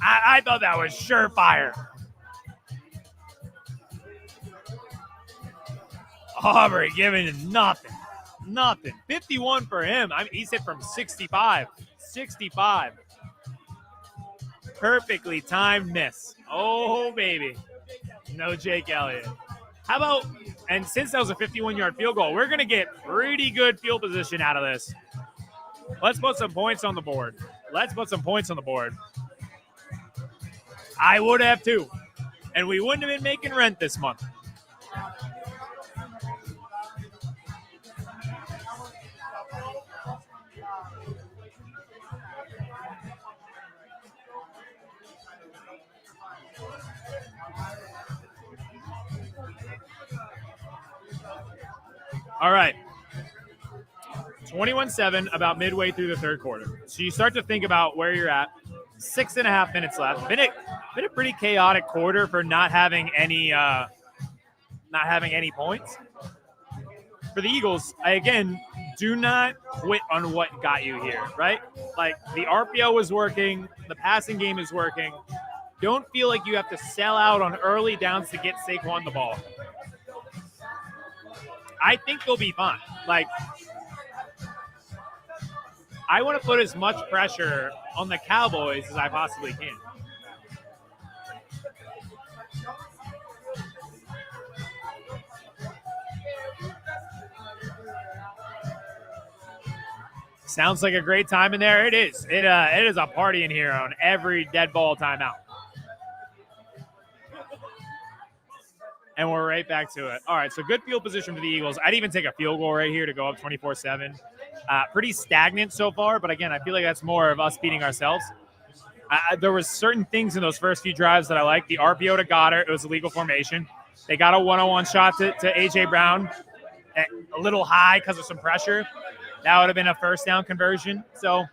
I thought that was surefire. Aubrey giving nothing. 51 for him. I mean, he's hit from 65. Perfectly timed miss. Oh, baby. No Jake Elliott. How about, and since that was a 51-yard field goal, we're going to get pretty good field position out of this. Let's put some points on the board. I would have too. And we wouldn't have been making rent this month. All right. 21-7 about midway through the third quarter. So you start to think about where you're at. 6.5 minutes left. Been a pretty chaotic quarter for not having any points. For the Eagles, do not quit on what got you here, right? Like, the RPO is working, the passing game is working. Don't feel like you have to sell out on early downs to get Saquon the ball. I think they'll be fine. Like, I want to put as much pressure on the Cowboys as I possibly can. Sounds like a great time in there. It is. It is a party in here on every dead ball timeout. And we're right back to it. All right, so good field position for the Eagles. I'd even take a field goal right here to go up 24-7. Pretty stagnant so far, but again, I feel like that's more of us beating ourselves. There was certain things in those first few drives that I liked. The RPO to Goddard, it was a legal formation. They got a one-on-one shot to A.J. Brown, a little high because of some pressure. That would have been a first down conversion. So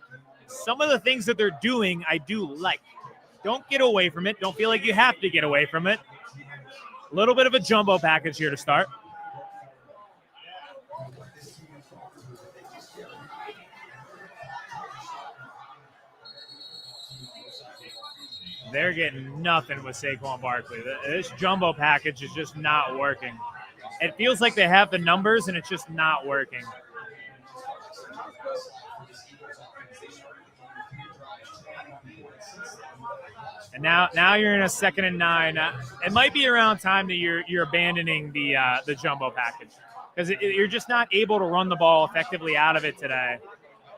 some of the things that they're doing, I do like. Don't get away from it. Don't feel like you have to get away from it. A little bit of a jumbo package here to start. They're getting nothing with Saquon Barkley. This jumbo package is just not working. It feels like they have the numbers, and it's just not working. And now you're in a 2nd and 9. It might be around time that you're abandoning the jumbo package, because you're just not able to run the ball effectively out of it today.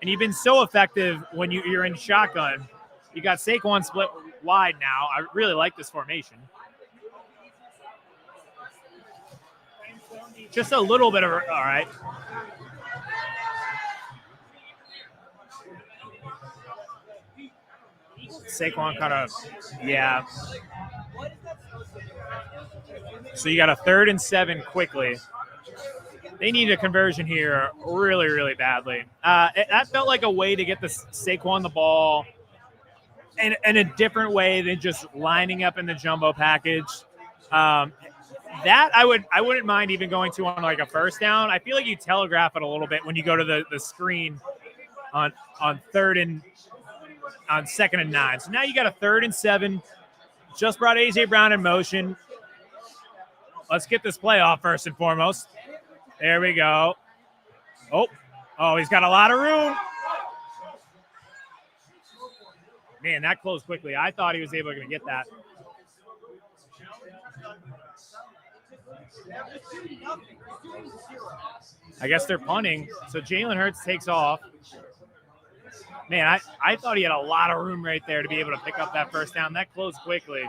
And you've been so effective when you're in shotgun. You got Saquon split wide now. I really like this formation. Just a little bit of all right. Saquon kind of, yeah. So you got a 3rd and 7 quickly. They need a conversion here really, really badly. That felt like a way to get the Saquon the ball in a different way than just lining up in the jumbo package. That I wouldn't mind even going to on like a first down. I feel like you telegraph it a little bit when you go to the screen on 2nd and 9. So now you got a 3rd and 7. Just brought A.J. Brown in motion. Let's get this play off first and foremost. There we go. Oh, he's got a lot of room. Man, that closed quickly. I thought he was able to get that. I guess they're punting. So Jalen Hurts takes off. Man, I thought he had a lot of room right there to be able to pick up that first down. That closed quickly.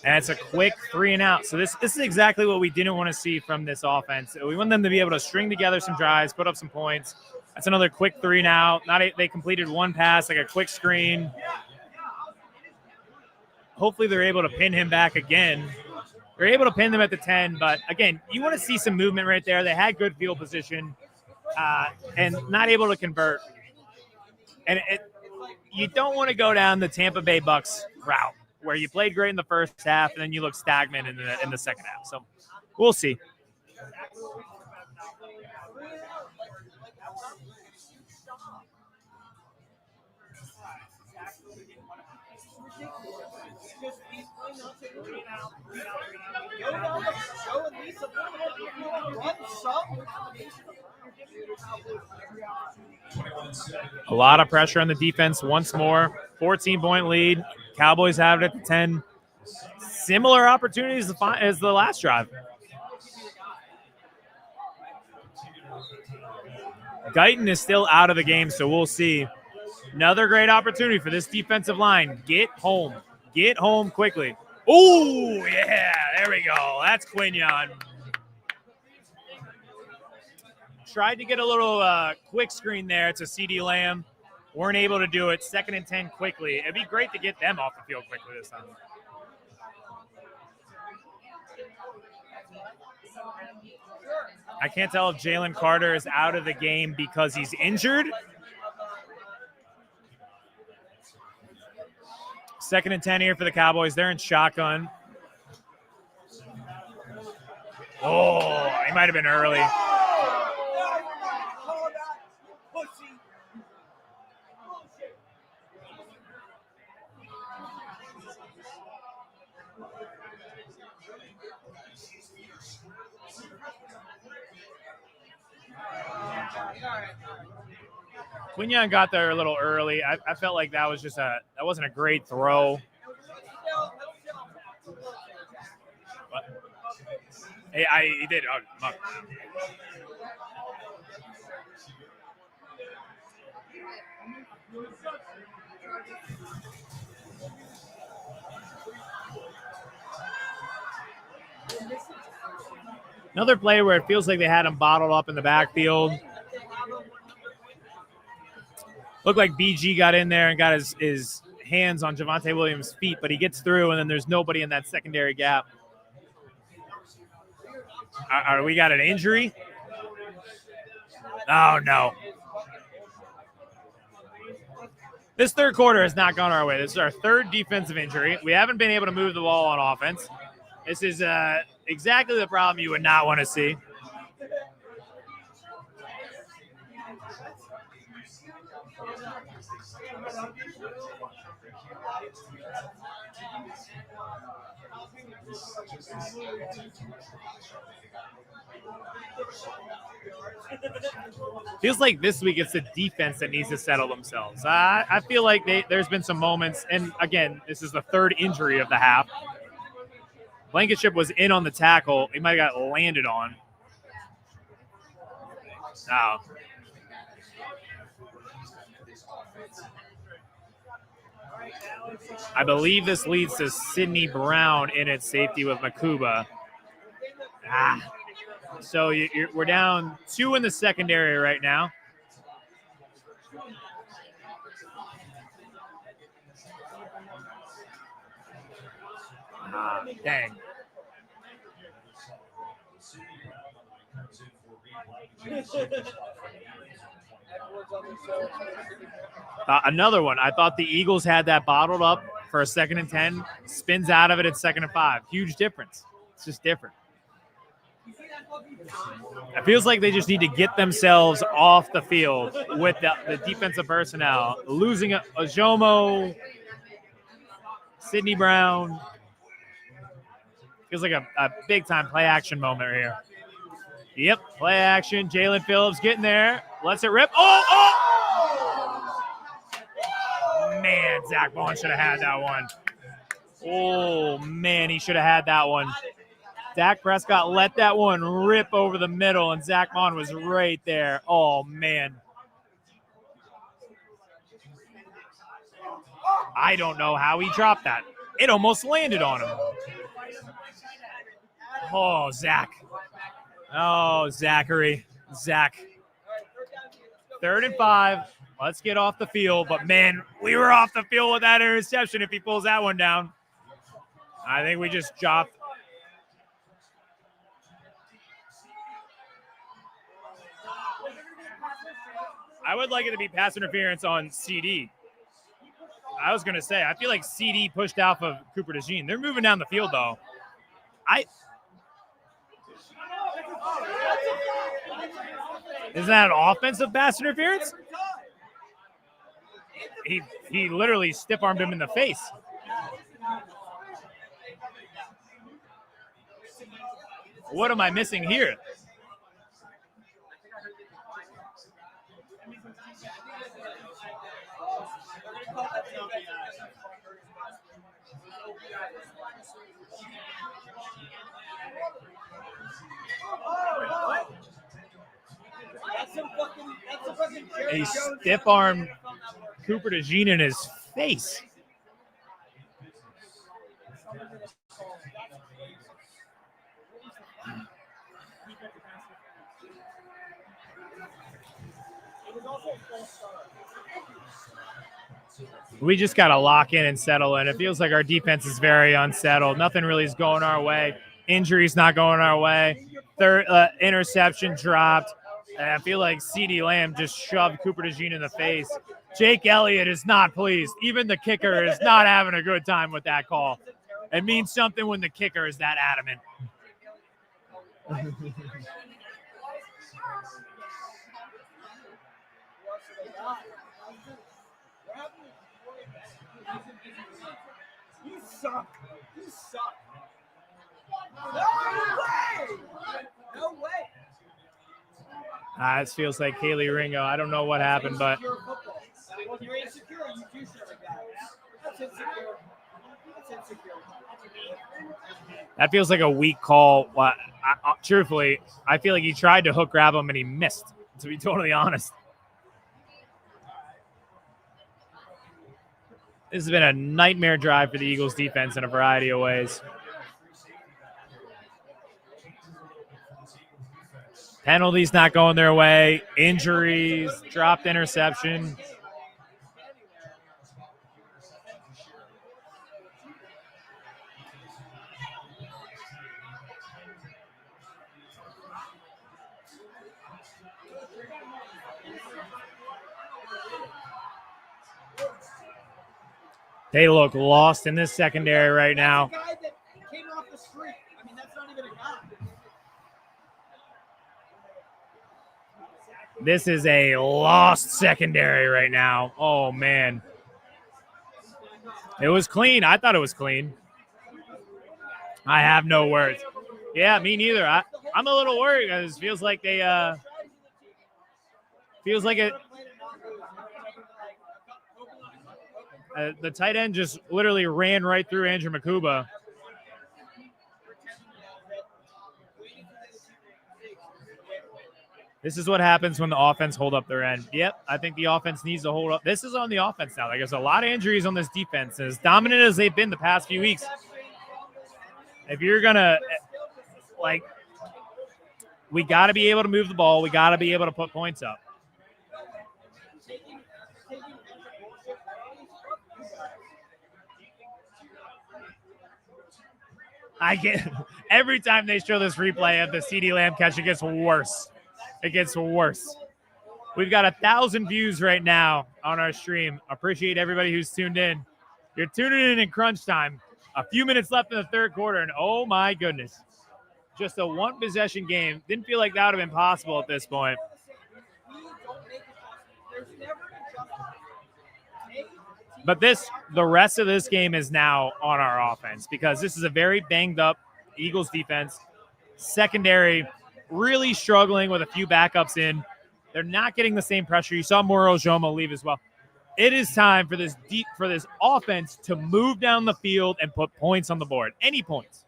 And it's a quick 3 and out. So this is exactly what we didn't want to see from this offense. We want them to be able to string together some drives, put up some points. That's another quick 3 and out. They completed one pass, like a quick screen. Hopefully they're able to pin him back again. They're able to pin them at the 10, but again, you want to see some movement right there. They had good field position and not able to convert. And you don't want to go down the Tampa Bay Bucks route where you played great in the first half and then you look stagnant in the second half. So we'll see. A lot of pressure on the defense once more. 14-point lead. Cowboys have it at the 10. Similar opportunities as the last drive. Guyton is still out of the game, so we'll see. Another great opportunity for this defensive line. Get home. Get home quickly. Oh, yeah, there we go. That's Quinion. Tried to get a little quick screen there to CeeDee Lamb. weren't able to do it. 2nd and 10 quickly. It'd be great to get them off the field quickly this time. I can't tell if Jalen Carter is out of the game because he's injured. 2nd and 10 here for the Cowboys. They're in shotgun. Oh, he might have been early. Quinyon got there a little early. I felt like that was just that wasn't a great throw. But, hey, he did. Another play where it feels like they had him bottled up in the backfield. Looked like BG got in there and got his hands on Javonte Williams' feet, but he gets through, and then there's nobody in that secondary gap. We got an injury? Oh, no. This third quarter has not gone our way. This is our 3rd defensive injury. We haven't been able to move the ball on offense. This is exactly the problem you would not want to see. Feels like this week it's the defense that needs to settle themselves. I feel like there's been some moments, and again, this is the 3rd injury of the half. Blankenship was in on the tackle. He might have got landed on. Oh. I believe this leads to Sidney Brown in its safety with Makuba. So we're down 2 in the secondary right now. Dang. Another one. I thought the Eagles had that bottled up for a 2nd and 10. Spins out of it at 2nd and 5. Huge difference. It's just different. It feels like they just need to get themselves off the field with the defensive personnel. Losing Ajomo, Sidney Brown. Feels like a big-time play-action moment right here. Yep, play action. Jalen Phillips getting there. Lets it rip. Oh! Man, Zach Vaughn should have had that one. Oh, man, he should have had that one. Dak Prescott let that one rip over the middle, and Zach Vaughn was right there. Oh, man. I don't know how he dropped that. It almost landed on him. Oh, Zach. Oh, Zachary. Zach. 3rd and 5. Let's get off the field. But, man, we were off the field with that interception if he pulls that one down. I think we just dropped. I would like it to be pass interference on CD. I was going to say, I feel like CD pushed off of Cooper DeJean. They're moving down the field, though. Isn't that an offensive pass interference? He literally stiff-armed him in the face. What am I missing here? A stiff-armed Cooper DeJean in his face. We just got to lock in and settle in. It feels like our defense is very unsettled. Nothing really is going our way. Injuries not going our way. Third interception dropped. And I feel like CeeDee Lamb just shoved Cooper DeJean in the face. Jake Elliott is not pleased. Even the kicker is not having a good time with that call. It means something when the kicker is that adamant. You suck. You suck. No way! No way! This feels like Kaylee Ringo. I don't know what happened, but You're insecure. You do shit like that. That's insecure. That's insecure. that feels like a weak call. Truthfully, I feel like he tried to hook grab him and he missed, to be totally honest. This has been a nightmare drive for the Eagles defense in a variety of ways. Penalties not going their way, injuries, dropped interception. They look lost in this secondary right now. That's a guy that came off the street. I mean, that's not even a guy. This is a lost secondary right now. Oh, man. It was clean. I thought it was clean. I have no words. Yeah, me neither. I'm a little worried because it feels like they feels like it. The tight end just literally ran right through Andrew Makuba. This is what happens when the offense hold up their end. Yep, I think the offense needs to hold up. This is on the offense now. Like, there's a lot of injuries on this defense. As dominant as they've been the past few weeks, if you're going to, like, we got to be able to move the ball. We got to be able to put points up. I get every time they show this replay of the CeeDee Lamb catch, it gets worse. It gets worse. We've got 1,000 views right now on our stream. Appreciate everybody who's tuned in. You're tuning in crunch time. A few minutes left in the third quarter, and oh my goodness. Just a one-possession game. Didn't feel like that would have been possible at this point. But the rest of this game is now on our offense because this is a very banged-up Eagles defense. Secondary really struggling with a few backups in. They're not getting the same pressure. You saw Moro Jomo leave as well. It is time for this offense to move down the field and put points on the board. Any points.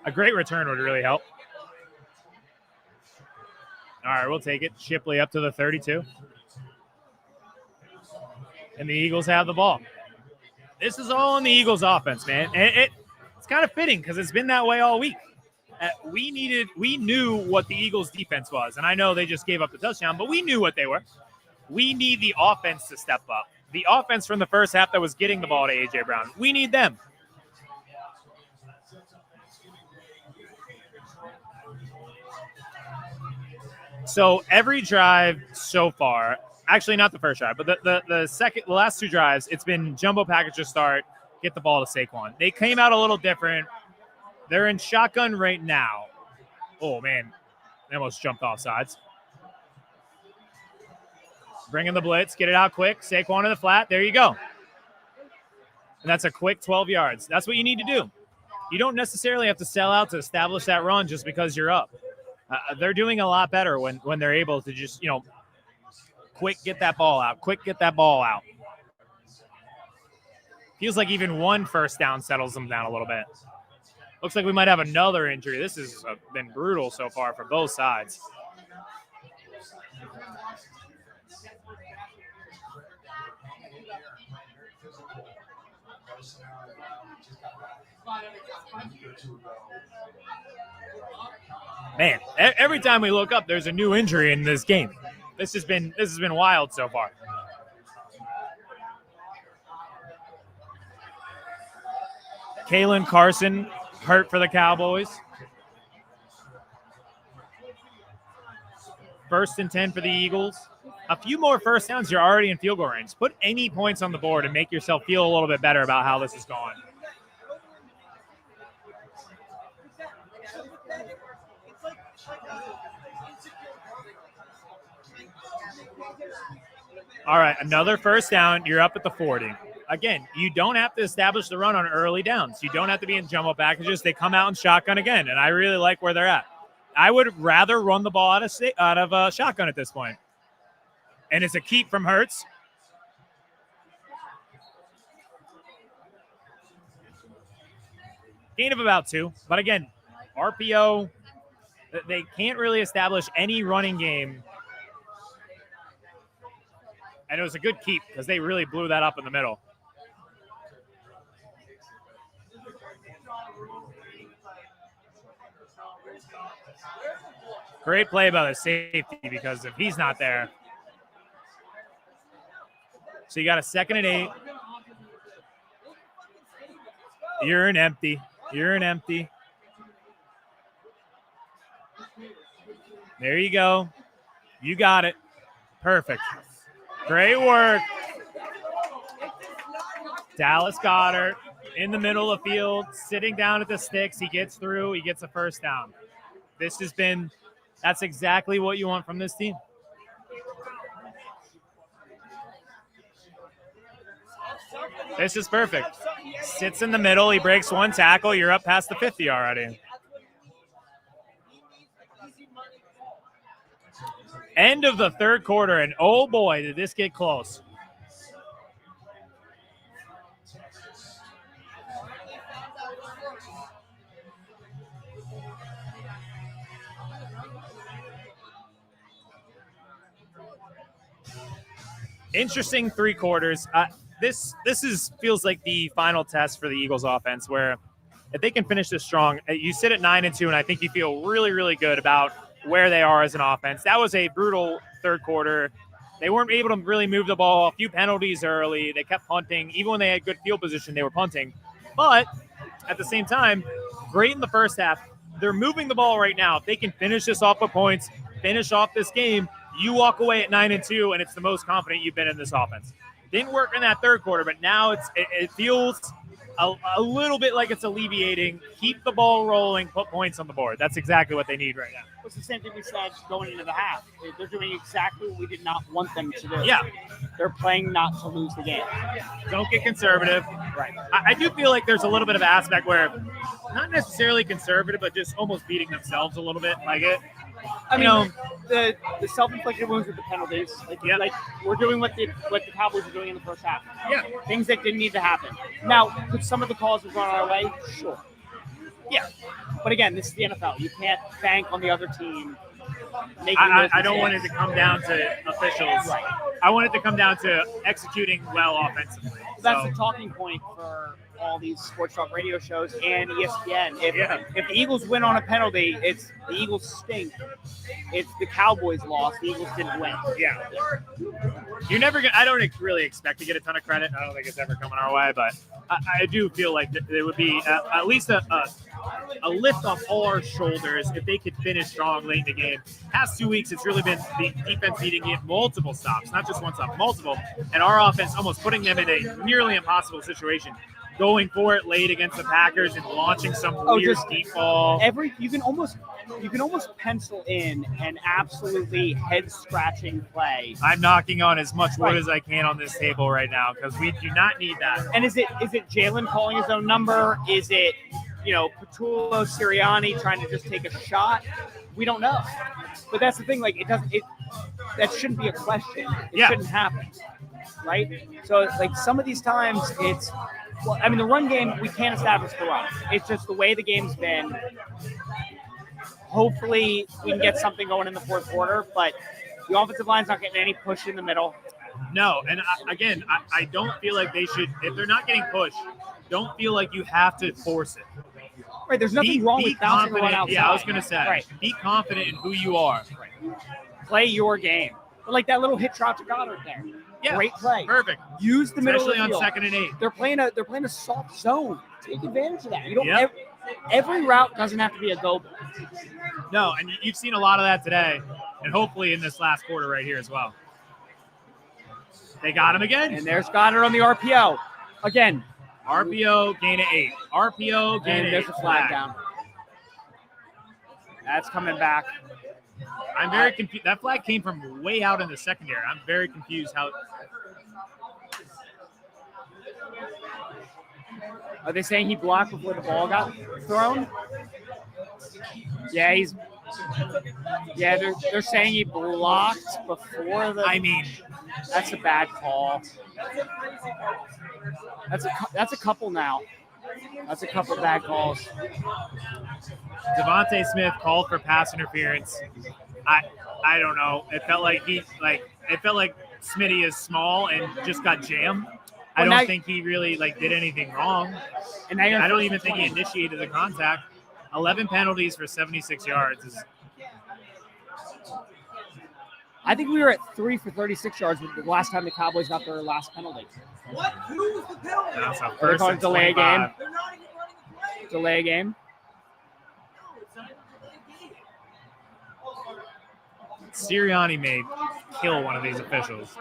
A great return would really help. All right, we'll take it. Shipley up to the 32. And the Eagles have the ball. This is all on the Eagles offense, man. And it's kind of fitting because it's been that way all week. We knew what the Eagles defense was. And I know they just gave up the touchdown, but we knew what they were. We need the offense to step up. The offense from the first half that was getting the ball to A.J. Brown. We need them. So every drive so far, actually not the first drive, but the last two drives, it's been jumbo package to start, get the ball to Saquon. They came out a little different. They're in shotgun right now. Oh, man. They almost jumped off sides. Bring in the blitz, get it out quick. Saquon in the flat. There you go. And that's a quick 12 yards. That's what you need to do. You don't necessarily have to sell out to establish that run just because you're up. They're doing a lot better when they're able to just, quick get that ball out. Quick get that ball out. Feels like even one first down settles them down a little bit. Looks like we might have another injury. This has been brutal so far for both sides. Man, every time we look up, there's a new injury in this game. This has been wild so far. Kalen Carson hurt for the Cowboys. 1st and 10 for the Eagles. A few more first downs, you're already in field goal range. Put any points on the board and make yourself feel a little bit better about how this is going. All right, another first down. You're up at the 40. Again, you don't have to establish the run on early downs. You don't have to be in jumbo packages. They come out in shotgun again, and I really like where they're at. I would rather run the ball out of a shotgun at this point. And it's a keep from Hurts. Gain of about 2. But again, RPO, they can't really establish any running game. And it was a good keep because they really blew that up in the middle. Great play by the safety because if he's not there. So you got a 2nd and 8. You're an empty. There you go. You got it. Perfect. Great work. Dallas Goedert in the middle of the field, sitting down at the sticks. He gets through. He gets a first down. That's exactly what you want from this team. This is perfect. Sits in the middle. He breaks 1 tackle. You're up past the 50 already. End of the 3rd quarter, and oh boy, did this get close. Interesting 3 quarters. This feels like the final test for the Eagles offense, where if they can finish this strong, you sit at 9-2, and I think you feel really, really good about where they are as an offense. That was a brutal 3rd quarter. They weren't able to really move the ball. A few penalties early. They kept punting. Even when they had good field position, they were punting. But at the same time, great in the first half. They're moving the ball right now. If they can finish this off with points, finish off this game, you walk away at 9-2, and it's the most confident you've been in this offense. Didn't work in that 3rd quarter, but now it feels a little bit like it's alleviating. Keep the ball rolling, put points on the board. That's exactly what they need right now. It's the same thing we said going into the half. They're doing exactly what we did not want them to do. Yeah. They're playing not to lose the game. Don't get conservative. Right. I do feel like there's a little bit of aspect where not necessarily conservative, but just almost beating themselves a little bit. Like it. I mean, the self-inflicted wounds with the penalties. Like we're doing what the Cowboys are doing in the first half. Yeah. Things that didn't need to happen. Now, could some of the calls have gone our way? Sure. Yeah. But again, this is the NFL. You can't bank on the other team. I don't want it to come down to officials. Right. I want it to come down to executing well offensively. That's the talking point for all these sports talk radio shows and ESPN. If the Eagles win on a penalty, it's the Eagles stink. It's the Cowboys lost. The Eagles didn't win. Yeah. You're never gonna. I don't really expect to get a ton of credit. I don't think it's ever coming our way, but I do feel like it would be at least a lift off all our shoulders if they could finish strong late in the game. Past 2 weeks, it's really been the defense needing to get multiple stops, not just one stop, multiple, and our offense almost putting them in a nearly impossible situation. Going for it late against the Packers and launching some weird deep ball. You can almost pencil in an absolutely head-scratching play. I'm knocking on as much wood as I can on this table right now because we do not need that. And is it Jalen calling his own number? Is it Patullo Sirianni trying to just take a shot? We don't know. But that's the thing. Like that shouldn't be a question. It shouldn't happen, right? So like some of these times it's. Well, I mean, the run game, we can't establish the run. It's just the way the game's been. Hopefully, we can get something going in the 4th quarter, but The offensive line's not getting any push in the middle. No, and I don't feel like they should. If they're not getting pushed, don't feel like you have to force it. Right, there's nothing wrong with bouncing the one outside. Yeah, I was gonna say. Right. Be confident in who you are. Right. Play your game. But like that little hit drop to Goddard there. Yeah, great play. Perfect. Use the middle of the field. field. Especially on 2nd and 8. They're playing a soft zone. Take advantage of that. You don't. Every route doesn't have to be a go ball. No, and you've seen a lot of that today, and hopefully in this last quarter right here as well. They got him again. And there's Goddard on the RPO. Again. RPO, gain of 8. RPO, gain of 8. And there's a flag down. That's coming back. I'm very confused. That flag came from way out in the secondary. I'm very confused how. Are they saying he blocked before the ball got thrown? Yeah, they're saying he blocked before the. I mean, that's a bad call. That's a couple now. That's a couple bad calls. Devontae Smith called for pass interference. I don't know. It felt like Smitty is small and just got jammed. I don't think he really did anything wrong. And I don't even think he initiated the contact. 11 penalties for 76 yards. I think we were at 3 for 36 yards the last time the Cowboys got their last penalty. What? Who was the penalty? That's a first and delay 25. game. They're not even running the play. Delay game. No, it's not even a delay game. Sirianni may kill one of these officials.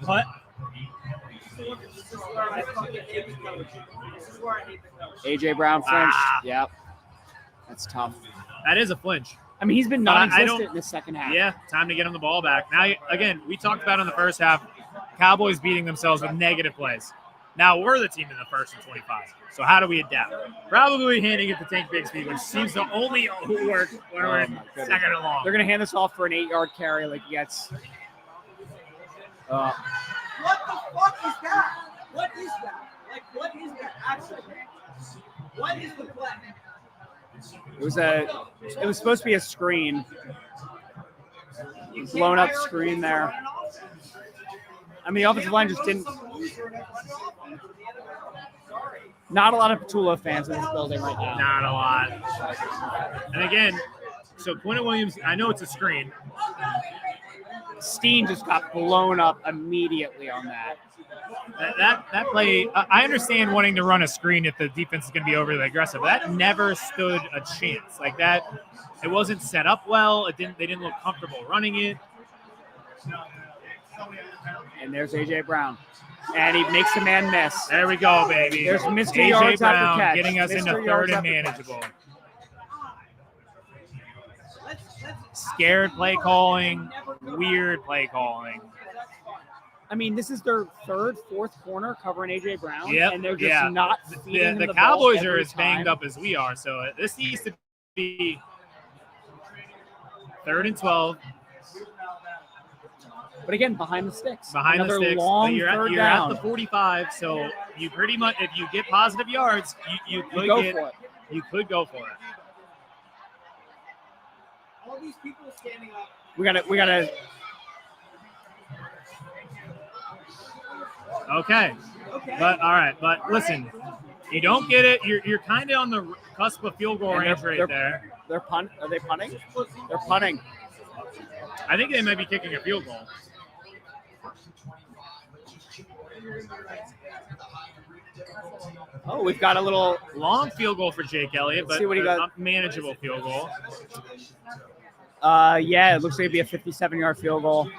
What? AJ Brown flinched. Yep. That's tough. That is a flinch. I mean, he's been non-existent in the second half. Yeah, time to get him the ball back. Now, again, we talked about in the first half, Cowboys beating themselves with negative plays. Now we're the team in the 1st and 25. So how do we adapt? Probably handing it to Tank Bigsby, which seems to only work when we're in 2nd and long. They're going to hand this off for an 8-yard carry like he gets. What the fuck is that? What is that? What is that actually? What is the play? It was supposed to be a screen. Blown up screen there. I mean, the offensive line just didn't. Not a lot of Petula fans in this building right now. Not a lot. And again, so Quinton Williams, I know it's a screen. Steen just got blown up immediately on that. That play, I understand wanting to run a screen if the defense is going to be overly aggressive. That never stood a chance. Like that, it wasn't set up well. They didn't look comfortable running it. And there's AJ Brown, and he makes the man miss. There we go, baby. There's Mr. AJ Yards Brown after catch. getting us into 3rd and manageable. Scared play calling, weird play calling. I mean, this is their 3rd, 4th corner covering AJ Brown, and they're just not feeding the the Cowboys ball are every as banged time. up as we are, so this needs to be 3rd and 12. But again, behind the sticks. Behind Another the sticks, long you're third at down. the 45, so you pretty much, if you get positive yards, you could go get, for it. You could go for it. All these people standing up. We gotta. Okay. But all right, but listen, you don't get it. You're kind of on the cusp of field goal range right there. They're punt. Are they punting? They're punting. I think they might be kicking a field goal. Oh, we've got a little long field goal for Jake Elliott, but see what he got. A manageable field goal. Yeah, it looks like it'd be a 57-yard field goal.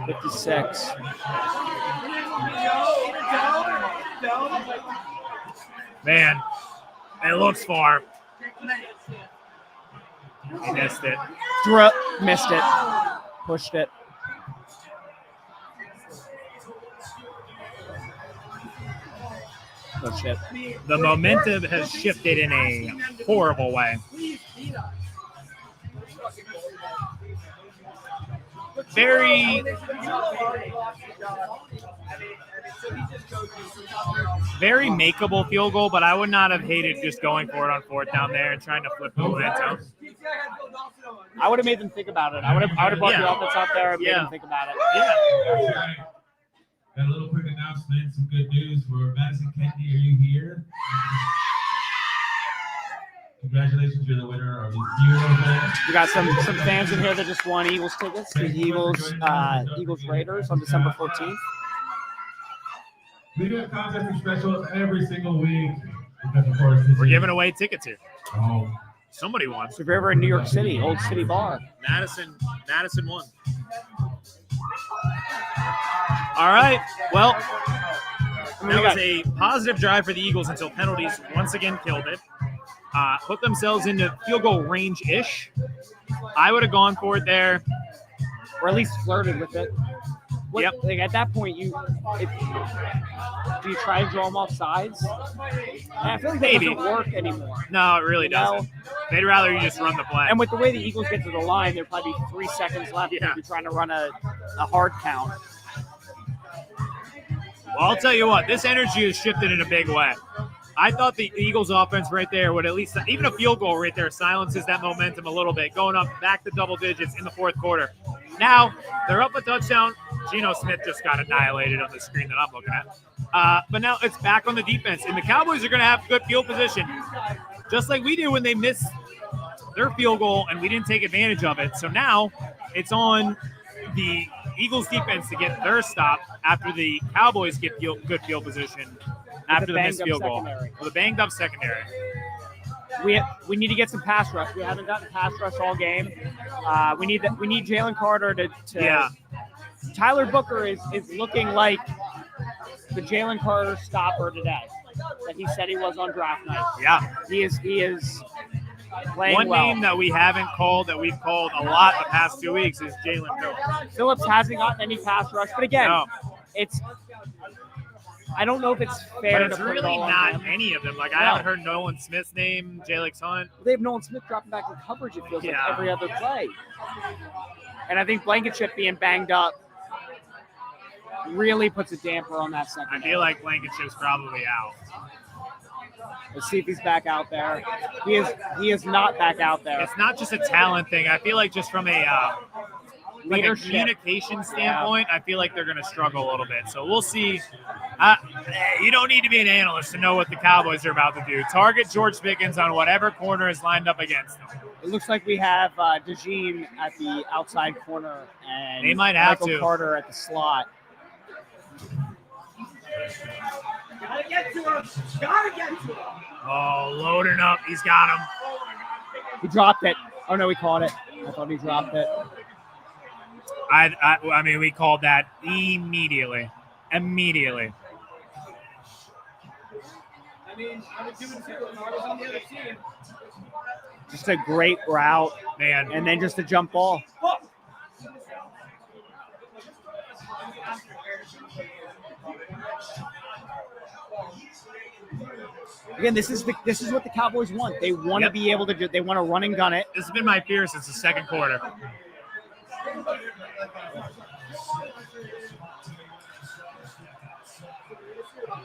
56. Man, it looks far. He missed it. Missed it. Pushed it. Oh, shit. The momentum has shifted in a horrible way. Very makeable field goal, but I would not have hated just going for it on fourth down there and trying to flip the momentum. I would have made them think about it. I would have brought the offense out there and made them think about it. Yeah. Got a little quick announcement, some good news for Madison Kennedy. Are you here? Congratulations, you're the winner of the beautiful. We got some fans in here that just won Eagles tickets. The Eagles Raiders on December 14th. We do have contest specials every single week. Because of course, we're giving away tickets here. Oh. Somebody won. So if you're ever in New York City, Old City Bar. Madison won. All right. Well, that was a positive drive for the Eagles until penalties once again killed it. Put themselves into field goal range-ish. I would have gone for it there. Or at least flirted with it. Yep. Like at that point, do you try to draw them off sides? I feel like that doesn't work anymore. No, it really doesn't. They'd rather you just run the play. And with the way the Eagles get to the line, there'd probably be 3 seconds left if you're trying to run a hard count. Well, I'll tell you what, this energy has shifted in a big way. I thought the Eagles offense right there would at least, even a field goal right there, silences that momentum a little bit, going up back to double digits in the fourth quarter. Now, they're up a touchdown. Geno Smith just got annihilated on the screen that I'm looking at. But now it's back on the defense, and the Cowboys are going to have good field position, just like we did when they missed their field goal and we didn't take advantage of it. So now it's on the Eagles defense to get their stop after the Cowboys get good field position after the missed field goal. With a banged up secondary. We need to get some pass rush. We haven't gotten pass rush all game. We need Jalen Carter to Tyler Booker is looking like the Jalen Carter stopper today that he said he was on draft night. Yeah. He is playing One well. name that we haven't called that we've called a lot the past 2 weeks is Jalen Phillips. Phillips hasn't gotten any pass rush, but again, I don't know if it's fair. But it's really not any of them. Like, I haven't heard Nolan Smith's name, Jalix Hunt. They have Nolan Smith dropping back in coverage, it feels like, every other play. And I think Blankenship being banged up really puts a damper on that second. I feel like Blankenship's probably out. Let's see if he's back out there. He is not back out there. It's not just a talent thing. I feel like just from a communication standpoint, I feel like they're going to struggle a little bit. So we'll see. You don't need to be an analyst to know what the Cowboys are about to do. Target George Pickens on whatever corner is lined up against them. It looks like we have DeJean at the outside corner and they might have Michael Carter at the slot. Gotta get to him. Gotta get to him. Oh, loading up. He's got him. He dropped it. Oh, no, he caught it. I thought he dropped it. I mean, we called that immediately. Immediately. I mean, I was doing too. I was on the other team. Just a great route, man. And then just a jump ball. Again, this is what the Cowboys want. They want to be able to do. They want to run and gun it. This has been my fear since the second quarter.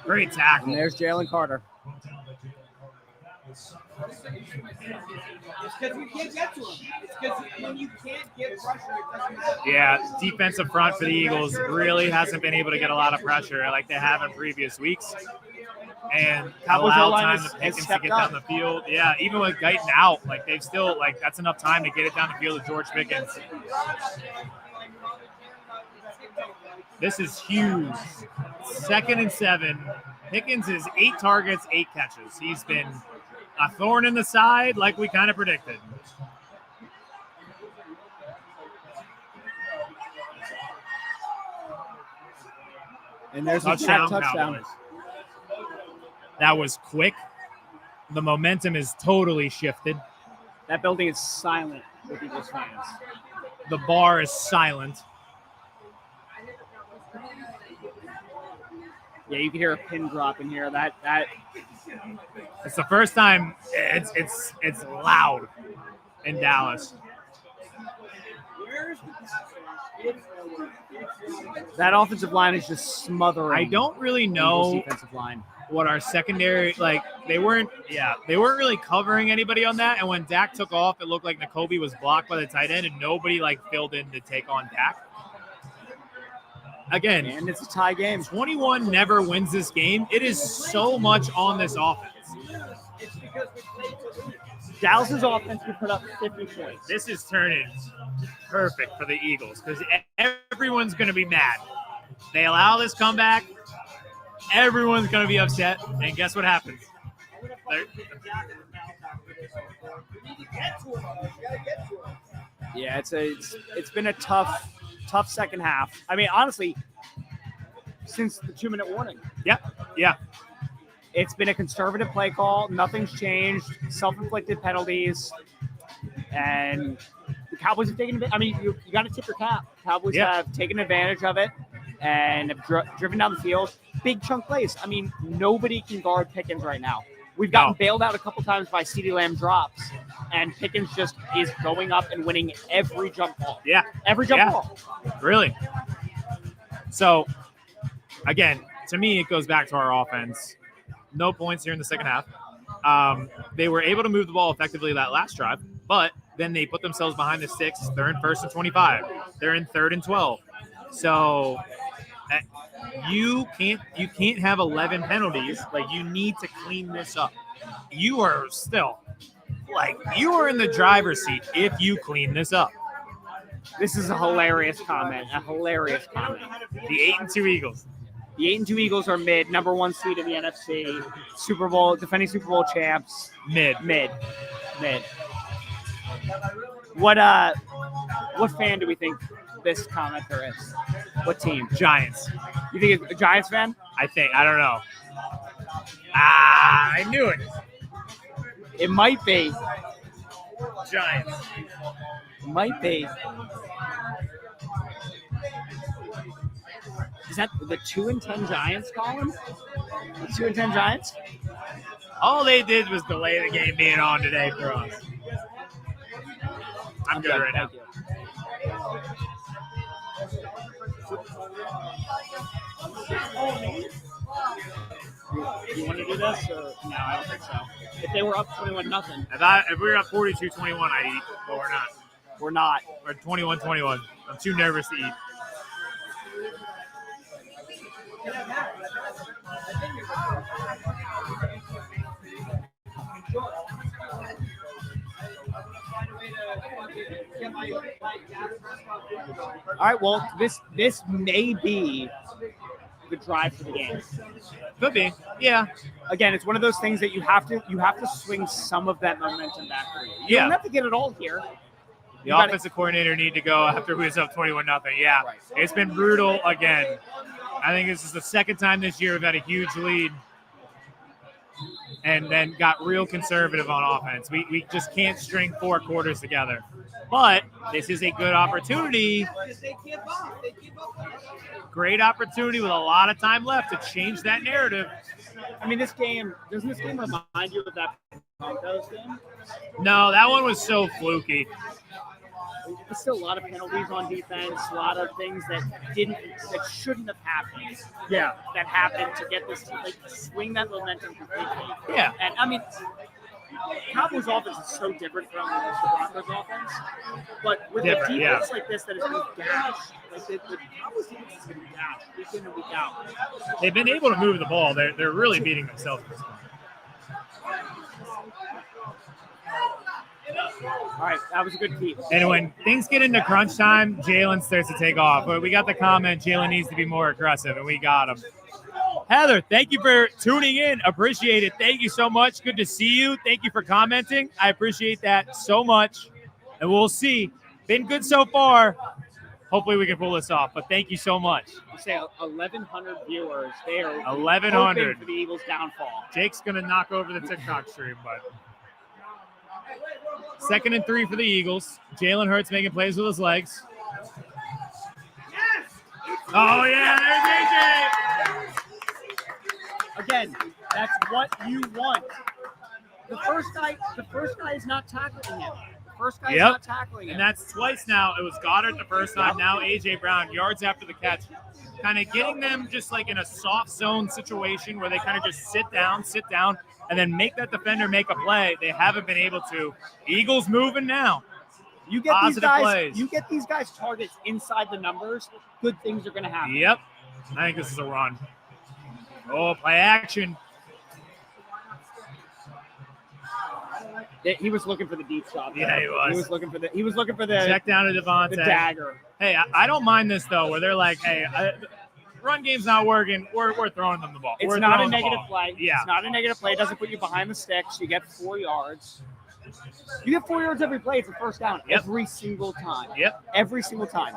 Great tackle. And there's Jalen Carter. It's because we can't get to him. It's because when you can't get pressure, it doesn't matter. Yeah, defensive front for the Eagles really hasn't been able to get a lot of pressure like they have in previous weeks. And allow time to Pickens to get down the field. Yeah, even with Guyton out, like they've still, like, that's enough time to get it down the field with George Pickens. This is huge. 2nd and 7. Pickens is 8 targets, 8 catches. He's been a thorn in the side like we kind of predicted. And there's a touchdown. Cowboys. That was quick. The momentum is totally shifted. That building is silent with Eagles fans. The bar is silent. Yeah, you can hear a pin drop in here. That it's the first time it's loud in Dallas. That offensive line is just smothering. I don't really know defensive line. What our secondary, like, they weren't really covering anybody on that. And when Dak took off, it looked like Nakobe was blocked by the tight end, and nobody filled in to take on Dak. Again, and it's a tie game. 21 never wins this game. It is so much on this offense. Dallas's offense would put up 50 points. This is turning perfect for the Eagles because everyone's going to be mad. They allow this comeback. Everyone's going to be upset. And guess what happens? Yeah, it's been a tough second half. I mean, honestly, since the 2-minute warning. Yeah. It's been a conservative play call. Nothing's changed. Self-inflicted penalties. And the Cowboys have taken – I mean, you got to tip your cap. Cowboys have taken advantage of it and have driven down the field. Big chunk plays. I mean, nobody can guard Pickens right now. We've gotten bailed out a couple times by CeeDee Lamb drops, and Pickens just is going up and winning every jump ball. Yeah. Every jump ball. Really. So, again, to me, it goes back to our offense. No points here in the second half. They were able to move the ball effectively that last drive, but then they put themselves behind the sticks. They're in 1st and 25. They're in 3rd and 12. So you can't have 11 penalties. Like, you need to clean this up. You are still you are in the driver's seat if you clean this up. This is a hilarious comment. The 8-2 Eagles. The 8-2 Eagles are mid, number 1 seed in the NFC, Super Bowl, defending Super Bowl champs. Mid. What fan do we think this commenter is? What team? Giants. You think it's a Giants fan? I don't know. I knew it. It might be. Giants. It might be. Is that the 2-10 Giants, Colin? The 2-10 Giants? All they did was delay the game being on today for us. I'm good right now. You want to do this? Or? No, I don't think so. If they were up 21-0. If we were up 42-21, I'd eat, but we're not. We're not. We're 21-21. I'm too nervous to eat. All right, well, this may be the drive for the game. Could be, yeah. Again, it's one of those things that you have to swing some of that momentum back for you. You don't have to get it all here. The offensive coordinator need to go after we was up 21-0. Yeah, right. It's been brutal again. I think this is the second time this year we've had a huge lead and then got real conservative on offense. We just can't string 4 quarters together. But this is a good opportunity. Great opportunity with a lot of time left to change that narrative. I mean, doesn't this game remind you of that Broncos game? No, that one was so fluky. There's still a lot of penalties on defense, a lot of things that shouldn't have happened. Yeah. That happened to get this team, swing that momentum completely. Yeah. And I mean, Cowboys offense is so different from the Broncos offense, but with a defense like this that is being gashed, the Cowboys defense is going to be gashed week in and week out. They've been able to move the ball. They're really beating themselves at this point. All right, that was a good keep. And when things get into crunch time, Jalen starts to take off. But we got the comment, Jalen needs to be more aggressive, and we got him. Heather, thank you for tuning in. Appreciate it. Thank you so much. Good to see you. Thank you for commenting. I appreciate that so much. And we'll see. Been good so far. Hopefully we can pull this off. But thank you so much. You say 1,100 viewers. They are 1,100 for the Eagles' downfall. Jake's going to knock over the TikTok stream, but 2nd and 3 for the Eagles. Jalen Hurts making plays with his legs. Oh, yeah, there's AJ. Again, that's what you want. The first guy is not tackling him. The first guy's not tackling him. And that's twice now. It was Goddard the first time. Now A.J. Brown, yards after the catch. Kind of getting them just like in a soft zone situation where they kind of just sit down, and then make that defender make a play. They haven't been able to. Eagles moving now. You get these guys targets inside the numbers, good things are going to happen. Yep. I think this is a run. Oh, play action. He was looking for the deep shot. Yeah, he was. He was looking for the check down to Devontae. The dagger. Hey, I don't mind this though, where they're like, hey, run game's not working. We're throwing them the ball. It's not a negative play. Yeah. It's not a negative play. It doesn't put you behind the sticks. You get 4 yards. You get 4 yards every play. It's a first down every single time. Yep. Every single time.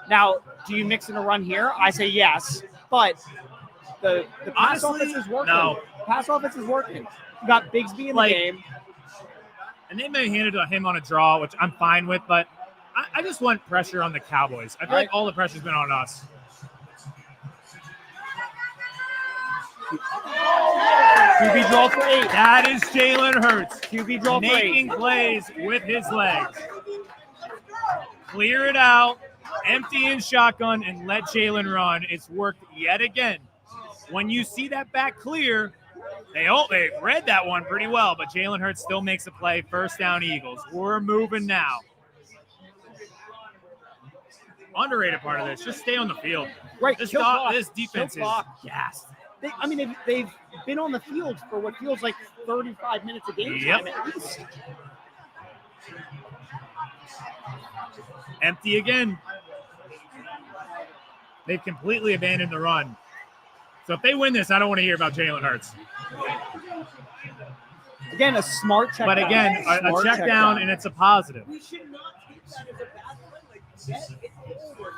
Now, do you mix in a run here? I say yes, but the pass offense is working. No. Pass offense is working. You got Bigsby in the game. And they may hand it to him on a draw, which I'm fine with, but I just want pressure on the Cowboys. I feel like all the pressure's been on us. QB draw for 8. That is Jalen Hurts. QB draw for 8. Making plays with his legs. Clear it out, empty in shotgun, and let Jalen run. It's worked yet again. When you see that back clear, they read that one pretty well, but Jalen Hurts still makes a play. First down, Eagles. We're moving now. Underrated part of this, just stay on the field. Right. This defense is gassed. They've been on the field for what feels like 35 minutes a game time at least. Empty again. They've completely abandoned the run. So if they win this, I don't want to hear about Jalen Hurts. Again, a smart check But down. again, a check down, and it's a positive. We should not take that as a bad play. Like,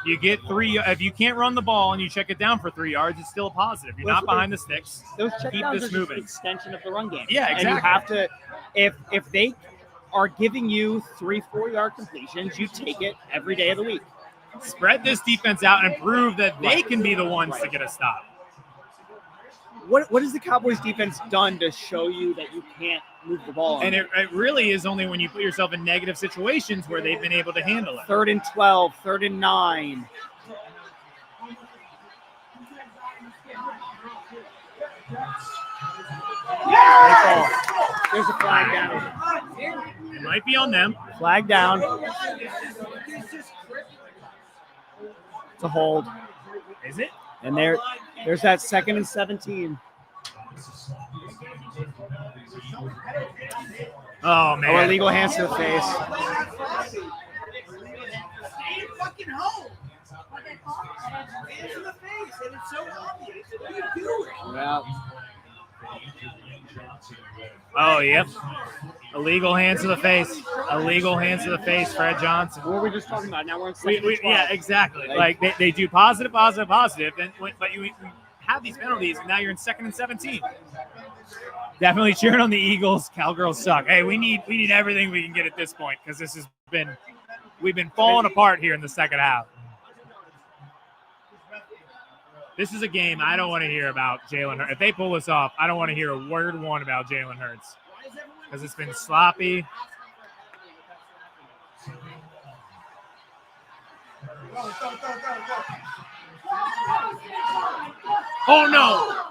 You get 3. If you can't run the ball and you check it down for 3 yards, it's still a positive. You're not behind the sticks. Those check Keep downs this are moving. just an extension of the run game. Yeah, exactly. And you have to, if they are giving you 3-4 yard completions, you take it every day of the week. Spread this defense out and prove that they can be the ones to get a stop. What has the Cowboys defense done to show you that you can't move the ball? And it really is only when you put yourself in negative situations where they've been able to handle it. 3rd and 12, 3rd and 9. There's a flag down. It might be on them. Flag down. It's a hold. Is it? And there's that 2nd and 17. Oh, man. Oh, illegal hands to the face. fucking home. Hands to the face, and it's so obvious. What are you doing? Yeah. Oh, yep. Illegal hands to the face. Illegal hands to the face, Fred Johnson. What were we just talking about? Now we're in 2nd and 12. Yeah, exactly. Like they do positive, but you have these penalties, and now you're in 2nd and 17. Definitely cheering on the Eagles. Cowgirls suck. Hey, we need everything we can get at this point because we've been falling apart here in the second half. This is a game I don't want to hear about Jalen Hurts. If they pull this off, I don't want to hear a word one about Jalen Hurts because it's been sloppy. Oh, no.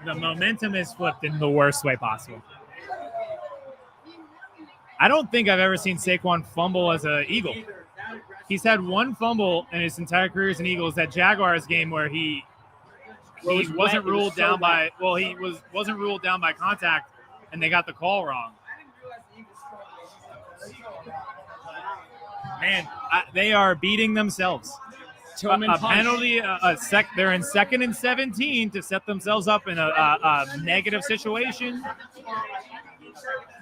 The momentum is flipped in the worst way possible. I don't think I've ever seen Saquon fumble as an Eagle. He's had one fumble in his entire career as an Eagle. It's that Jaguars game where he wasn't ruled down by contact, and they got the call wrong. Man, they are beating themselves. A penalty, they're in 2nd and 17 to set themselves up in a negative situation.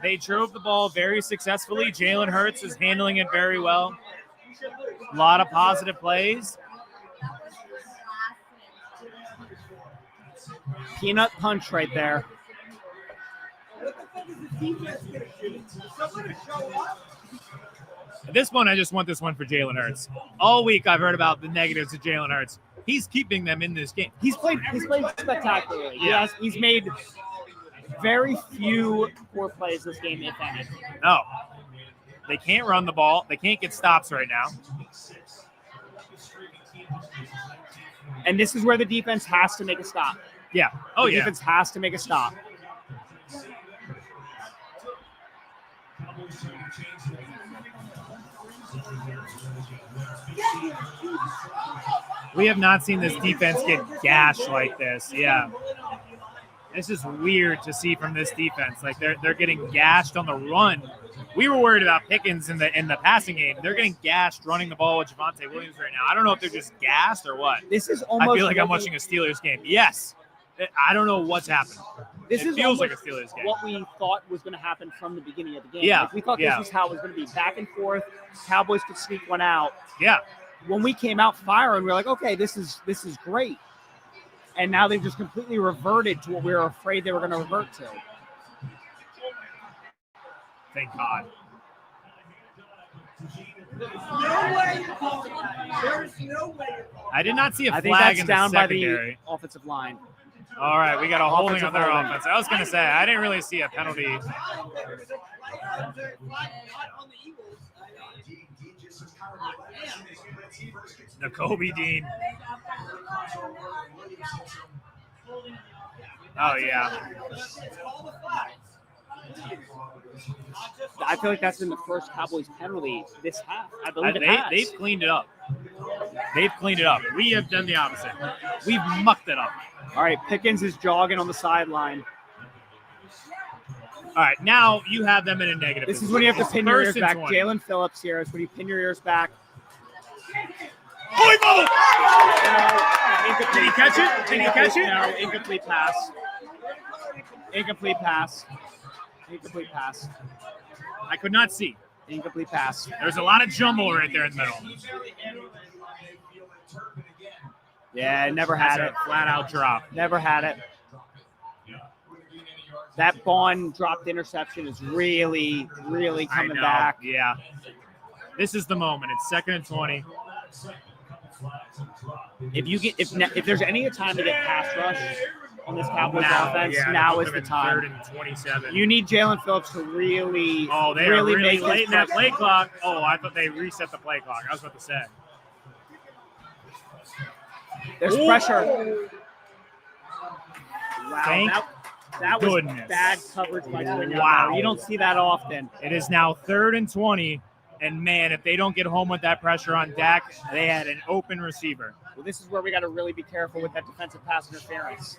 They drove the ball very successfully. Jalen Hurts is handling it very well. A lot of positive plays. Peanut punch right there. What the fuck is the defense going to do? Is someone to show up? At this point, I just want this one for Jalen Hurts. All week, I've heard about the negatives of Jalen Hurts. he's keeping them in this game. He's played spectacularly. Yeah. He's made very few poor plays this game, if any. No. They can't run the ball. They can't get stops right now. And this is where the defense has to make a stop. Yeah. Oh, the defense has to make a stop. We have not seen this defense get gashed like this. Yeah. This is weird to see from this defense. Like they're getting gashed on the run. We were worried about Pickens in the passing game. They're getting gashed running the ball with Javonte Williams right now. I don't know if they're just gassed or what. This is almost. I feel like I'm watching a Steelers game. Yes. I don't know what's happened. This feels like a Steelers game. What we thought was going to happen from the beginning of the game. Yeah. Like we thought this was how it was going to be. Back and forth. Cowboys could sneak one out. Yeah. When we came out firing, we were like, okay, this is great. And now they've just completely reverted to what we were afraid they were going to revert to. Thank God. No way you're calling that. There's no way you're calling that. I did not see a I think flag that's in down the by secondary. the offensive line. All right, we got a holding on their holding. offense. I was going to say, I didn't really see a penalty. There was a flag on the Eagles. The Kobe Dean. Oh, yeah. I feel like that's been the first Cowboys penalty this half. I believe They've cleaned it up. They've cleaned it up. We have done the opposite. We've mucked it up. All right, Pickens is jogging on the sideline. All right, now you have them in a negative. This is when you have to pin your ears back. 20. Jalen Phillips here is when you pin your ears back. Holy bubble! Did he catch it? Did he catch it? No, incomplete pass. Incomplete pass. Incomplete pass. I could not see. Incomplete pass. There's a lot of jumble right there in the middle. Yeah, never had it. Flat out drop. Never had it. That Bond dropped interception is really, really coming back. Yeah. This is the moment. It's 2nd and 20. If there's any time to get pass rush on this Cowboys offense, now is the time. 3rd and 27. You need Jalen Phillips to really, they are really late in that play clock. Oh, I thought they reset the play clock. I was about to say. There's pressure. Wow, that was goodness. Bad coverage by Quinn. Wow. You don't see that often. It is now 3rd and 20. And, man, if they don't get home with that pressure on Dak, they had an open receiver. Well, this is where we got to really be careful with that defensive pass interference.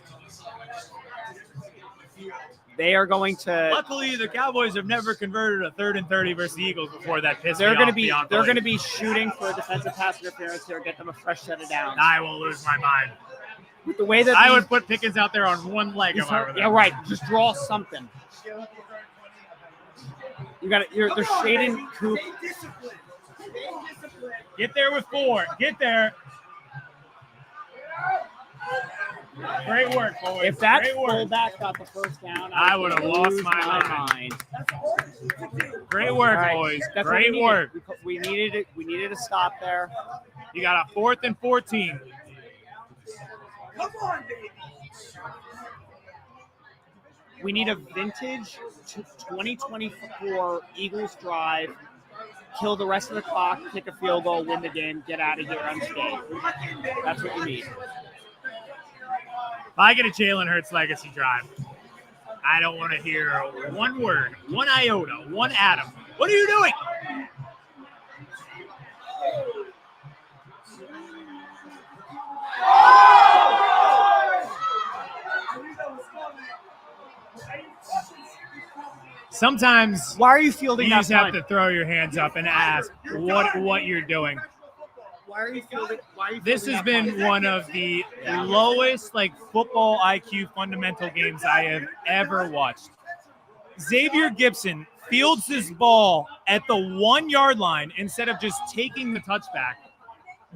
They are going to. Luckily, the Cowboys have never converted a 3rd and 30 versus the Eagles before that pissed me They're going off. to be shooting for a defensive pass interference here, get them a fresh set of downs. I will lose my mind. With the way that I would put Pickens out there on one leg. Yeah, right. Just draw something. You got it. They're shading Coop. Get there with 4. Get there. Great work, boys. If that Great work. fullback got the first down, I would have lost my mind. Great work, right. boys. That's Great work. We needed it. We needed a stop there. You got a 4th and 14. Come on, baby. We need a vintage 2024 Eagles drive, kill the rest of the clock, kick a field goal, win the game, get out of here unscathed. That's what you need. If I get a Jalen Hurts legacy drive, I don't want to hear one word, one iota, one atom. What are you doing? Sometimes why are you fielding you that just have to throw your hands up and ask what you're doing. Why are you fielding? This has been one of the lowest football IQ fundamental games I have ever watched. Xavier Gibson fields this ball at the 1-yard line instead of just taking the touchback,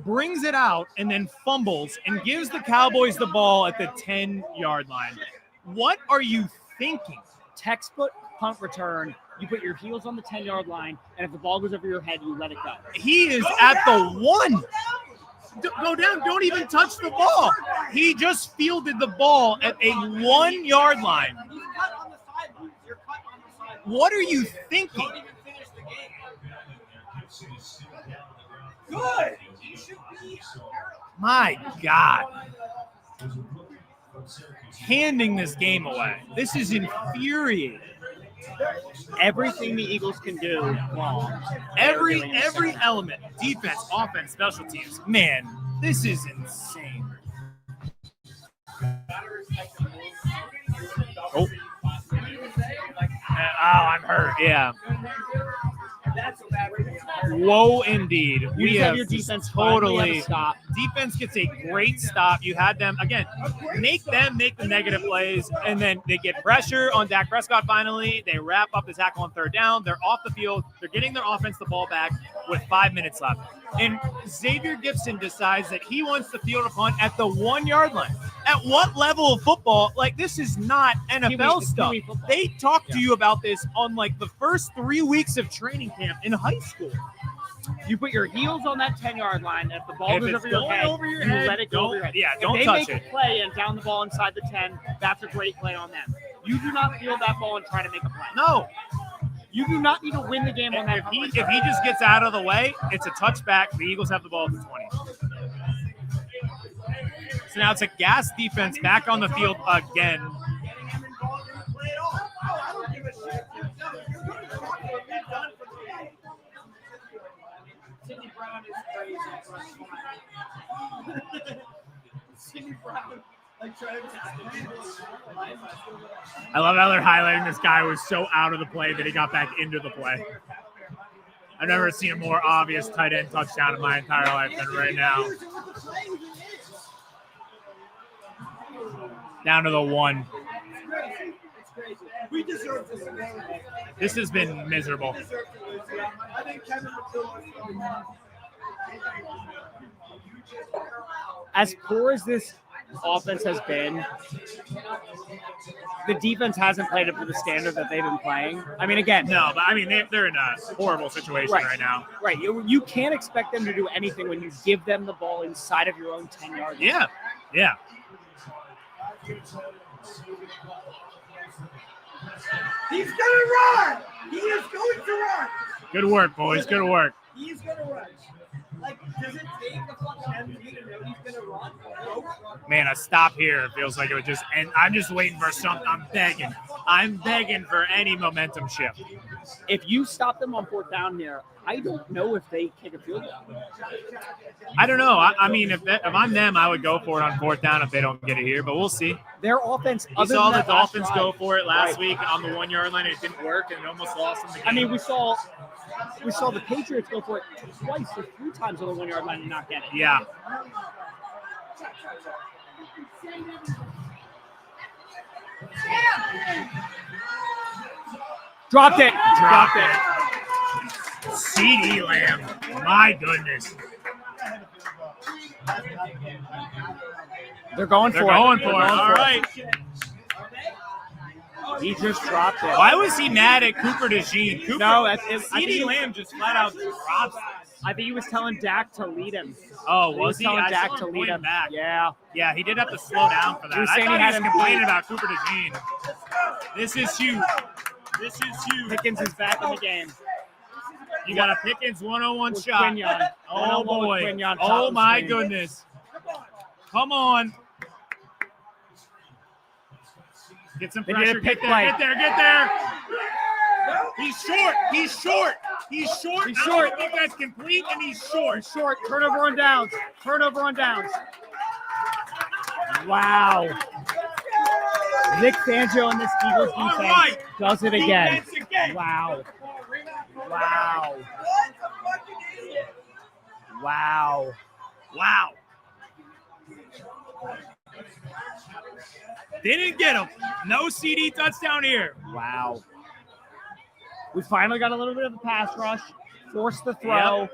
brings it out, and then fumbles and gives the Cowboys the ball at the 10-yard line. What are you thinking? Textbook punt return. You put your heels on the 10-yard line, and if the ball goes over your head, you let it go. He is at the 1. go down. Don't even touch the ball. He just fielded the ball at a 1 yard line. He's cut on the sidelines. You're cut on the sidelines. What are you thinking? Don't even finish the game. Good. You should be My God. Handing this game away. This is infuriating. Everything the Eagles can do wrong. Every element, defense, offense, special teams. Man, this is insane. Oh, I'm hurt. Yeah. Whoa, indeed. We have your defense totally stop. Defense gets a great stop. You had them again. Make the negative plays, and then they get pressure on Dak Prescott. Finally, they wrap up the tackle on 3rd down. They're off the field. They're getting their offense the ball back with 5 minutes left. And Xavier Gibson decides that he wants to field a punt at the 1 yard line. At what level of football? Like, this is not NFL stuff. They talked to you about this on like the first 3 weeks of training camp in high school. You put your heels on that 10-yard line. If the ball goes over your head, let it go over your head. Yeah, don't touch it. If they make a play and down the ball inside the 10, that's a great play on them. You do not field that ball and try to make a play. No. You do not need to win the game on that. If he just gets out of the way, it's a touchback. The Eagles have the ball at the 20. So now it's a gas defense back on the field again. Sidney Brown is crazy. Sidney Brown, like trying to I love how they're highlighting this guy was so out of the play that he got back into the play. I've never seen a more obvious tight end touchdown in my entire life than right now. Down to the 1. It's crazy. We deserve this. This has been miserable. I think Kevin As poor as this offense has been, the defense hasn't played up to the standard that they've been playing. I mean, again. No, but I mean, they're in a horrible situation right now. Right. You can't expect them to do anything when you give them the ball inside of your own 10-yard line. Yeah. Yeah. He's gonna run! He is going to run! Good work, boys. Good work. He's gonna run. Like, does it take a fucking MVP to know he's gonna run? Man, a stop here. It feels like it would just end. I'm just waiting for something. I'm begging for any momentum shift. If you stop them on 4th down here, I don't know if they kick a field goal. I don't know. I mean, if I'm them, I would go for it on 4th down if they don't get it here, but we'll see. Their offense, we saw the Dolphins go for it last week on the 1 yard line. It didn't work, and it almost lost them the game. I mean, we saw the Patriots go for it twice or 3 times on the 1 yard line and not get it. Yeah. Dropped it. CeeDee Lamb. My goodness. They're going for it. All right. He just dropped it. Why was he mad at Cooper DeJean? CeeDee Lamb just flat out dropped it. I think he was telling Dak to lead him. Oh, was he? Telling I Dak saw him to lead pointing him. back. Yeah. Yeah, he did have to slow down for that. He was I saying thought he he had was him complaining beat. about Cooper DeJean. This is huge. Pickens is back in the game. You got a Pickens 101 With shot. Quinyon. Oh, boy. Quinyon, Oh, my screen. goodness. Come on. Get some They did pressure. a pick Get play. there. He's short. I don't think that's complete, and he's short. Turnover on downs. Wow. Vic Fangio and this Eagles defense does it again. Wow. Didn't get him. No CD touchdown here. Wow. We finally got a little bit of a pass rush. Forced the throw. Yep.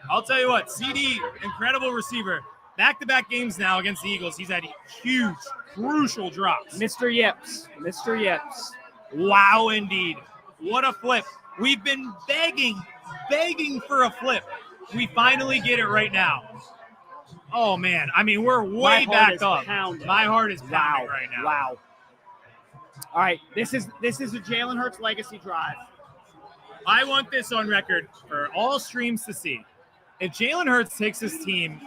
I'll tell you what, CD, incredible receiver. Back-to-back games now against the Eagles. He's had huge, crucial drops. Mr. Yips. Wow, indeed. What a flip. We've been begging for a flip. We finally get it right now. Oh, man. I mean, we're way back up. Pounding. My heart is pounding right now. Wow. All right, this is a Jalen Hurts legacy drive. I want this on record for all streams to see. If Jalen Hurts takes his team,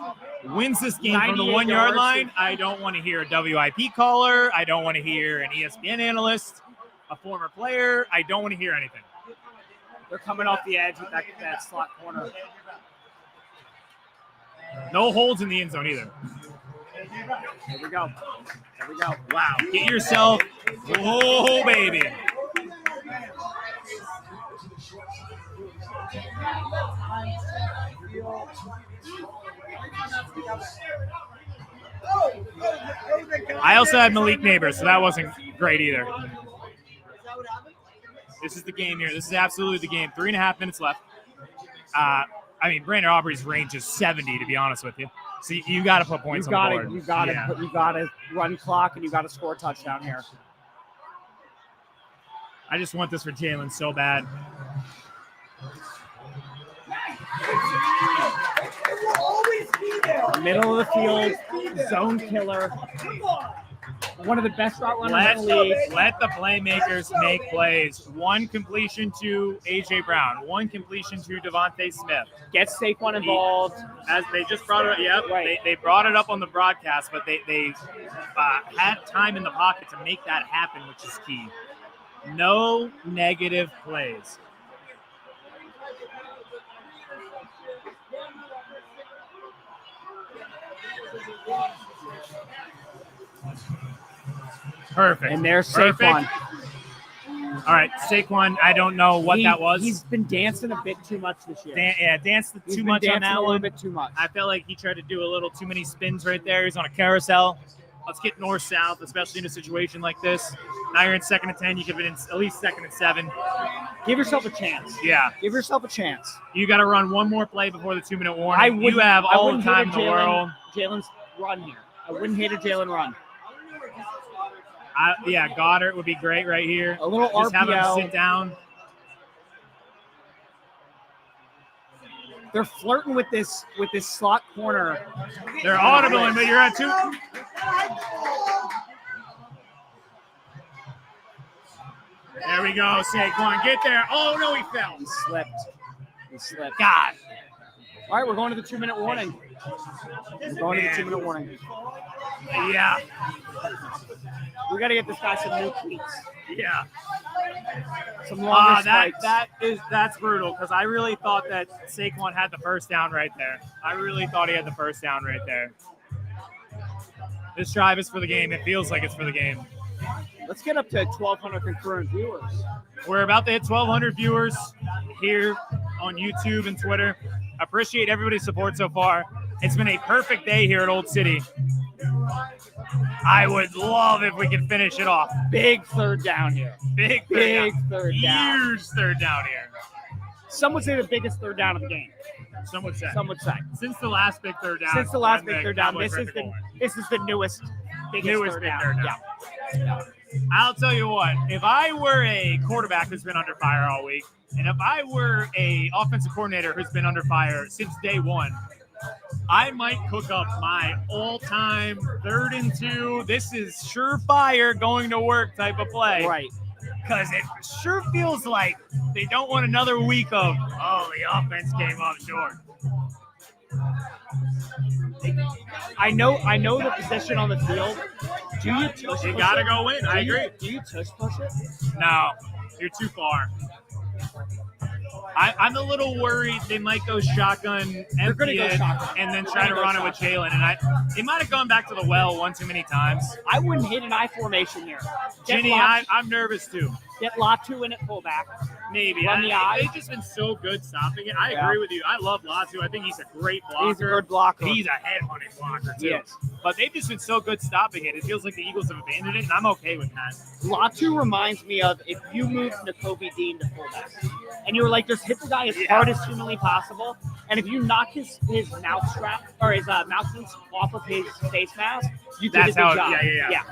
wins this game from the 1 yard line, I don't want to hear a WIP caller. I don't want to hear an ESPN analyst, a former player. I don't want to hear anything. They're coming off the edge with that slot corner. No holds in the end zone either. Here we go. Wow. Get yourself. Oh, baby. I also had Malik Neighbors, so that wasn't great either. This is the game here. This is absolutely the game. 3.5 minutes left. I mean, Brandon Aubrey's range is 70, to be honest with you. So you got to put points on the board. You got to run clock, and you got to score a touchdown here. I just want this for Jalen so bad. Middle of the field, zone killer. One of the best route runners in the league. Let the playmakers make plays. One completion to A.J. Brown. One completion to Devontae Smith. Get Saquon involved. As they just brought it up. Yep, right. They brought it up on the broadcast, but they had time in the pocket to make that happen, which is key. No negative plays. Perfect. And there's Saquon. All right, Saquon, I don't know what that was. He's been dancing a bit too much this year. Danced too much on that one. A little bit too much. I felt like he tried to do a little too many spins right there. He's on a carousel. Let's get north-south, especially in a situation like this. Now you're in 2nd and 10. You could have been in at least 2nd and 7. Give yourself a chance. Yeah. Give yourself a chance. You got to run one more play before the 2-minute warning. You have all the time in the world. Jalen's run here. I wouldn't hate a Jalen run. Goddard would be great right here. A little Just RPO. have him sit down. They're flirting with this slot corner. They're audibling, but you're at 2. There we go, Saquon. Get there. Oh, no, he fell. He slipped. God. All right, we're going to the 2-minute warning. Yeah. We got to get this guy some new cleats. Yeah. Some longer spikes. That's brutal because I really thought that Saquon had the first down right there. I really thought he had the first down right there. This drive is for the game. It feels like it's for the game. Let's get up to 1,200 concurrent viewers. We're about to hit 1,200 viewers here on YouTube and Twitter. Appreciate everybody's support so far. It's been a perfect day here at Old City. I would love if we could finish it off. Big third down here. Big third down. Huge third down here. Some would say the biggest third down of the game. Some would say. Since the last big third down. This is the newest big third down. Yeah. I'll tell you what, if I were a quarterback who's been under fire all week, and if I were a offensive coordinator who's been under fire since day one, I might cook up my all-time 3rd and 2. This is surefire going to work type of play. Right. Because it sure feels like they don't want another week of, the offense came up short. I know the position on the field. Do you tush push it? You got to go in. I agree. Do you tush push it? No, you're too far. I'm a little worried they might go shotgun, empty it, and then try to run it with Jalen. And they might have gone back to the well one too many times. I wouldn't hit an I formation here. Ginny, I'm nervous too. Get Latu in at fullback. Maybe. They've just been so good stopping it. I agree with you. I love Latu. I think he's a great blocker. He's a good blocker. He's a head-hunting blocker too. Yes. But they've just been so good stopping it. It feels like the Eagles have abandoned it, and I'm okay with that. Latu reminds me of if you moved Nakobe Dean to fullback, and you were like, just hit the guy as hard as humanly possible, and if you knock his mouth strap or his mouthpiece off of his face mask, you did a good job. Yeah.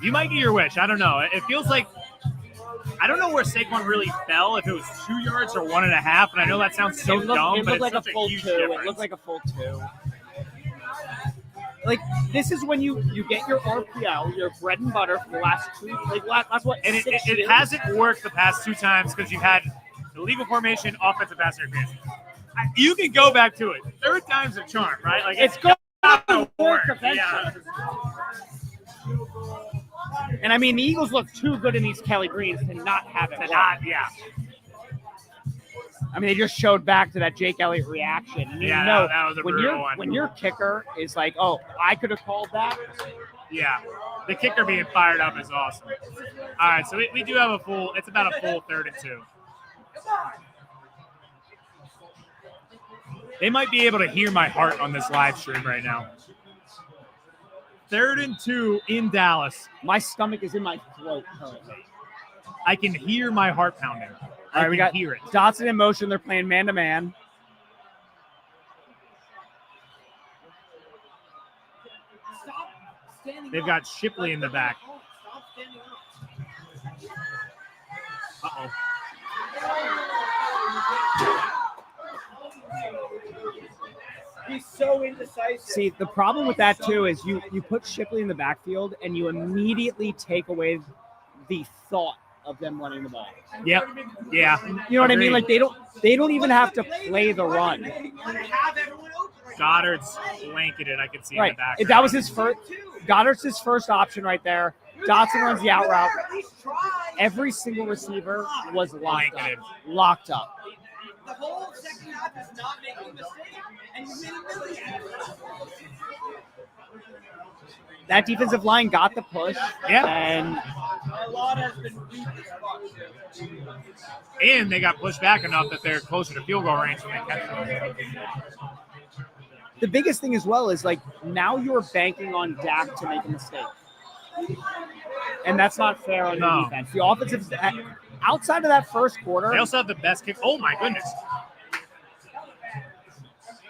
You might get your wish. I don't know. It feels like I don't know where Saquon really fell, if it was 2 yards or 1.5, and I know that sounds so dumb, but it's like such a full huge two. difference. It looked like a full 2. Like, this is when you get your RPO, your bread and butter for the last 2, last what? And 6 it years? hasn't worked the past 2 times because you had illegal formation, offensive pass interference. You can go back to it. 3rd time's a charm, right? Like It's going to work eventually. Yeah. And I mean, the Eagles look too good in these Kelly Greens to not have it. Yeah. I mean, they just showed back to that Jake Elliott reaction. And Yeah, you know, that was a when brutal one. When your kicker is like, oh, I could have called that. Yeah. The kicker being fired up is awesome. All right, so we do have it's about a full 3rd and 2. They might be able to hear my heart on this live stream right now. 3rd and 2 in Dallas. My stomach is in my throat currently. I can hear my heart pounding. All right, we got hear it. Dotson in motion. They're playing man-to-man. They've got Shipley in the back. Uh-oh. He's so indecisive. See, the problem with that, too, is you put Shipley in the backfield and you immediately take away the thought of them running the ball. Yep. Yeah. You know what I mean? Like, they don't even have to play the run. Goddard's blanketed. I can see in the back. That was his first. Goddard's his first option right there. Dotson runs the out route. Every single receiver was locked up. The whole second half is not making a mistake, and you made a million. That defensive line got the push. Yeah. And a lot has been weak this far. And they got pushed back enough that they're closer to field goal range when they catch them. The biggest thing as well is, like, now you're banking on Dak to make a mistake. And that's not fair on the defense. The offensive, outside of that first quarter. They also have the best kick. Oh, my goodness.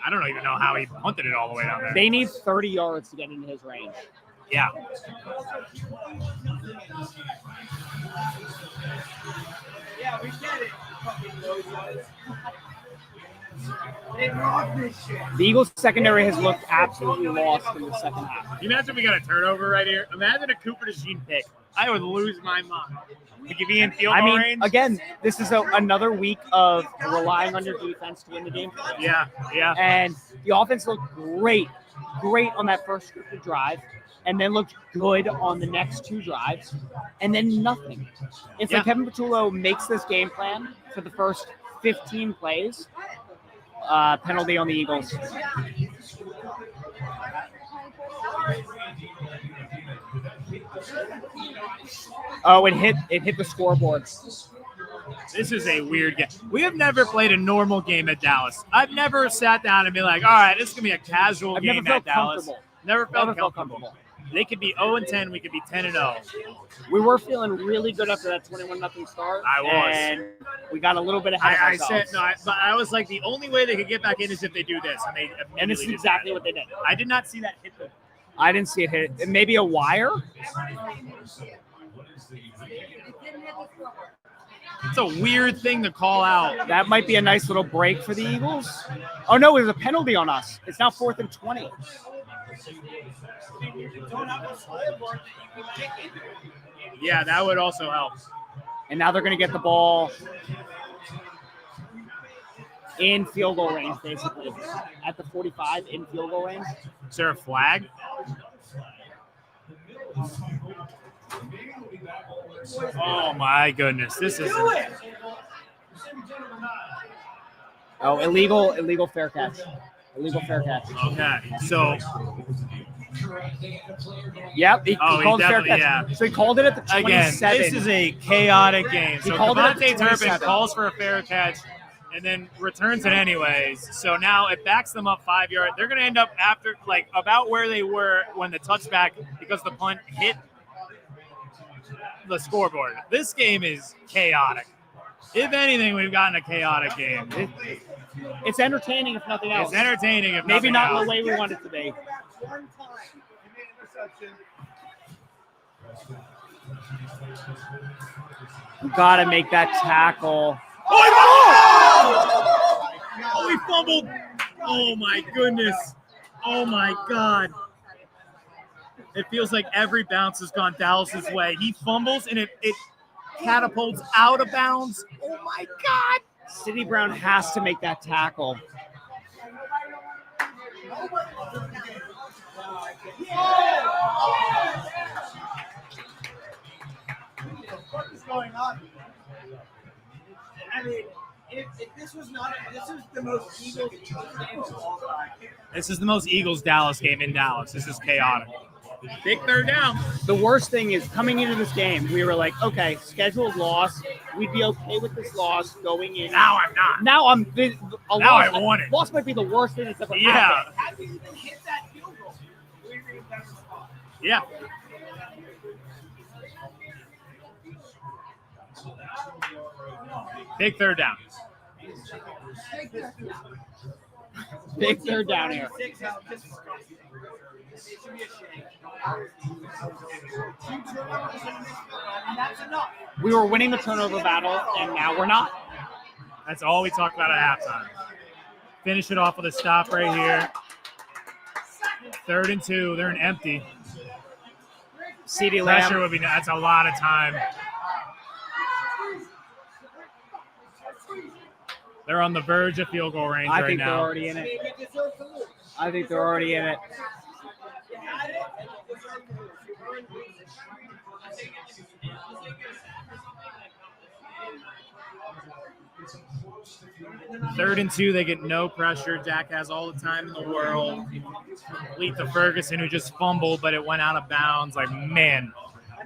I don't even know how he punted it all the way down there. They need 30 yards to get into his range. Yeah. Yeah, we get it. They rock this shit. The Eagles secondary has looked absolutely lost in the second half. Can you imagine we got a turnover right here? Imagine a Cooper DeJean pick. I would lose my mind. Could you be in field goal range? Again, this is another week of relying on your defense to win the game. Yeah. And the offense looked great on that first drive, and then looked good on the next 2 drives, and then nothing. It's like Kevin Patullo makes this game plan for the first 15 plays. Penalty on the Eagles. Oh, it hit the scoreboard. This is a weird game. We have never played a normal game at Dallas. I've never sat down and been like, all right, this is going to be a casual game at Dallas. Never felt comfortable. They could be 0-10. We could be 10-0. We were feeling really good after that 21-0 start. I was. And we got a little bit ahead of ourselves. But I was like, the only way they could get back in is if they do this. And this is exactly what they did. I did not see that hit them. I didn't see it hit. Maybe a wire? It's a weird thing to call out. That might be a nice little break for the Eagles. Oh, no, it was a penalty on us. It's now 4th and 20. Yeah, that would also help. And now they're going to get the ball in field goal range, basically. At the 45, in field goal range. Is there a flag? Oh, my goodness. This is... Oh, illegal fair catch. Illegal fair catch. Okay, so... Yep, he called fair catch. Yeah. So he called it at the 27. Again, this is a chaotic game. So Devontae Turpin calls for a fair catch and then returns it anyways. So now it backs them up 5 yards. They're going to end up after, like, about where they were when the touchback, because the punt hit the scoreboard. This game is chaotic. If anything, we've gotten a chaotic game. It's entertaining, if nothing else. It's entertaining, if maybe nothing not else. the way we want it to be. You got to make that tackle. Oh, he fumbled. Oh, my goodness. Oh, my God. It feels like every bounce has gone Dallas's way. He fumbles, and it catapults out of bounds. Oh, my God. City Brown has to make that tackle. What is going on? I mean, if this was not, this is the most Eagles game of all time. This is the most Eagles-Dallas game in Dallas. This is chaotic. Big third down. The worst thing is coming into this game, we were like, okay, scheduled loss. We'd be okay with this loss going in. Now I'm not. Now I'm. I want it. Loss might be the worst thing that's ever happened. Yeah. How do you even hit that field goal? We were in a better spot. Yeah. Big third down. Big third down here. Six out. This is crazy. It should be a shame. 2 turnovers and that's enough. We were winning the turnover battle, and now we're not. That's all we talked about at halftime. Finish it off with a stop right here. 3rd and 2. They're an empty. CeeDee Pressure Lamb. would be. That's a lot of time. They're on the verge of field goal range I right think they're now. already in it. I think they're already in it. Third and 2, they get no pressure. Dak has all the time in the world. Complete to Ferguson, who just fumbled, but it went out of bounds. Like, man,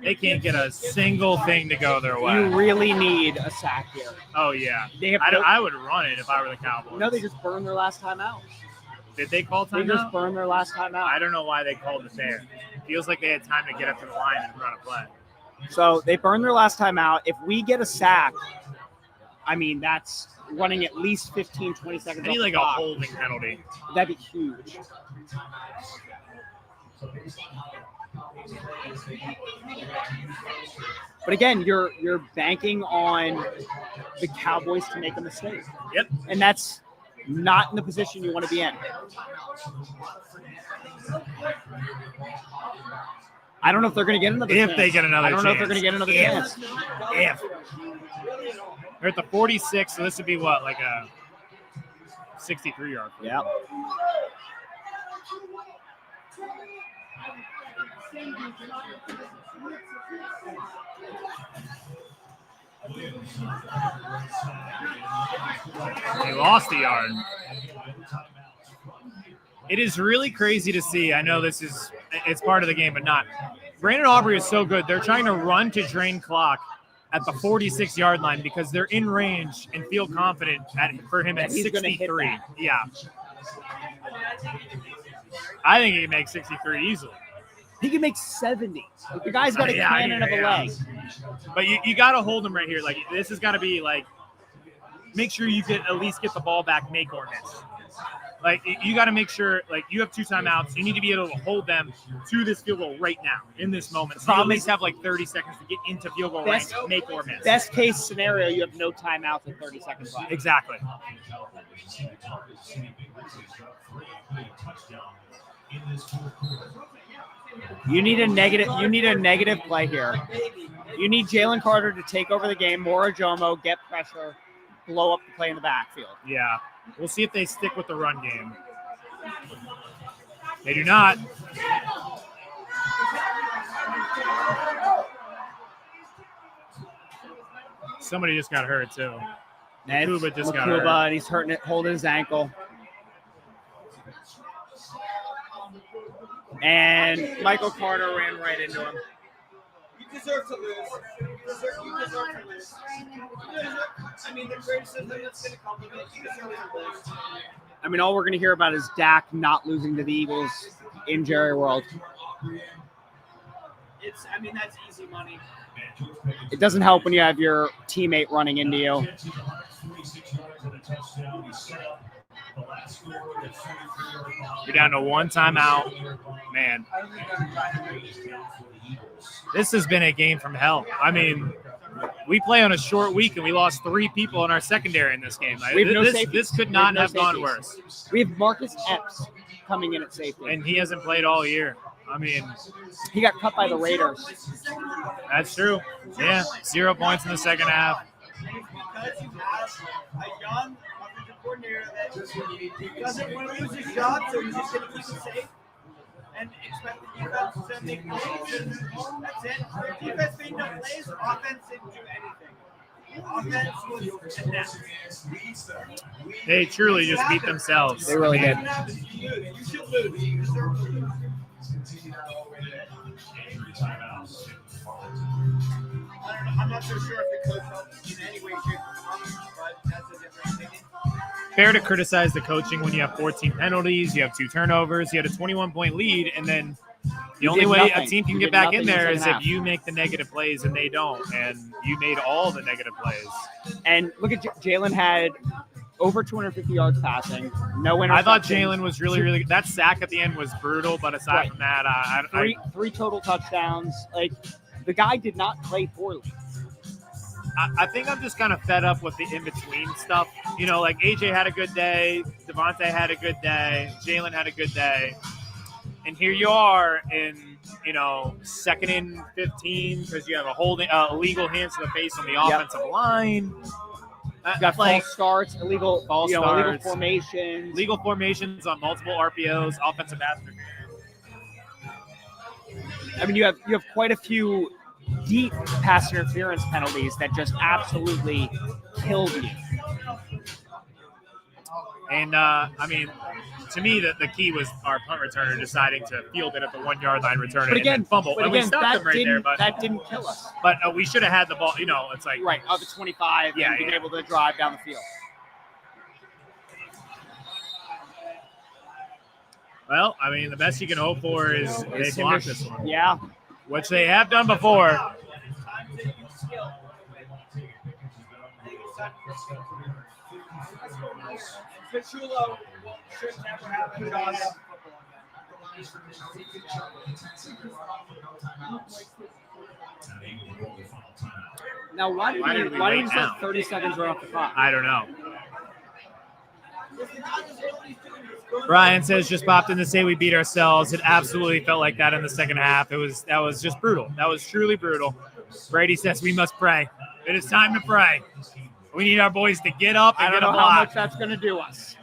they can't get a single thing to go their way. You really need a sack here. Oh, yeah. They have I would run it if I were the Cowboys. No, they just burned their last time out. Did they call They just timeout? burned their last time out. I don't know why they called it there. Feels like they had time to get up to the line and run a play. So they burned their last time out. If we get a sack, I mean, that's running at least 15, 20 seconds. I need off like the a clock. holding penalty. That'd be huge. But again, you're banking on the Cowboys to make a mistake. Yep. And that's not in the position you want to be in. I don't know if they're going to get another chance. If they get another I don't know if chance. they're going to get another chance. If. They're at the 46, so this would be what, like a 63-yard. Yeah. They lost a yard. It is really crazy to see. I know it's part of the game, but not. Brandon Aubrey is so good. They're trying to run to drain clock at the 46-yard line because they're in range and feel confident for him at He's gonna hit 63. that. Yeah. I think he can make 63 easily. He can make 70. The guy's got a cannon of a leg. But you got to hold him right here. Like, this has got to be, like, make sure you at least get the ball back, make or miss. Like, you got to make sure, like, you have 2 timeouts. You need to be able to hold them to this field goal right now, in this moment. So you at least have, like, 30 seconds to get into field goal range, make or miss. Best case scenario, you have no timeouts and 30 seconds left. Exactly. You need a negative play here. You need Jalen Carter to take over the game, Mora Jomo, get pressure, blow up the play in the backfield. Yeah. We'll see if they stick with the run game. They do not. Somebody just got hurt, too. Makuba just got hurt. And he's holding his ankle. And Michael Carter ran right into him. You deserve to lose. You deserve to lose. I mean, the criticism that's going to come with it, you deserve to lose. I mean, all we're going to hear about is Dak not losing to the Eagles in Jerry World. That's easy money. It doesn't help when you have your teammate running into you. You're down to one timeout. Man, this has been a game from hell. I mean, we play on a short week, and we lost 3 people in our secondary in this game. This could not have gone worse. We have Marcus Epps coming in at safety. And he hasn't played all year. I mean, he got cut by the Raiders. That's true. Yeah, 0 points in the second half. Because you have a young offensive coordinator that doesn't want to lose his job, so he's just going to keep it safe and expect the defense to make plays. And that's it. Defense made no plays. Offense didn't do anything. Offense was inept. They truly just beat themselves. They really did. You should lose. You deserve to lose. I'm not so sure if the coach helps in any way, shape, or form, but that's a different opinion. Fair to criticize the coaching when you have 14 penalties, you have 2 turnovers, you had a 21-point lead, and then the only way a team can get back in there is if you make the negative plays and they don't, and you made all the negative plays. And look at Jalen had over 250 yards passing, no interceptions. I thought Jalen was really good. That sack at the end was brutal, but aside from that, three total touchdowns. Like, the guy did not play poorly. I think I'm just kind of fed up with the in-between stuff. You know, like AJ had a good day, Devontae had a good day, Jalen had a good day. And here you are in, 2nd and 15 because you have a holding illegal hands to the face on the offensive line. You got false starts, illegal formations. Legal formations on multiple RPOs, offensive pass interference. I mean, you have quite a few deep pass interference penalties that just absolutely killed you. And, to me, the key was our punt returner deciding to field it at the 1-yard line, return it, and then fumble. But and again, we stopped them right there. But that didn't kill us. But we should have had the ball. It's like right of the 25 and being able to drive down the field. Well, I mean, the best you can hope for is they block this one. Yeah. Which they have done before. Pachulo should never have a job. Now, why did he let 30 seconds run off the clock? I don't know. Brian says, just popped in to say we beat ourselves. It absolutely felt like that in the second half. That was just brutal. That was truly brutal. Brady says we must pray. It is time to pray. We need our boys to get up and get a block. I don't know how much that's going to do us.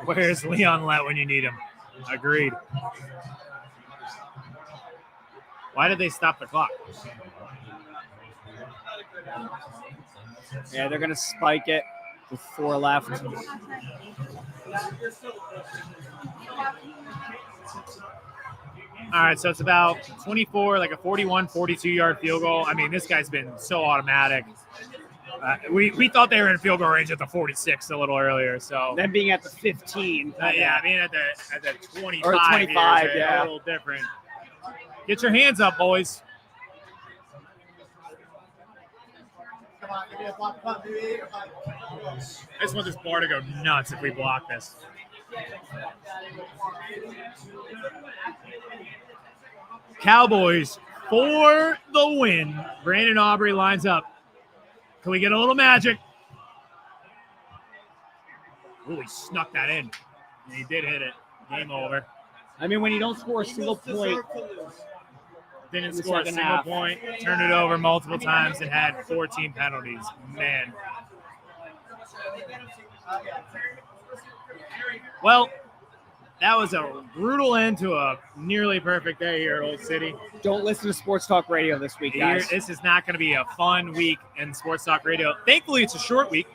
Where's Leon Lett when you need him? Agreed. Why did they stop the clock? Yeah, they're going to spike it with 4 left. All right, so it's about 24, like a 41, 42-yard field goal. I mean, this guy's been so automatic. We thought they were in field goal range at the 46 a little earlier. So them being at the 15. Yeah, I mean at the 25. Or 25, a little different. Get your hands up, boys. I just want this bar to go nuts if we block this. Cowboys for the win. Brandon Aubrey lines up. Can we get a little magic? Oh, he snuck that in. And he did hit it. Game over. I mean, when you don't score a single point. Didn't score a single point. Turned it over multiple times and had 14 penalties. Man. Well, that was a brutal end to a nearly perfect day here at Old City. Don't listen to Sports Talk Radio this week, guys. This is not going to be a fun week in Sports Talk Radio. Thankfully, it's a short week.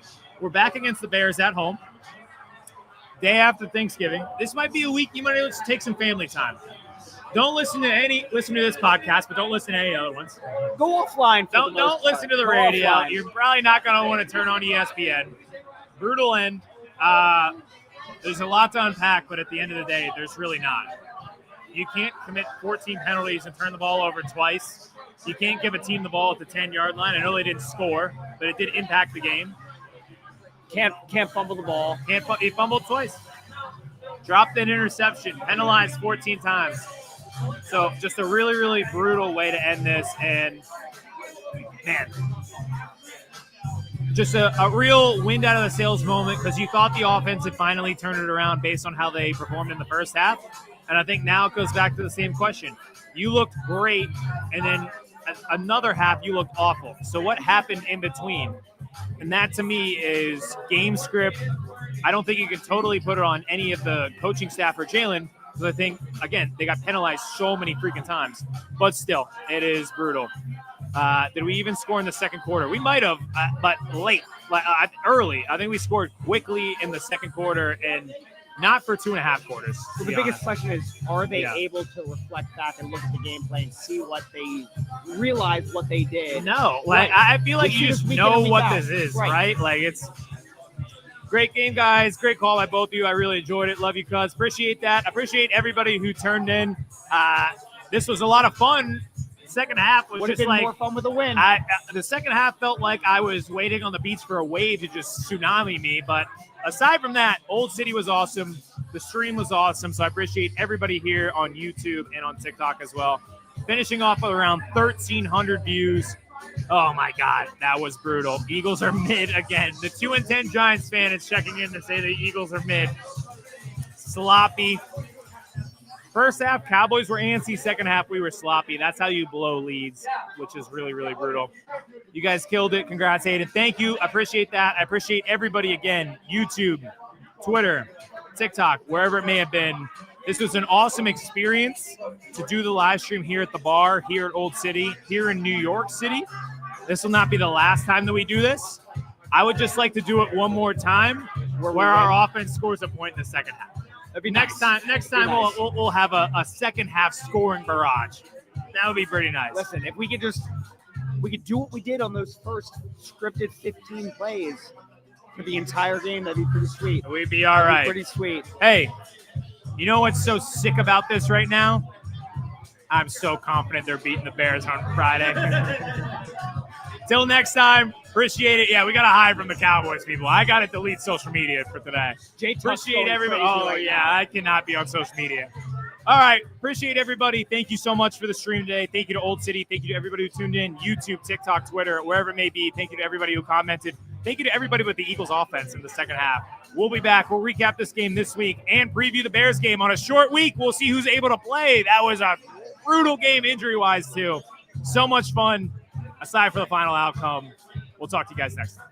We're back against the Bears at home. Day after Thanksgiving. This might be a week you might be able to take some family time. Don't listen to this podcast, but don't listen to any other ones. Go offline. Don't listen to the radio. Offline. You're probably not going to want to turn on ESPN. Brutal end. There's a lot to unpack, but at the end of the day, there's really not. You can't commit 14 penalties and turn the ball over twice. You can't give a team the ball at the 10-yard line. I know they didn't score, but it did impact the game. Can't fumble the ball. He fumbled twice. Dropped an interception. Penalized 14 times. So just a really, really brutal way to end this. And, man, just a real wind out of the sails moment because you thought the offense had finally turned it around based on how they performed in the first half. And I think now it goes back to the same question. You looked great, and then another half you looked awful. So what happened in between? And that, to me, is game script. I don't think you can totally put it on any of the coaching staff or Jalen, because I think, again, they got penalized so many freaking times. But still, it is brutal. Did we even score in the second quarter? We might have, but late, early. I think we scored quickly in the second quarter and not for 2.5 quarters. Well, the biggest question is, are they able to reflect back and look at the gameplay and see what they realize what they did? No. Like, I feel like you just know what this is, right? Like, it's great game, guys. Great call by both of you. I really enjoyed it. Love you, cuz. Appreciate that. Appreciate everybody who turned in. This was a lot of fun. Second half was just like more fun with a win. The second half felt like I was waiting on the beach for a wave to just tsunami me. But aside from that, Old City was awesome. The stream was awesome. So I appreciate everybody here on YouTube and on TikTok as well. Finishing off with around 1,300 views. Oh my God, that was brutal. Eagles are mid again. The 2-10 Giants fan is checking in to say the Eagles are mid. Sloppy. First half, Cowboys were antsy. Second half, we were sloppy. That's how you blow leads, which is really, really brutal. You guys killed it. Congrats, Hayden. Thank you. I appreciate that. I appreciate everybody again. YouTube, Twitter, TikTok, wherever it may have been. This was an awesome experience to do the live stream here at the bar, here at Old City, here in New York City. This will not be the last time that we do this. I would just like to do it one more time where our offense scores a point in the second half. That'd be next time. Next time we'll have a second half scoring barrage. That would be pretty nice. Listen, if we could do what we did on those first scripted 15 plays for the entire game, that'd be pretty sweet. We'd be all right. Pretty sweet. Hey, you know what's so sick about this right now? I'm so confident they're beating the Bears on Friday. Till next time, appreciate it. Yeah, we got to hide from the Cowboys, people. I got to delete social media for today. Appreciate everybody. Oh, yeah, I cannot be on social media. All right, appreciate everybody. Thank you so much for the stream today. Thank you to Old City. Thank you to everybody who tuned in, YouTube, TikTok, Twitter, wherever it may be. Thank you to everybody who commented. Thank you to everybody with the Eagles offense in the second half. We'll be back. We'll recap this game this week and preview the Bears game on a short week. We'll see who's able to play. That was a brutal game injury-wise, too. So much fun. Aside from the final outcome, we'll talk to you guys next time.